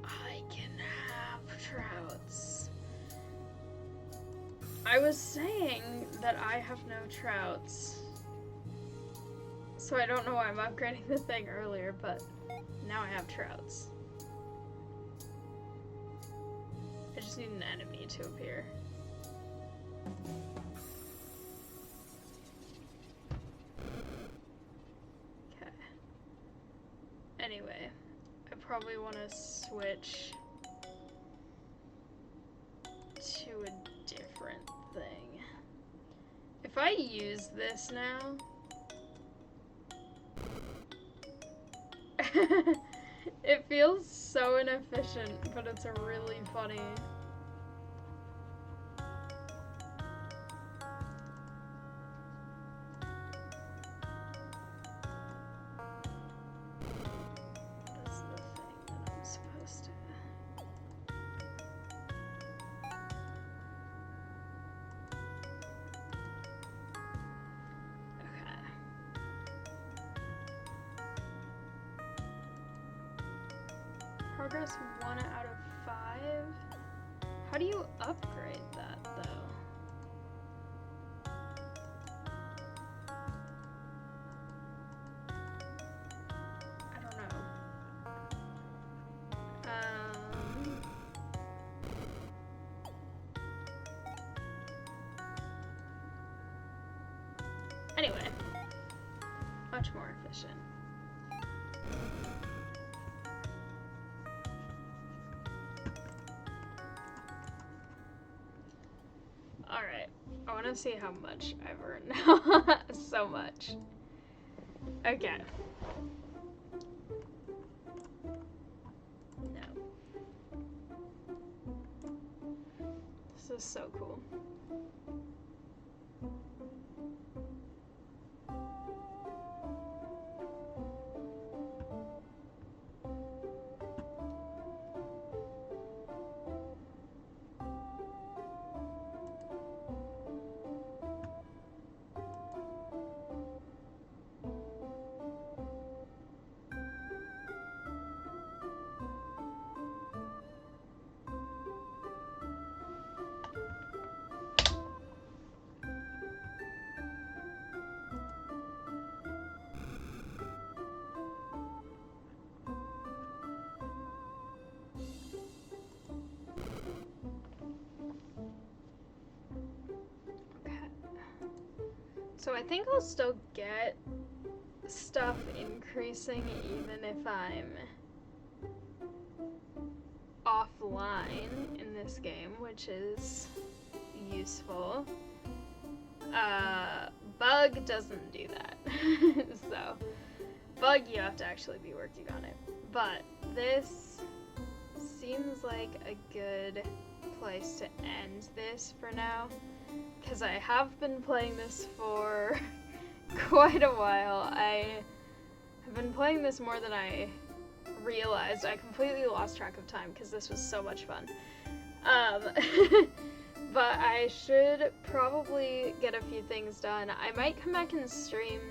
I can have trouts. I was saying that I have no trouts. So I don't know why I'm upgrading the thing earlier, but now I have trouts. I just need an enemy to appear. Okay. Anyway, I probably want to switch to a different thing. If I use this now... It feels so inefficient, but it's really funny. What is the thing that I'm supposed to... Progress 1 out of 5? How do you upgrade that, though? I don't know. Anyway. Much more efficient. Alright, I want to see how much I've earned now. So much. Okay. No. This is so cool. So I think I'll still get stuff increasing even if I'm offline in this game, which is useful. Bug doesn't do that. So, Bug, you have to actually be working on it. But this seems like a good place to end this for now, because I have been playing this for quite a while. I have been playing this more than I realized. I completely lost track of time because this was so much fun. But I should probably get a few things done. I might come back and stream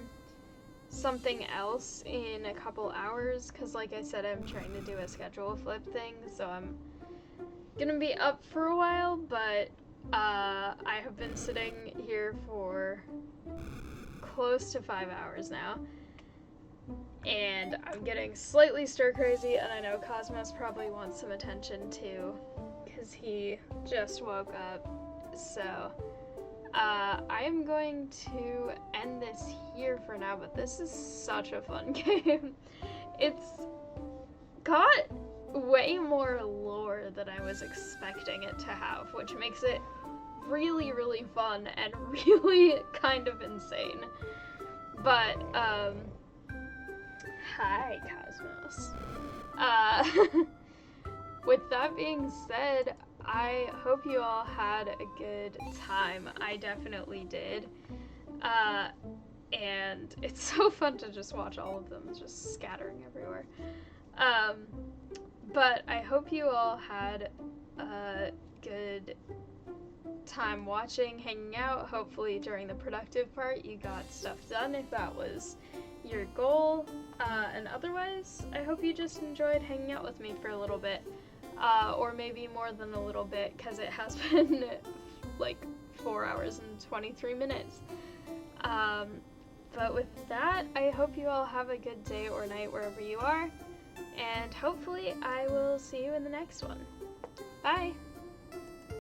something else in a couple hours, because like I said, I'm trying to do a schedule flip thing, so I'm gonna be up for a while, but I have been sitting here for close to 5 hours now, and I'm getting slightly stir crazy, and I know Cosmos probably wants some attention too, because he just woke up. So I am going to end this here for now, but this is such a fun game. It's got way more lore than I was expecting it to have, which makes it really, really fun and really kind of insane. But, hi, Cosmos. With that being said, I hope you all had a good time. I definitely did. And it's so fun to just watch all of them just scattering everywhere. But I hope you all had a good time watching, hanging out. Hopefully during the productive part you got stuff done if that was your goal. And otherwise, I hope you just enjoyed hanging out with me for a little bit. Or maybe more than a little bit, because it has been like 4 hours and 23 minutes. But with that, I hope you all have a good day or night wherever you are, and hopefully I will see you in the next one. Bye!